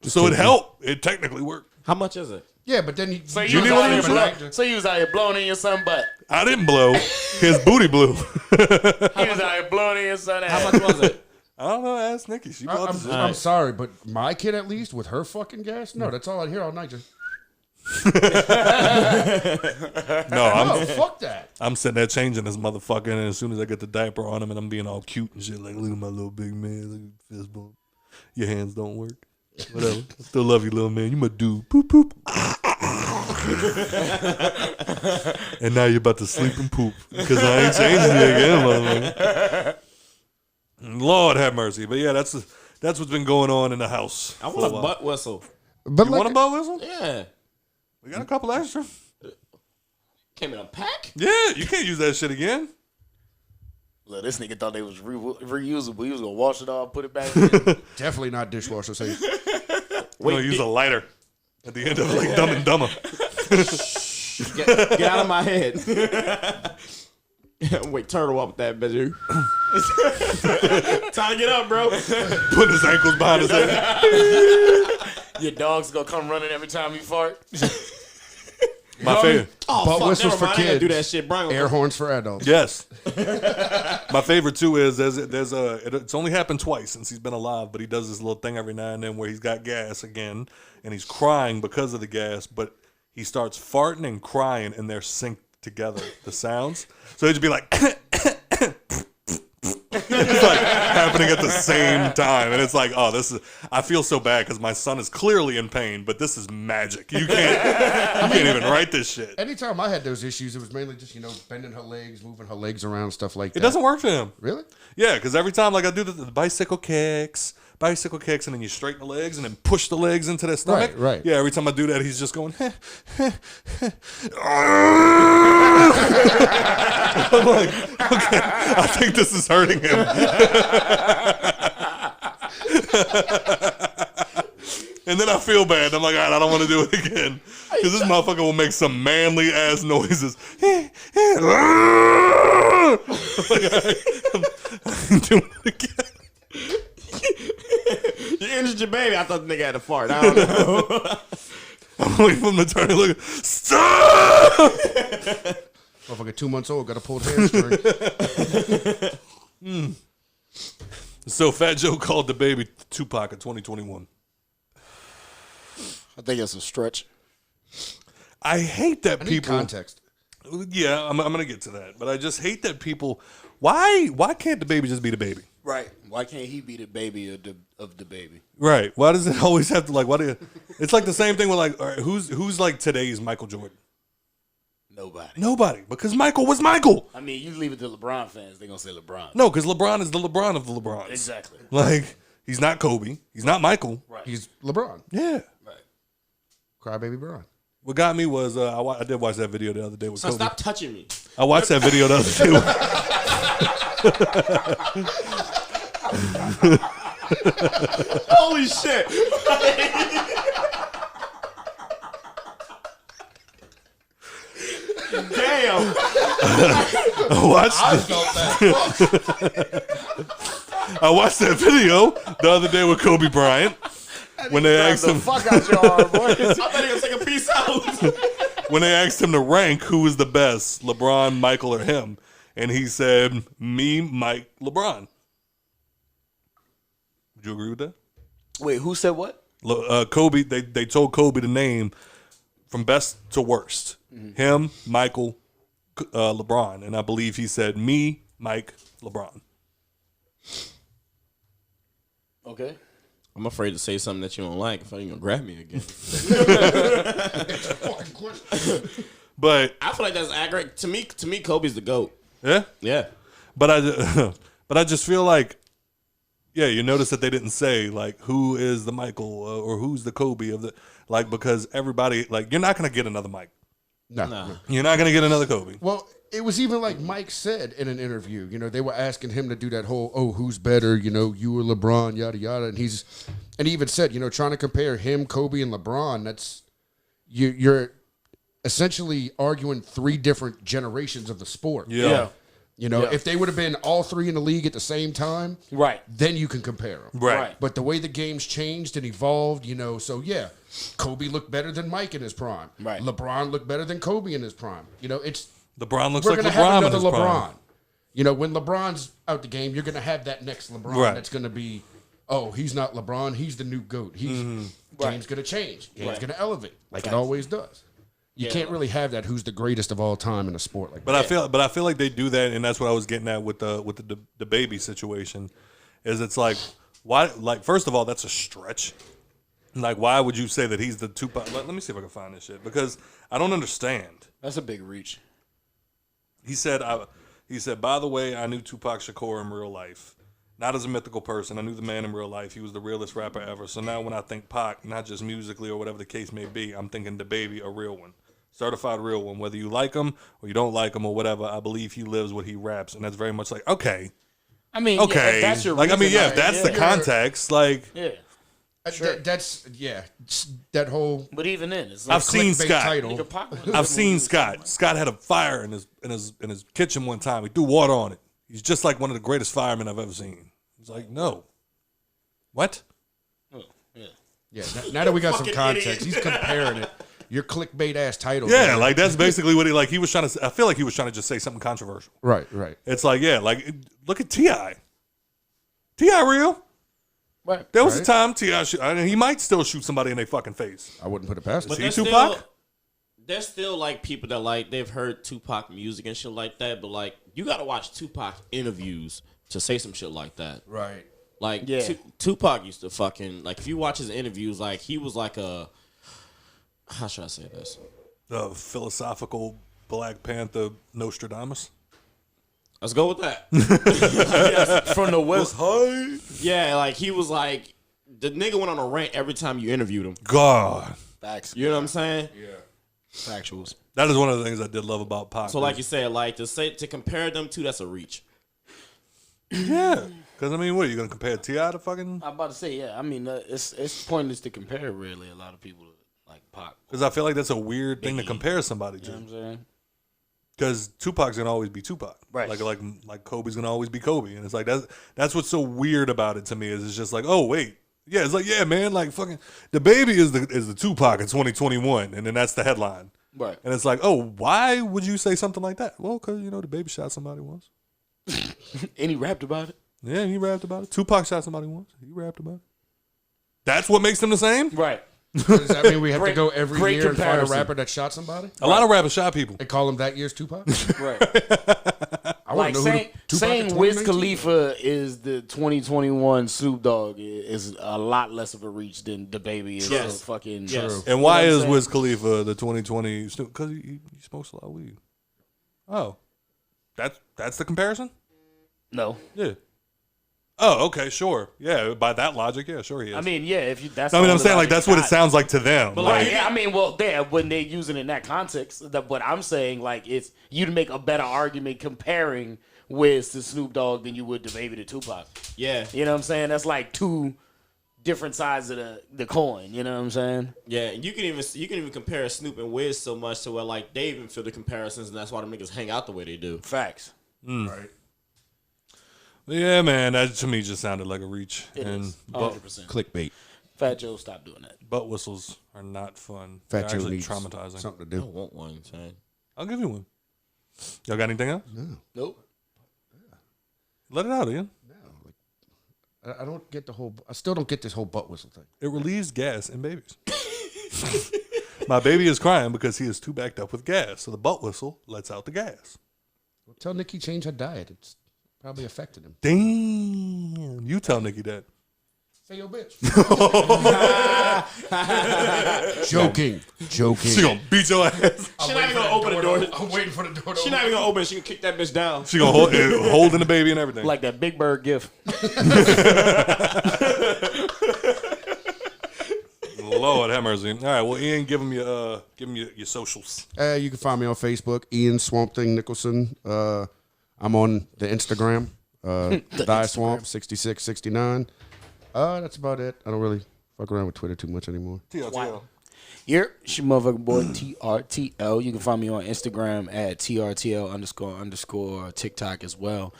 B: So it helped. It technically worked.
D: How much is it?
E: Yeah, but then
C: So
B: You
C: you,
B: need
C: was
B: one
C: out
B: of
C: here
B: these
C: blow, so you was out here blowing in your son butt.
B: I didn't blow. His booty blew.
C: He was out here blowing in your son ass.
D: How much was it?
B: I don't know. Ask Nikki. She bought this.
E: I'm sorry, but my kid at least with her fucking gas, no, that's all I'd hear all night. Just
B: No,
E: fuck that.
B: I'm sitting there changing this motherfucker, and as soon as I get the diaper on him, and I'm being all cute and shit, like, look at my little big man, look at the fist bump. Your hands don't work. Whatever. I still love you, little man. You my dude. Poop, poop. And now you're about to sleep and poop because I ain't changing you again, motherfucker. Lord have mercy. But yeah, that's what's been going on in the house.
D: I want a butt whistle.
E: But
B: You
E: like,
B: want a butt whistle?
D: Yeah.
B: We got a couple extra.
D: Came in a pack?
B: Yeah, you can't use that shit again.
C: Look, this nigga thought they was reusable. He was gonna wash it off, put it back in.
E: definitely not dishwasher safe.
B: We're gonna use a lighter at the end of it, like Dumb and Dumber.
D: Get out of my head. Wait, turtle up with that bitch. Time to get up, bro.
B: Putting his ankles behind his head.
C: Your dog's gonna come running every time you fart.
B: My favorite.
D: Oh,
E: Butt
D: fuck,
E: whistles
D: never
E: for
D: mind. I gotta do
E: kids.
D: that shit. Brian,
E: Air horns for adults.
B: Yes. My favorite too is it's only happened twice since he's been alive, but he does this little thing every now and then where he's got gas again and he's crying because of the gas, but he starts farting and crying and they're synced together, the sounds. So he'd just be like it's like happening at the same time, and it's like, oh, this is. I feel so bad because my son is clearly in pain, but this is magic. You can't even write this shit.
E: Anytime I had those issues, it was mainly just bending her legs, moving her legs around, stuff like that.
B: It doesn't work for him.
E: Really?
B: Yeah, because every time like I do the bicycle kicks, and then you straighten the legs and then push the legs into their stomach.
E: Right.
B: Yeah, every time I do that, he's just going. I'm like, okay, I think this is hurting him. And then I feel bad. I'm like, all right, I don't want to do it again. Because this motherfucker will make some manly ass noises. I'm doing it again.
D: you injured your baby. I thought the nigga had a fart. I don't know.
B: I'm waiting for him to turn and look. Stop!
E: Motherfucker 2 months old, got a pulled hamstring.
B: So Fat Joe called the baby Tupac in 2021.
C: I think it's a stretch.
B: I hate that
E: I need
B: people.
E: context.
B: Yeah, I'm gonna get to that, but I just hate that people. Why can't the baby just be the baby?
C: Right. Why can't he be the baby of the baby?
B: Right. Why does it always have to like? Why do you? It's like the same thing with like, all right, who's like today's Michael Jordan? Nobody. Because Michael was Michael.
C: I mean, you leave it to LeBron fans, they're going to say LeBron.
B: No, because LeBron is the LeBron of the LeBrons.
C: Exactly.
B: Like, he's not Kobe. He's not Michael.
C: Right.
E: He's LeBron.
B: Yeah.
C: Right.
E: Crybaby Bron.
B: What got me was I did watch that video the other day with
D: So
B: Kobe.
D: stop touching me.
B: I watched that video the other day.
D: Holy shit. Damn.
B: I watched that video the other day with Kobe Bryant when they asked him.
C: Fuck out your arm, boy.
D: I thought he was taking a piece out.
B: When they asked him to rank who was the best, LeBron, Michael, or him, and he said, "Me, Mike, LeBron." Would you agree with that?
C: Wait, who said what?
B: Kobe. They told Kobe to name from best to worst. Him, Michael, LeBron, and I believe he said me, Mike, LeBron.
C: Okay.
D: I'm afraid to say something that you don't like if I ain't gonna grab me again.
B: But
D: I feel like that's accurate. To me, Kobe's the GOAT.
B: yeah,
D: Yeah.
B: but I just feel like, yeah, you notice that they didn't say like who is the Michael or who's the Kobe of the, like, because everybody, like, you're not gonna get another Mike.
E: No.
B: You're not gonna get another Kobe.
E: Well, it was even like Mike said in an interview. You know, they were asking him to do that whole, who's better? You know, you or LeBron, yada yada. And he even said, you know, trying to compare him, Kobe, and LeBron. That's you're essentially arguing three different generations of the sport.
B: Yeah.
E: You know,
C: Yeah.
E: if they would have been all three in the league at the same time,
C: Right.
E: then you can compare them.
B: Right.
E: But the way the game's changed and evolved, you know, so yeah, Kobe looked better than Mike in his prime.
C: Right.
E: LeBron looked better than Kobe in his prime. You know, it's
B: LeBron looks
E: we're
B: like
E: gonna have
B: LeBron in
E: another
B: his
E: LeBron.
B: prime.
E: You know, when LeBron's out the game, you're gonna have that next LeBron
B: Right.
E: that's gonna be, oh, he's not LeBron, he's the new GOAT. Game's gonna change. Game's gonna elevate like it always does. You can't really have that who's the greatest of all time in a sport like
B: But
E: that.
B: I feel like they do that, and that's what I was getting at with the baby situation. Is it's like, why? Like, first of all, that's a stretch. Like, why would you say that he's the Tupac? Let me see if I can find this shit, because I don't understand.
C: That's a big reach.
B: He said, by the way, I knew Tupac Shakur in real life. Not as a mythical person. I knew the man in real life. He was the realest rapper ever. So now when I think Pac, not just musically or whatever the case may be, I'm thinking the baby, a real one. Certified real one. Whether you like him or you don't like him or whatever, I believe he lives what he raps. And that's very much like, okay.
C: I mean,
B: Okay.
C: yeah, if that's your
B: like, I mean,
C: reason,
B: yeah, if that's the context, like,
C: Yeah.
E: That's that whole
C: But even then, it's like
B: I've seen
E: clickbait
B: Scott.
E: title.
C: Nigga, Pac was-
B: I've seen Scott. Scott had a fire in his kitchen one time. He threw water on it. He's just like one of the greatest firemen I've ever seen. He's like, no. What?
C: Oh, yeah.
E: Yeah, now that we got some
D: Fucking
E: context,
D: idiot.
E: he's comparing it. Your clickbait ass title.
B: Yeah,
E: man.
B: like that's basically what he was trying to. I feel like he was trying to just say something controversial.
E: right.
B: It's like, yeah, like look at T.I. T.I. real.
C: Right.
B: There was a
E: Right.
B: time T.I. He might still shoot somebody in their fucking face.
E: I wouldn't put it past
D: But
E: him.
B: See
D: there's
B: Tupac?
D: still, there's still like people that like they've heard Tupac music and shit like that, but like you gotta watch Tupac interviews to say some shit like that.
E: Right.
D: Like
C: Yeah.
D: Tupac used to fucking like if you watch his interviews, like he was like a how should I say this?
B: The philosophical Black Panther Nostradamus.
D: Let's go with that.
C: From the West High.
D: Yeah, like he was like the nigga went on a rant every time you interviewed him.
B: God,
C: Facts.
D: You know what I'm saying?
C: Factuals.
B: that is one of the things I did love about Pac.
D: So like you said, like to compare them two, that's a reach.
B: yeah, because I mean, what are you gonna compare T.I. to fucking?
C: I'm about to say, yeah. I mean, it's pointless to compare, really. A lot of people like Pac.
B: Because I feel like that's a weird thing to compare somebody to.
C: You know what I'm saying?
B: Because Tupac's gonna always be Tupac,
C: Right.
B: Like Kobe's gonna always be Kobe, and it's like that's what's so weird about it to me is it's just like, oh wait, yeah, it's like, yeah, man, like fucking the baby is the Tupac in 2021, and then that's the headline,
C: Right.
B: and it's like, oh, why would you say something like that? Well, because the baby shot somebody once.
C: And he rapped about it.
B: Yeah, he rapped about it. Tupac shot somebody once. He rapped about it. That's what makes them the same.
C: Right.
E: Does that mean we have to
C: Great-
E: go every
C: great
E: year and find
C: comparison.
E: a rapper that shot somebody?
B: A lot of rappers shot people.
E: They call him that year's Tupac?
C: Right.
E: I
C: Like saying
E: in
C: Wiz
E: 2019?
C: Khalifa is the 2021 Snoop Dogg is a lot less of a reach than the baby is.
D: Yes.
C: Fucking
D: Yes.
B: And why
C: You know what I'm
B: is
C: saying?
B: Wiz Khalifa the 2020 Snoop? Because he smokes a lot of weed. Oh, that's the comparison.
C: No.
B: Yeah. Oh, okay, sure. Yeah, by that logic, yeah, sure he is.
C: I mean, yeah, if you that's
B: I mean,
C: the
B: I'm
C: only
B: saying like
C: logic
B: that's
C: you
B: what it
C: got.
B: sounds like to them.
D: But,
B: Like,
D: like,
C: Yeah, I mean, well, when they use it in that context, but I'm saying like it's you'd make a better argument comparing Wiz to Snoop Dogg than you would to Baby to Tupac.
D: Yeah.
C: You know what I'm saying? That's like two different sides of the coin. You know what I'm saying?
D: Yeah, and you can even compare Snoop and Wiz so much to where like they even feel the comparisons, and that's why the niggas hang out the way they do.
C: Facts.
E: Right.
B: yeah, man, that to me just sounded like a reach.
C: It
B: and
C: is.
B: butt,
C: 100%.
E: Clickbait.
C: Fat Joe, stop doing that.
B: butt whistles are not fun.
E: Fat
B: They're
E: Joe
B: actually
E: needs
B: traumatizing.
E: something to
D: I
E: do.
D: don't want one, son.
B: I'll give you one. Y'all got anything else?
C: Nope.
B: Let it out, Ian.
E: I don't get the whole. I still don't get this whole butt whistle thing.
B: It relieves gas in babies. My baby is crying because he is too backed up with gas, so the butt whistle lets out the gas.
E: Well, tell Nikki change her diet. It's probably affected him.
B: Damn. You tell Nikki that.
E: Say your bitch. Joking.
B: She gonna beat your ass.
D: She not even gonna open the door.
E: I'm waiting for the door to
D: She not even gonna open it. She can kick that bitch down.
B: She gonna holding the baby and everything.
C: Like that Big Bird gift.
B: Lord have mercy. All right, well, Ian, give him your socials.
E: You can find me on Facebook, Ian Swamp Thing Nicholson. I'm on the Instagram, Die Swamp 6669. That's about it. I don't really fuck around with Twitter too much anymore.
B: TRTL.
C: Here, it's your motherfucking boy TRTL. You can find me on Instagram at TRTL __ TikTok as well.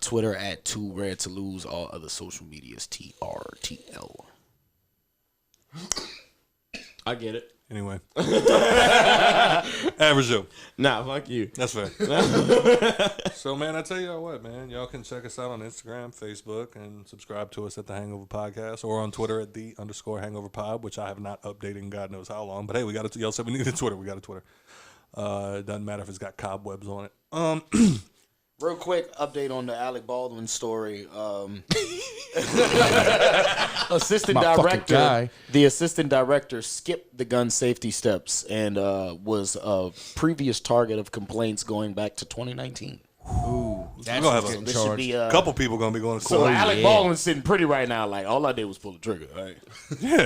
C: Twitter at Too Rare to Lose. All other social medias TRTL.
D: I get it.
B: Anyway. Average Joe.
D: Nah, fuck you.
B: That's fair. So, man, I tell y'all what, man. Y'all can check us out on Instagram, Facebook, and subscribe to us at The Hangover Podcast or on Twitter at _Hangover Pod, which I have not updated in God knows how long. But, hey, we got it. Y'all said we needed a Twitter. We got a Twitter. It doesn't matter if it's got cobwebs on it.
C: Real quick update on the Alec Baldwin story. Assistant
E: My fucking
C: director,
E: guy.
C: the assistant director skipped the gun safety steps and was a previous target of complaints going back to 2019.
B: We're gonna have
C: This should be
B: a couple people going to be going to
C: So
B: court.
C: Alec Baldwin's sitting pretty right now. Like all I did was pull the trigger. Right?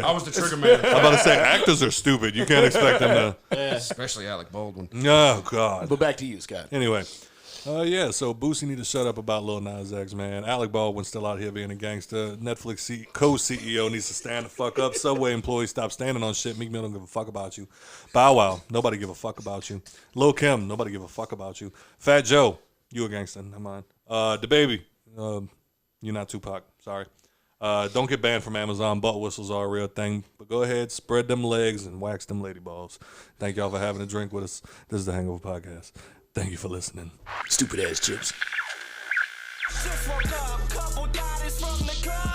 E: I was the trigger man.
B: I'm about to say, actors are stupid. You can't expect them to.
E: Especially Alec Baldwin.
B: Oh, God.
C: But back to you, Scott.
B: Anyway, yeah, so Boosie need to shut up about Lil Nas X, man. Alec Baldwin's still out here being a gangster. Netflix co-CEO needs to stand the fuck up. Subway employees stop standing on shit. Meek Mill don't give a fuck about you. Bow Wow, nobody give a fuck about you. Lil Kim, nobody give a fuck about you. Fat Joe, you a gangster, never mind. The baby, you're not Tupac, sorry. Don't get banned from Amazon. Butt whistles are a real thing. But go ahead, spread them legs and wax them lady balls. Thank y'all for having a drink with us. This is the Hangover Podcast. Thank you for listening.
C: Stupid ass chips.
A: Just woke up, couple bodies from the club.